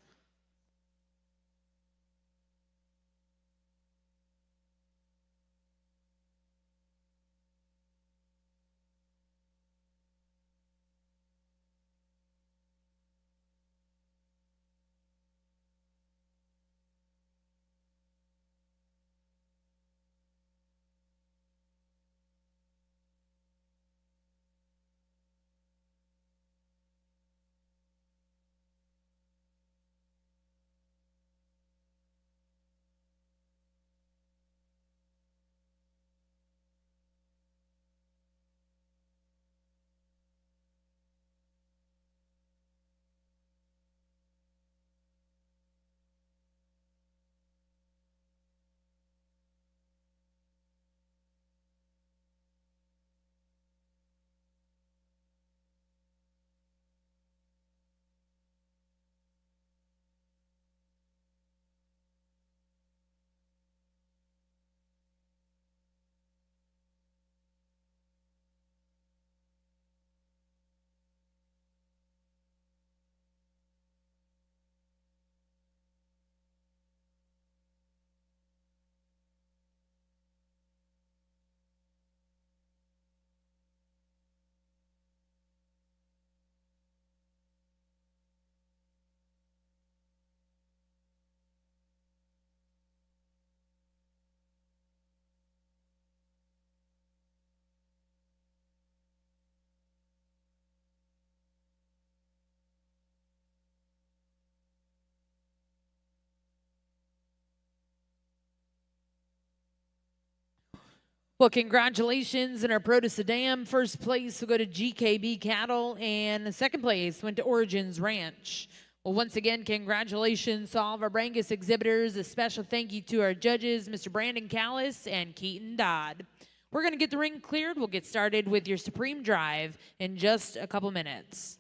Well, congratulations in our Pro to Sedan. First place will go to GKB Cattle, and the second place went to Origins Ranch. Well, once again, congratulations to all of our Brangus exhibitors. A special thank you to our judges, Mr. Brandon Callis and Keaton Dodd. We're going to get the ring cleared. We'll get started with your Supreme Drive in just a couple minutes.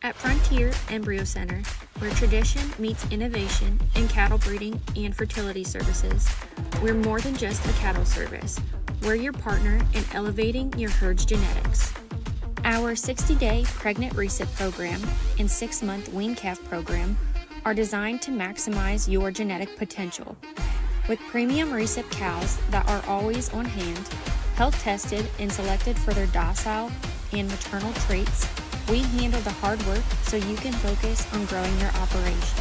At Frontier Embryo Center, where tradition meets innovation in cattle breeding and fertility services, we're more than just a cattle service. We're your partner in elevating your herd's genetics. Our 60-day pregnant recip program and 6-month wean calf program are designed to maximize your genetic potential. With premium recip cows that are always on hand, health tested and selected for their docile and maternal traits, we handle the hard work so you can focus on growing your operation.